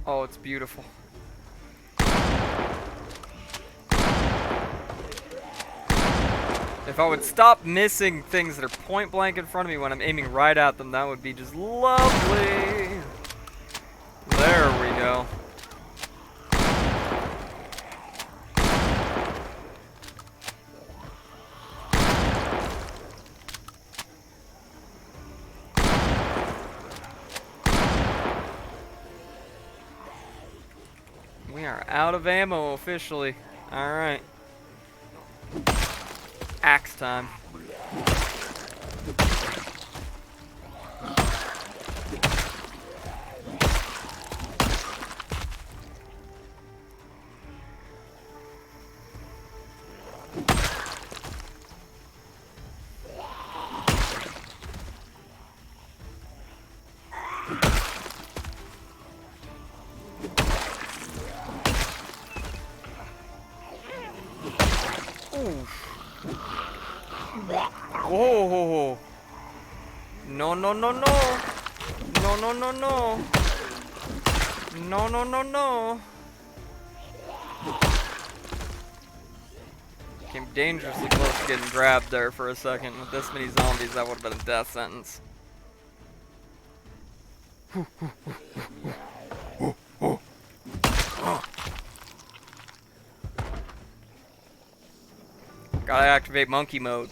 Oh, it's beautiful. If I would stop missing things that are point blank in front of me when I'm aiming right at them, that would be just lovely. There we go. We are out of ammo officially. Alright. Axe time. Whoa! No, no, no, no! No, no, no, no! No, no, no, no! Came dangerously close to getting grabbed there for a second. With this many zombies, that would have been a death sentence. Gotta activate monkey mode.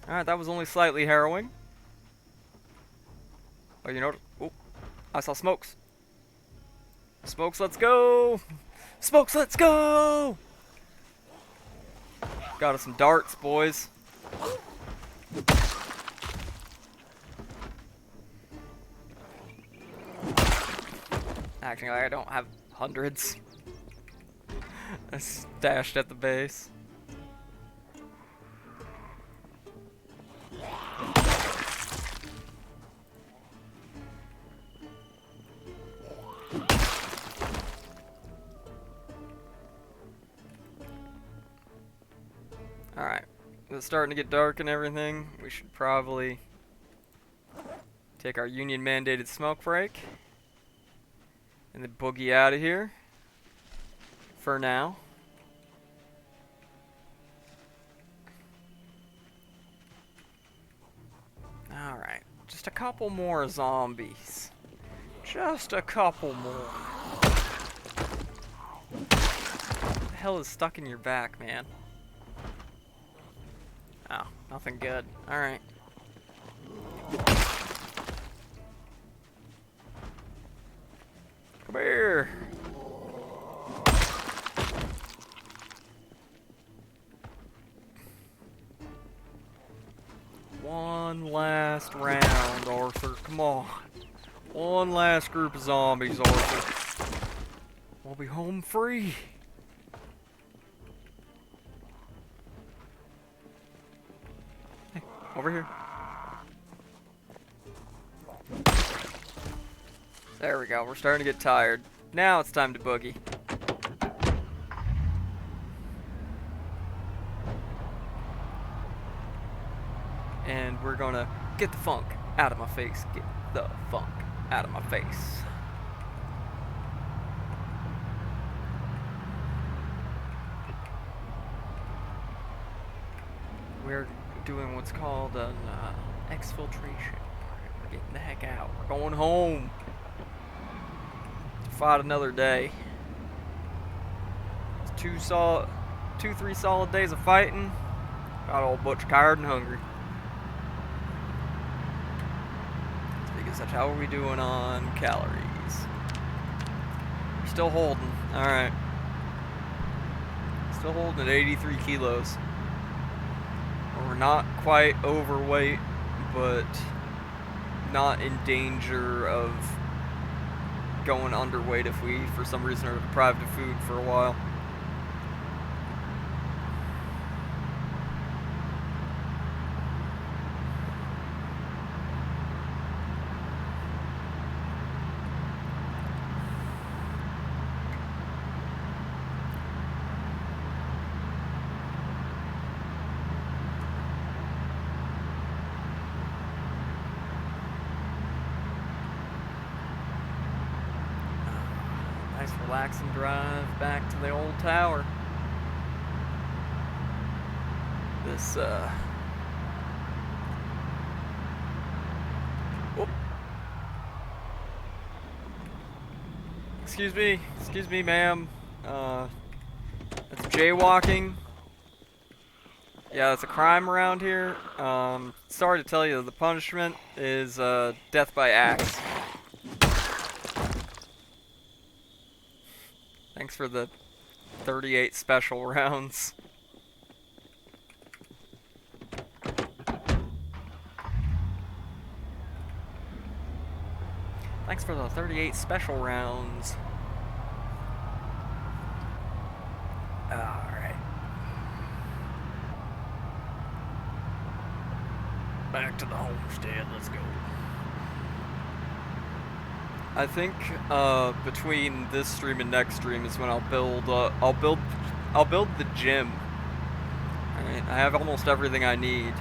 Alright, that was only slightly harrowing. Oh, you know what? Oh, I saw smokes. Smokes, let's go! Smokes, let's go! Got us some darts, boys. Actually, I don't have hundreds. I stashed at the base. Alright, it's starting to get dark and everything. We should probably take our union mandated smoke break and then boogie out of here for now. Alright, just a couple more zombies. Just a couple more. What the hell is stuck in your back, man? Oh, nothing good. Alright. Come here. One last round, Arthur. Come on. One last group of zombies, Arthur. We'll be home free. Hey, over here. There we go. We're starting to get tired. Now it's time to boogie. And we're gonna get the funk out of my face. Get the funk out of my face. We're doing what's called an exfiltration. We're getting the heck out. We're going home to fight another day. It's 3 solid days of fighting. Got all butch, tired, and hungry. Such, how are we doing on calories? We're still holding. Alright. Still holding at 83 kilos. We're not quite overweight, but not in danger of going underweight if we, for some reason, are deprived of food for a while. Nice relaxing drive back to the old tower. This, oh. Excuse me, ma'am. It's jaywalking. Yeah, it's a crime around here. Sorry to tell you, the punishment is death by axe. Thanks for the 38 special rounds. Thanks for the 38 special rounds. Alright. Back to the homestead, let's go. I think between this stream and next stream is when I'll build the gym. Alright, I have almost everything I need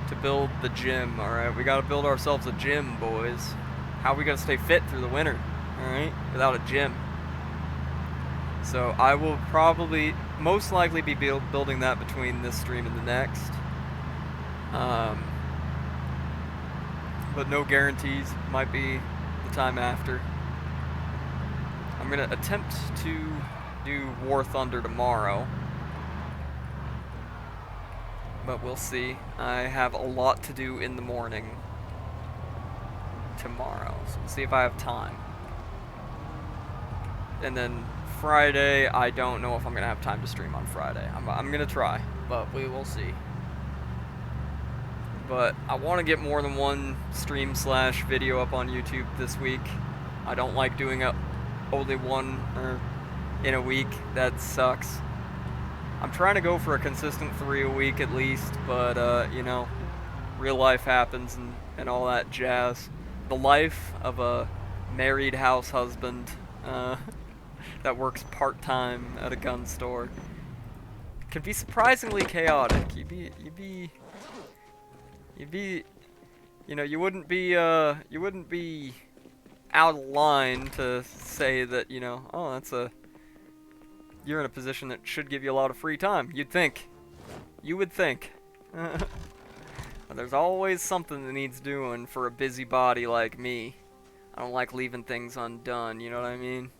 to build the gym. Alright, we gotta build ourselves a gym, boys. How are we gonna stay fit through the winter? Alright, without a gym. So I will probably, most likely be building that between this stream and the next. But no guarantees. Might be the time after. I'm gonna attempt to do War Thunder tomorrow, but we'll see. I have a lot to do in the morning tomorrow, so we'll see if I have time. And then Friday, I don't know if I'm gonna have time to stream on Friday. I'm gonna try, but we will see. But I want to get more than one stream / video up on YouTube this week. I don't like doing only one in a week. That sucks. I'm trying to go for a consistent 3 a week at least, but you know, real life happens and all that jazz. The life of a married house husband that works part-time at a gun store can be surprisingly chaotic. You know, you wouldn't be out of line to say that, you know, oh, you're in a position that should give you a lot of free time. You would think. There's always something that needs doing for a busybody like me. I don't like leaving things undone, you know what I mean?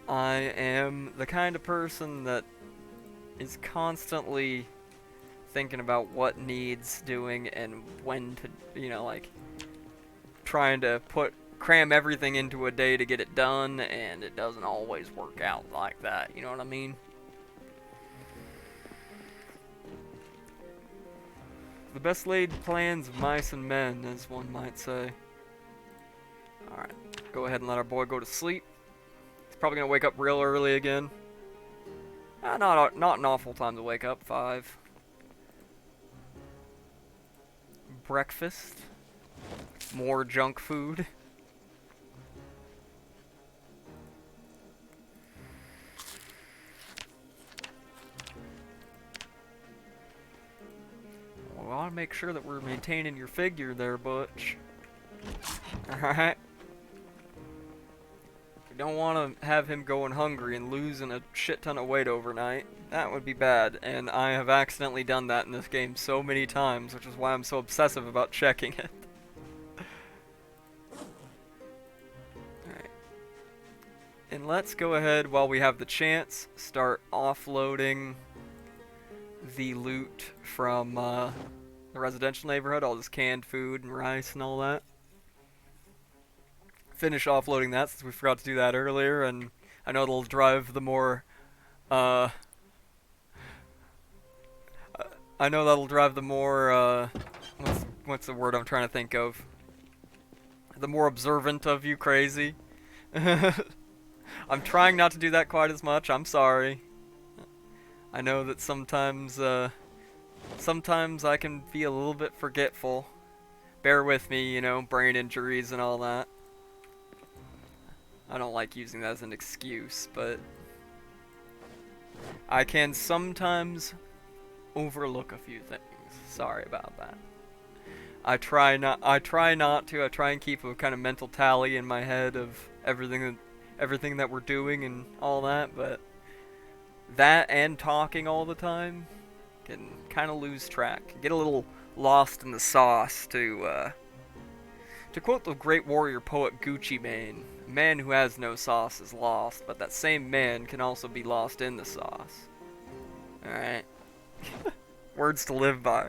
I am the kind of person that is constantly thinking about what needs doing and when to, you know, like, trying to cram everything into a day to get it done, and it doesn't always work out like that, you know what I mean? The best laid plans of mice and men, as one might say. Alright, go ahead and let our boy go to sleep. He's probably gonna wake up real early again. Not an awful time to wake up, 5. Breakfast. More junk food. We want to make sure that we're maintaining your figure there, Butch. Alright. We don't want to have him going hungry and losing a shit ton of weight overnight. That would be bad, and I have accidentally done that in this game so many times, which is why I'm so obsessive about checking it. Alright. And let's go ahead, while we have the chance, start offloading the loot from the residential neighborhood, all this canned food and rice and all that. Finish offloading that since we forgot to do that earlier, and I know it'll drive the more what's the word I'm trying to think of? The more observant of you crazy. I'm trying not to do that quite as much, I'm sorry. I know that sometimes I can be a little bit forgetful. Bear with me, you know, brain injuries and all that. I don't like using that as an excuse, but I can sometimes overlook a few things. Sorry about that. I try not to. I try and keep a kind of mental tally in my head of everything that we're doing and all that, but that and talking all the time can kind of lose track. Get a little lost in the sauce to To quote the great warrior poet Gucci Mane, a man who has no sauce is lost, but that same man can also be lost in the sauce. Alright. Words to live by.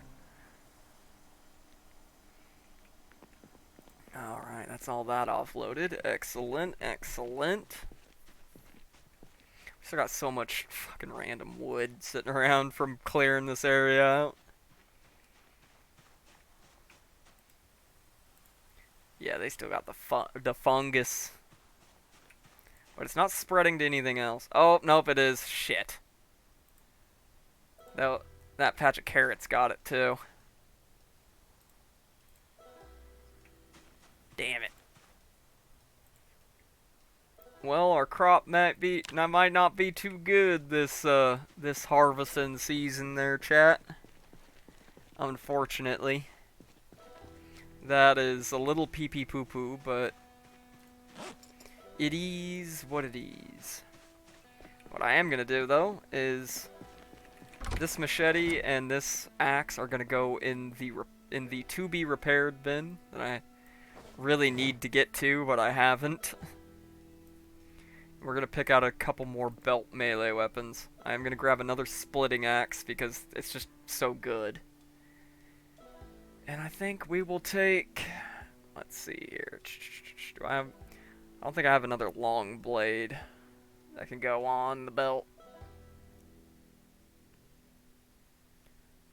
Alright, that's all that offloaded. Excellent, excellent. We still got so much fucking random wood sitting around from clearing this area out. Yeah, they still got the fungus. But it's not spreading to anything else. Oh, nope, it is. Shit. That patch of carrots got it, too. Damn it. Well, our crop might not be too good this harvesting season there, chat. Unfortunately. That is a little pee-pee poo-poo, but it is what it is. What I am gonna do though is this machete and this axe are gonna go in the to be repaired bin that I really need to get to, but I haven't. We're gonna pick out a couple more belt melee weapons. I'm gonna grab another splitting axe because it's just so good. And I think we will take, let's see here. I don't think I have another long blade that can go on the belt.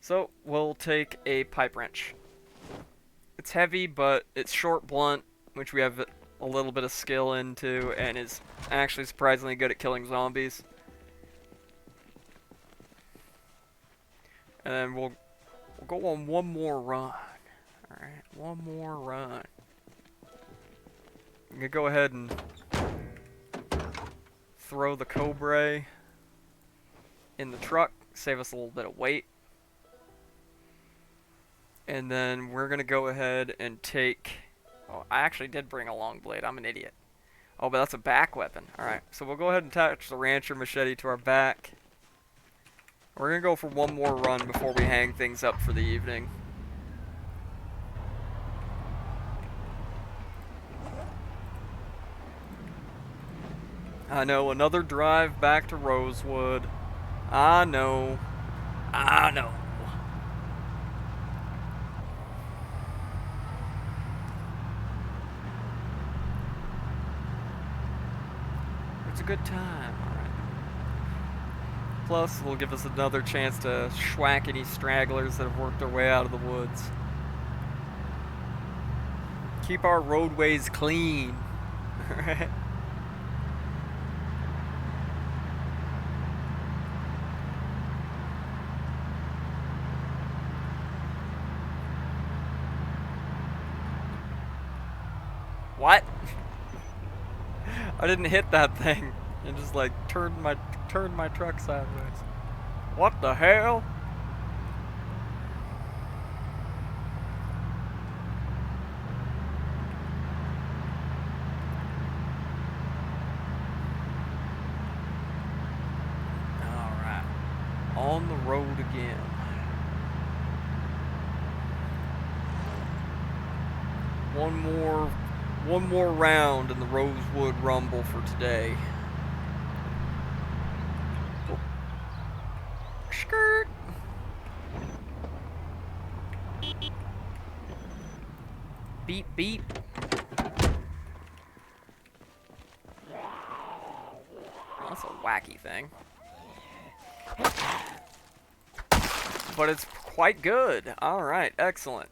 So we'll take a pipe wrench. It's heavy, but it's short blunt, which we have a little bit of skill into, and is actually surprisingly good at killing zombies. And then we'll go on one more run. Alright, one more run. I'm gonna go ahead and throw the Cobra in the truck, save us a little bit of weight. And then we're gonna go ahead and take... Oh, I actually did bring a long blade, I'm an idiot. Oh, but that's a back weapon. Alright, so we'll go ahead and attach the Rancher Machete to our back. We're gonna go for one more run before we hang things up for the evening. I know, another drive back to Rosewood. I know. I know. It's a good time, alright. Plus, it'll give us another chance to schwack any stragglers that have worked their way out of the woods. Keep our roadways clean. Alright. What? I didn't hit that thing. It just like turned my truck sideways. What the hell? Alright. On the road again. One more round in the Rosewood Rumble for today. Oh. Skirt. Beep beep. That's a wacky thing. But it's quite good. Alright, excellent.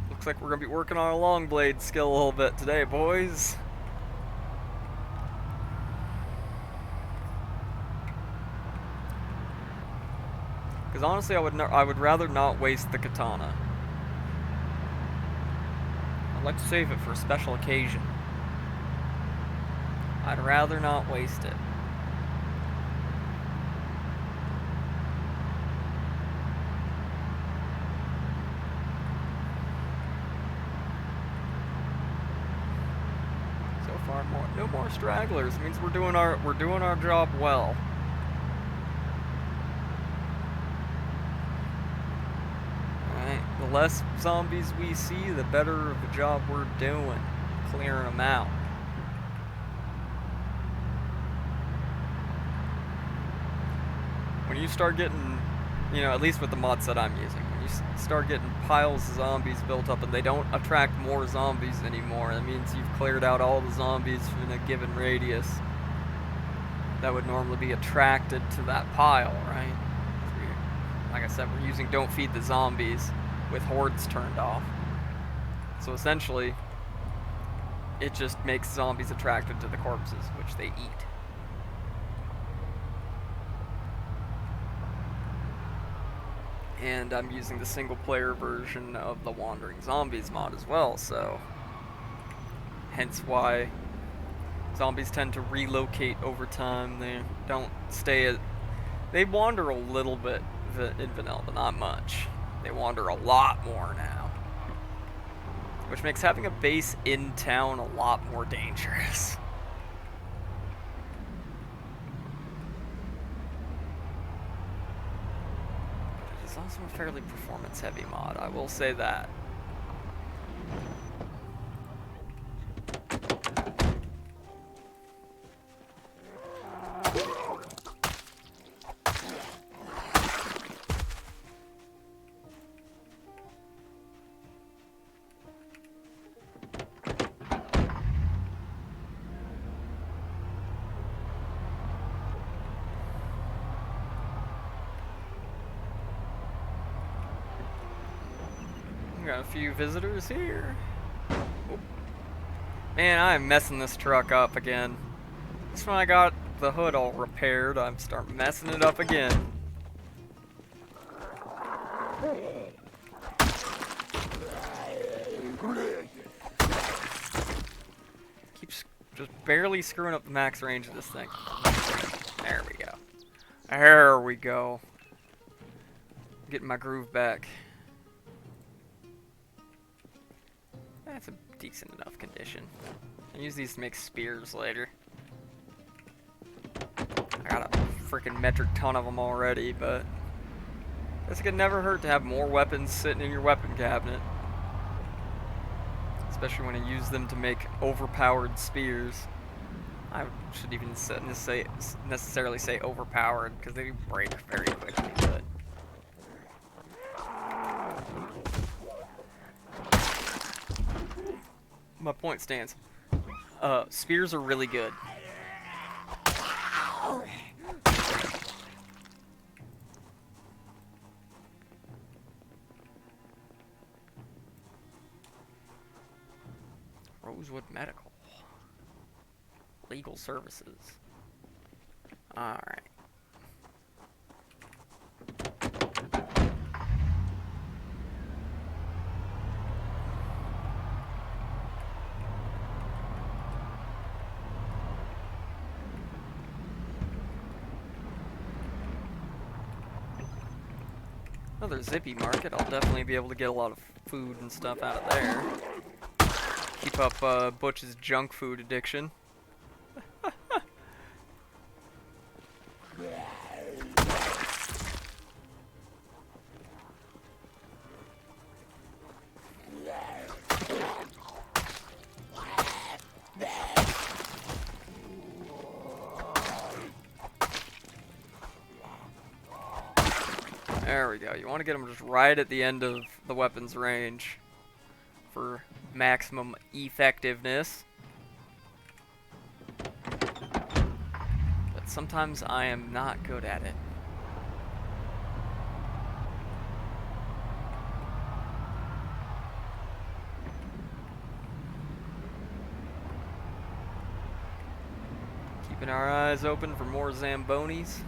Looks like we're gonna be working on our long blade skill a little bit today, boys. Because honestly, I would rather not waste the katana. I'd like to save it for a special occasion. I'd rather not waste it. So far, no more stragglers. It means we're doing our job well. the less zombies we see, the better of a job we're doing, clearing them out. When you start getting, you know, at least with the mods that I'm using, when you start getting piles of zombies built up and they don't attract more zombies anymore, that means you've cleared out all the zombies in a given radius that would normally be attracted to that pile, right? Like I said, we're using Don't Feed the Zombies with hordes turned off. So essentially, it just makes zombies attracted to the corpses, which they eat. And I'm using the single player version of the Wandering Zombies mod as well, so hence why zombies tend to relocate over time. They don't stay at... They wander a little bit in vanilla, but not much. They wander a lot more now, which makes having a base in town a lot more dangerous. It is also a fairly performance-heavy mod, I will say that. Got a few visitors here. Oh. Man, I'm messing this truck up again. Just when I got the hood all repaired, I'm starting messing it up again. Keeps just barely screwing up the max range of this thing. There we go. There we go. Getting my groove back. That's a decent enough condition. I use these to make spears later. I got a freaking metric ton of them already, but I guess it could never hurt to have more weapons sitting in your weapon cabinet. Especially when you use them to make overpowered spears. I should even necessarily say overpowered, because they break very quickly, but... My point stands. Spears are really good. Rosewood Medical. Legal services. Alright. Another zippy market. I'll definitely be able to get a lot of food and stuff out of there. Keep up Butch's junk food addiction. There we go. You want to get them just right at the end of the weapon's range for maximum effectiveness. But sometimes I am not good at it. Keeping our eyes open for more Zambonis.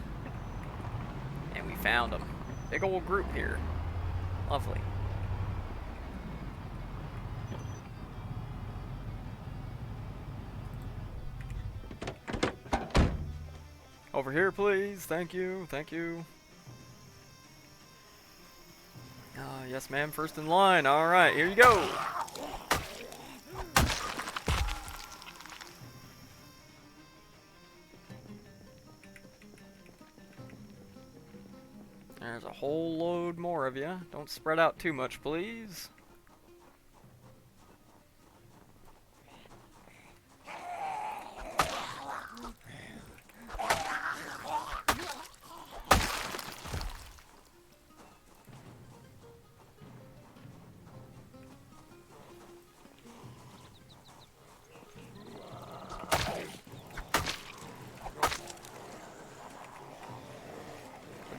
And we found them. Big old group here. Lovely. Over here, please. Thank you. Thank you. Yes, ma'am. First in line. All right, here you go. There's a whole load more of you. Don't spread out too much, please.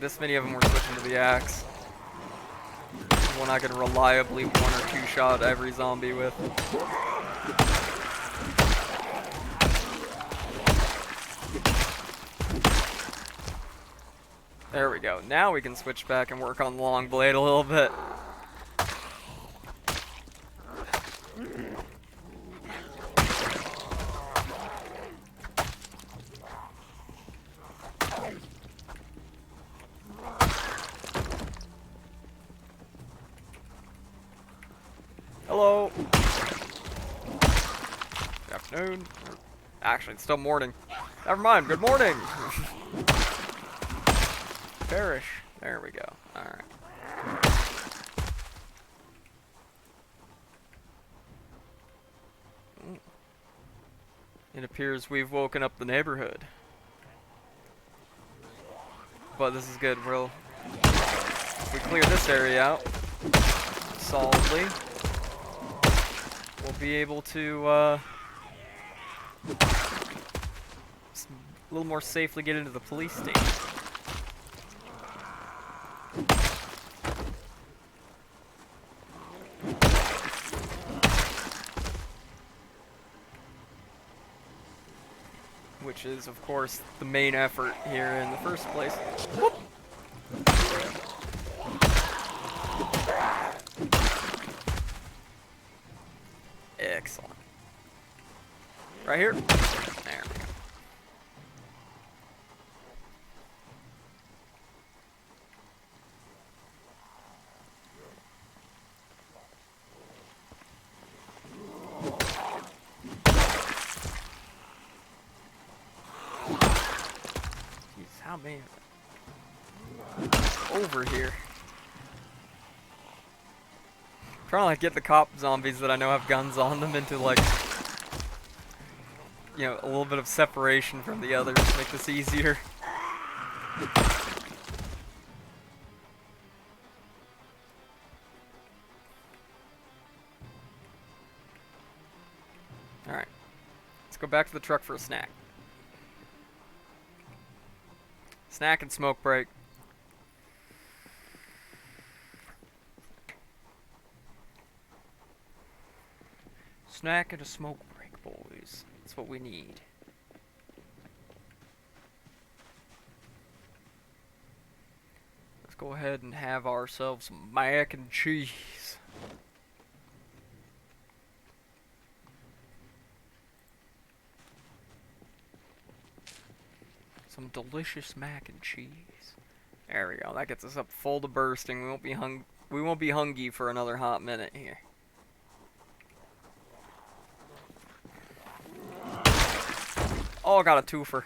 This many of them were switching to the axe. One I could reliably one or two shot every zombie with. There we go. Now we can switch back and work on the long blade a little bit. Hello. Good afternoon. Actually, it's still morning. Never mind. Good morning. Perish. There we go. Alright. It appears we've woken up the neighborhood. But this is good. If we clear this area out solidly, we'll be able to a little more safely get into the police station. Which is, of course, the main effort here in the first place. Whoop. Excellent. Right here. There we go. Jeez, how many over here? Trying to like get the cop zombies that I know have guns on them into like, you know, a little bit of separation from the others to make this easier. Alright. Let's go back to the truck for a snack. Snack and smoke break. Snack and a smoke break, boys. That's what we need. Let's go ahead and have ourselves some mac and cheese. Some delicious mac and cheese. There we go. That gets us up full to bursting. We won't be hungry for another hot minute here. Oh, I got a twofer.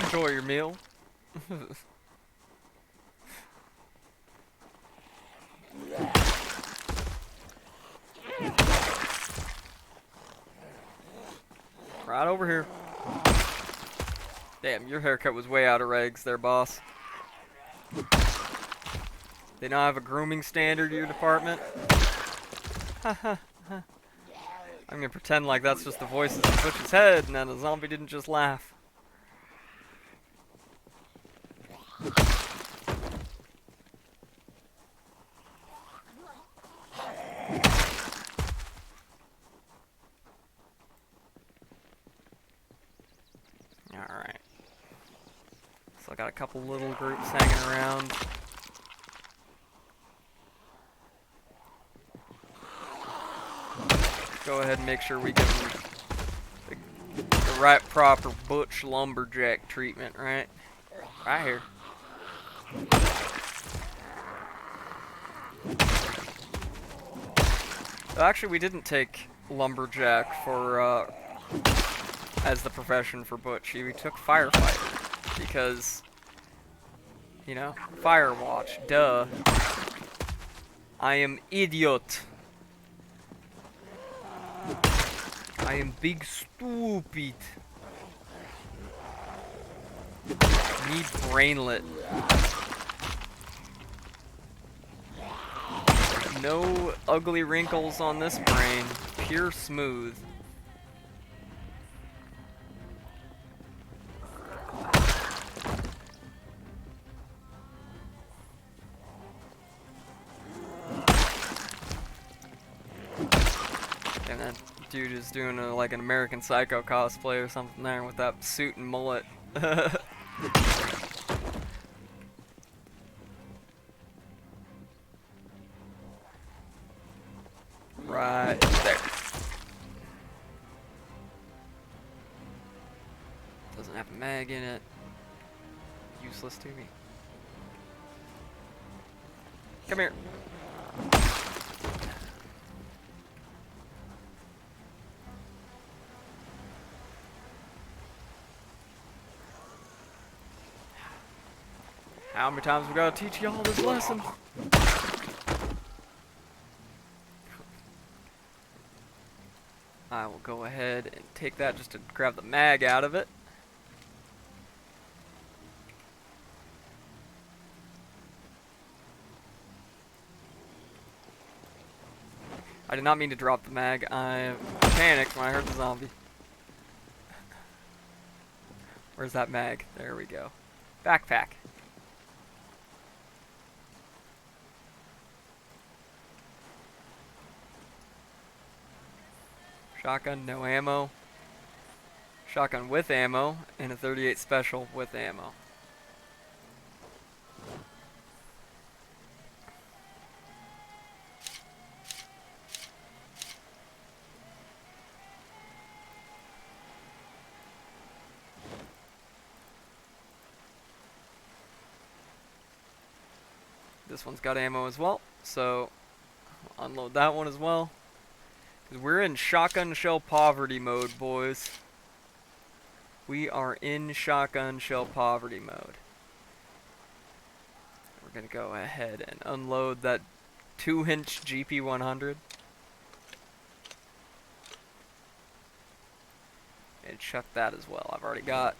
Enjoy your meal. Right over here. Damn, your haircut was way out of regs there, boss. They now have a grooming standard in your department? I'm gonna pretend like that's just the voices in Butch's head and that a zombie didn't just laugh. Alright. So I got a couple little groups hanging around. Go ahead and make sure we give them the right proper butch lumberjack treatment, right? Right here. Actually, we didn't take lumberjack for as the profession for Butch. He took firefighter because, you know, Firewatch. Duh. I am idiot. I am big stupid. Me brainlet. No ugly wrinkles on this brain. Pure smooth. And that dude is doing like an American Psycho cosplay or something there with that suit and mullet. Right there. Doesn't have a mag in it. Useless to me. Come here. How many times we gotta teach y'all this lesson? I will go ahead and take that just to grab the mag out of it. I did not mean to drop the mag. I panicked when I heard the zombie. Where's that mag? There we go. Backpack. Shotgun, no ammo. Shotgun with ammo, and a 38 special with ammo. This one's got ammo as well, so unload that one as well. We're in shotgun shell poverty mode, boys. We are in shotgun shell poverty mode. We're gonna go ahead and unload that 2-inch GP100. And chuck that as well. I've already got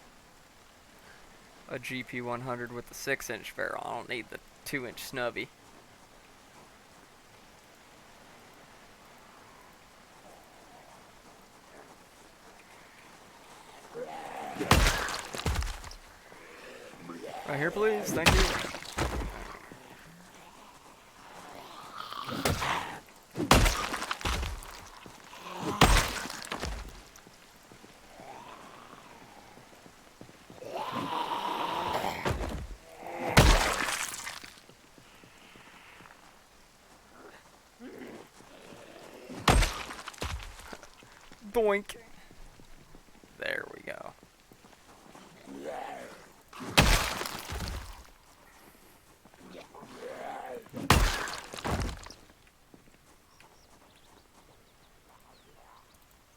a GP100 with the 6-inch barrel. I don't need the 2-inch snubby. Right here, please. Thank you. Doink. There we go.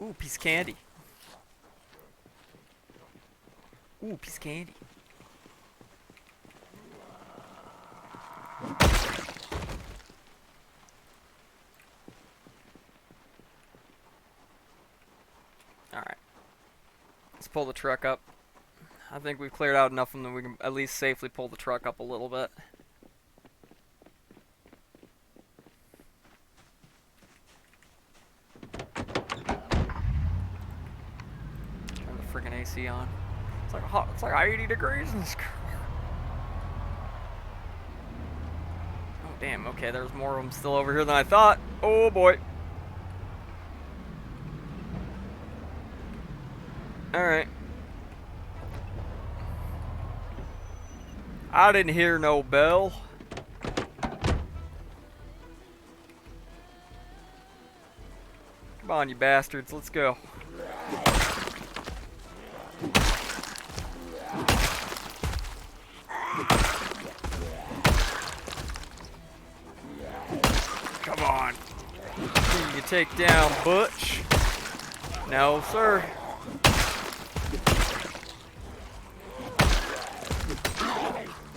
Ooh, piece of candy. Ooh, piece of candy. Alright. Let's pull the truck up. I think we've cleared out enough of them that we can at least safely pull the truck up a little bit. Turn the freaking AC on. It's like hot. It's like 80 degrees in this car. Oh damn. Okay, there's more of them still over here than I thought. Oh boy. Alright. I didn't hear no bell. Come on, you bastards. Let's go. Come on. You can take down Butch. No, sir.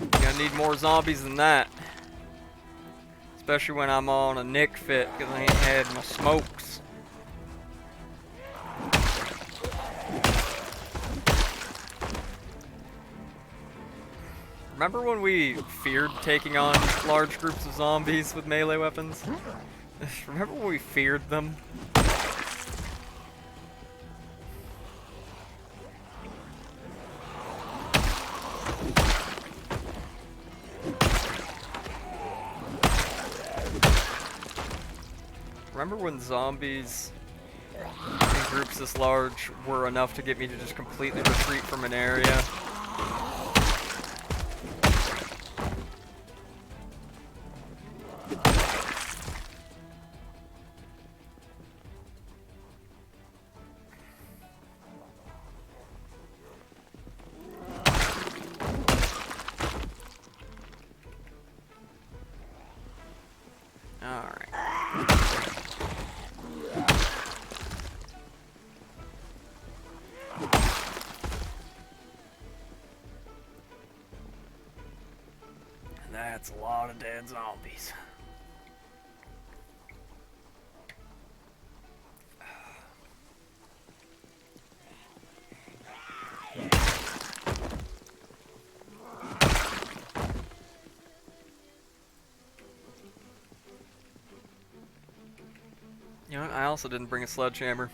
You're gonna need more zombies than that. Especially when I'm on a Nick fit, because I ain't had my smokes. Remember when we feared taking on large groups of zombies with melee weapons? Remember when we feared them? Remember when zombies in groups this large were enough to get me to just completely retreat from an area? Alright. That's a lot of dead zombies. You know what? I also didn't bring a sledgehammer.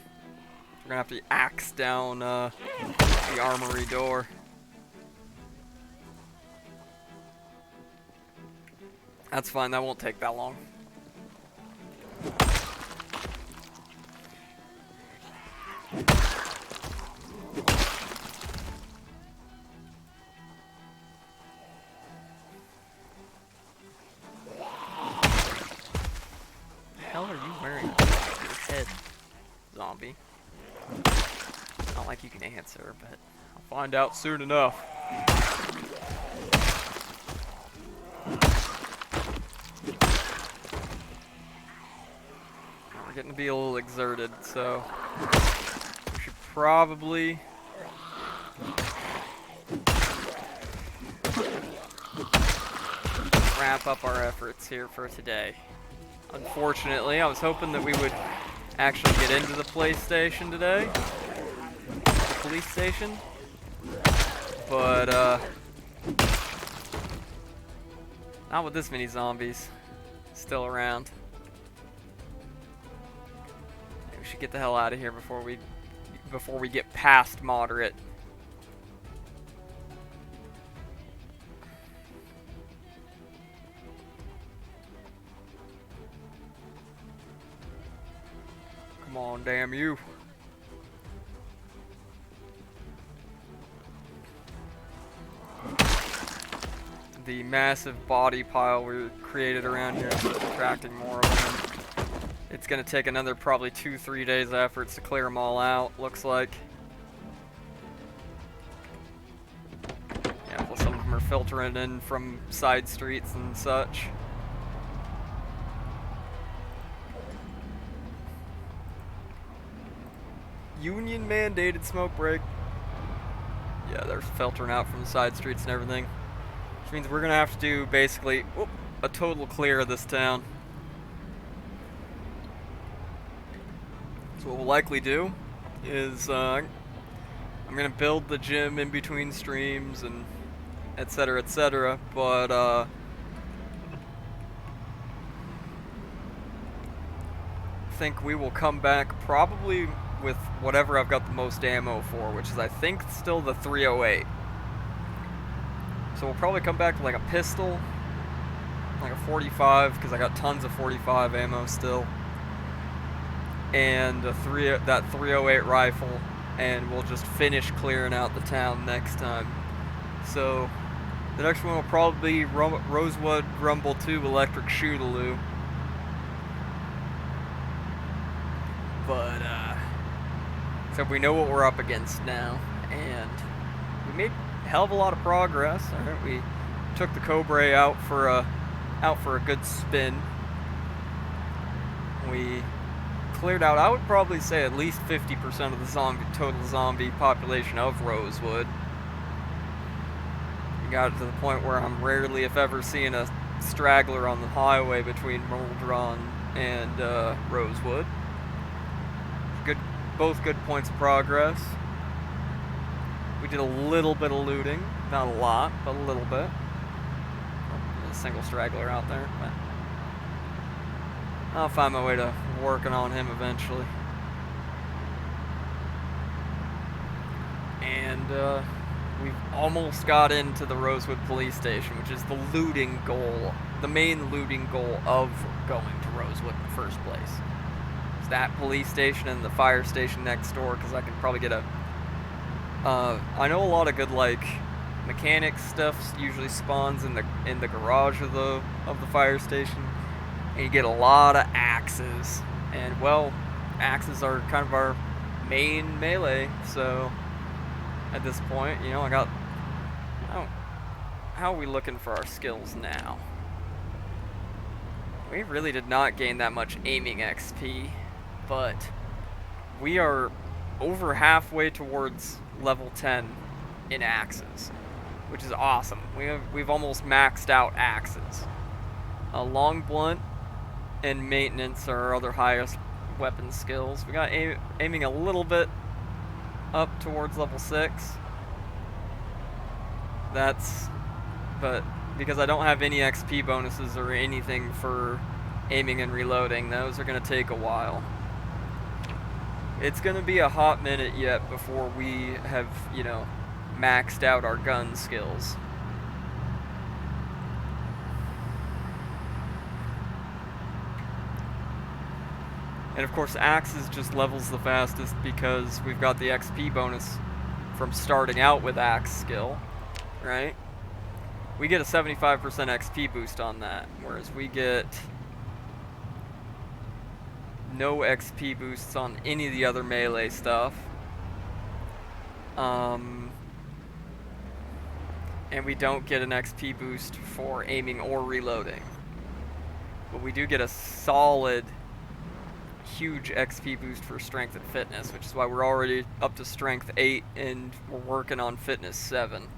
We're gonna have to axe down the armory door. That's fine, that won't take that long. The hell are you wearing on your head, zombie? Not like you can answer, but I'll find out soon enough. We're getting to be a little exerted, so we should probably wrap up our efforts here for today. Unfortunately, I was hoping that we would actually get into the police station today. The police station. But, not with this many zombies still around. Maybe we should get the hell out of here before we get past moderate. Come on, damn you. The massive body pile we created around here is attracting more of them. It's gonna take another probably 2-3 days efforts to clear them all out, looks like. Yeah, plus some of them are filtering in from side streets and such. Union mandated smoke break. Yeah, they're filtering out from the side streets and everything. Which means we're gonna have to do basically a total clear of this town. So what we'll likely do is I'm gonna build the gym in between streams and etc. But I think we will come back probably with whatever I've got the most ammo for, which is I think still the 308. So we'll probably come back with like a pistol, like a 45, because I got tons of 45 ammo still, and that 308 rifle, and we'll just finish clearing out the town next time. So the next one will probably be Rosewood Rumble 2 Electric Shootaloo. But so we know what we're up against now, and we made a hell of a lot of progress. Alright, we took the Cobra out for a good spin. We cleared out, I would probably say at least 50% of the total zombie population of Rosewood. We got to the point where I'm rarely, if ever, seeing a straggler on the highway between Moldron and Rosewood. Good, both good points of progress. We did a little bit of looting, not a lot, but a little bit. There's a single straggler out there, but I'll find my way to working on him eventually. And we've almost got into the Rosewood police station, which is the looting goal, the main looting goal of going to Rosewood in the first place. It's that police station and the fire station next door, because I can probably get a... I know a lot of good, like, mechanic stuff usually spawns in the garage of the fire station, and you get a lot of axes. And, well, axes are kind of our main melee, so at this point, you know, I got... How are we looking for our skills now? We really did not gain that much aiming XP, but we are over halfway towards level 10 in axes, which is awesome. We've almost maxed out axes. Long blunt and maintenance are our other highest weapon skills. We got aiming a little bit up towards level 6. But because I don't have any XP bonuses or anything for aiming and reloading, those are going to take a while. It's going to be a hot minute yet before we have, you know, maxed out our gun skills. And of course, axes just levels the fastest because we've got the XP bonus from starting out with axe skill, right? We get a 75% XP boost on that, whereas we get no XP boosts on any of the other melee stuff. And we don't get an XP boost for aiming or reloading. But we do get a solid, huge XP boost for strength and fitness, which is why we're already up to strength 8 and we're working on fitness 7.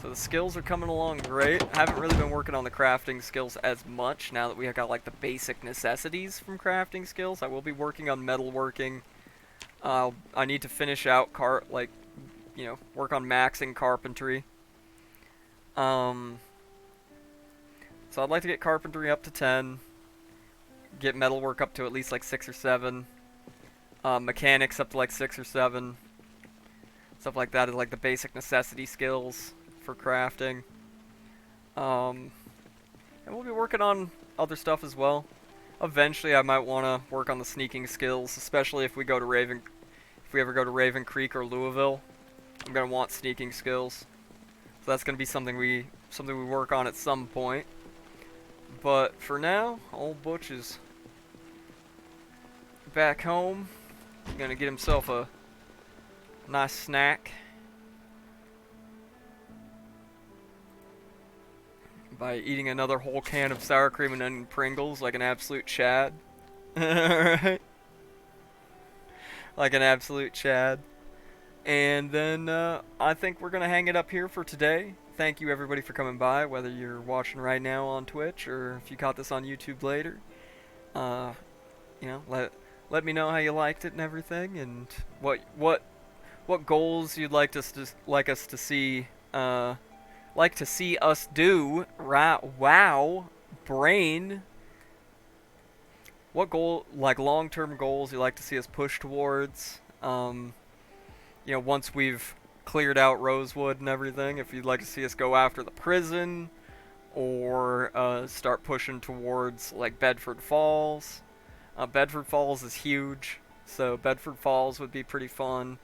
So the skills are coming along great. I haven't really been working on the crafting skills as much now that we have got like the basic necessities from crafting skills. I will be working on metalworking. I need to finish out work on maxing carpentry. So I'd like to get carpentry up to 10. Get metalwork up to at least like 6 or 7. Mechanics up to like 6 or 7. Stuff like that is like the basic necessity skills for crafting. And we'll be working on other stuff as well. Eventually I might want to work on the sneaking skills, especially if we ever go to Raven Creek or Louisville. I'm gonna want sneaking skills. So that's gonna be something we work on at some point. But for now, old Butch is back home. He's gonna get himself a nice snack by eating another whole can of sour cream and onion Pringles like an absolute Chad. Alright? Like an absolute Chad. And then I think we're going to hang it up here for today. Thank you everybody for coming by, whether you're watching right now on Twitch or if you caught this on YouTube later. You know, let me know how you liked it and everything, and what goals you'd like us to see us do. Wow, brain. What long-term goals you like to see us push towards? You know, once we've cleared out Rosewood and everything, if you'd like to see us go after the prison, or start pushing towards like Bedford Falls. Bedford Falls is huge, so Bedford Falls would be pretty fun.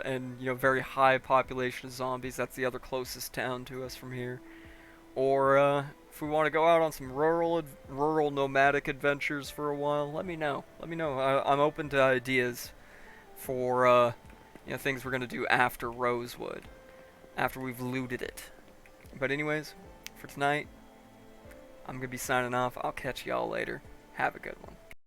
And, you know, very high population of zombies. That's the other closest town to us from here. Or if we want to go out on some rural nomadic adventures for a while, let me know. Let me know. I'm open to ideas for you know, things we're gonna do after Rosewood, after we've looted it. But anyways, for tonight, I'm gonna be signing off. I'll catch y'all later. Have a good one.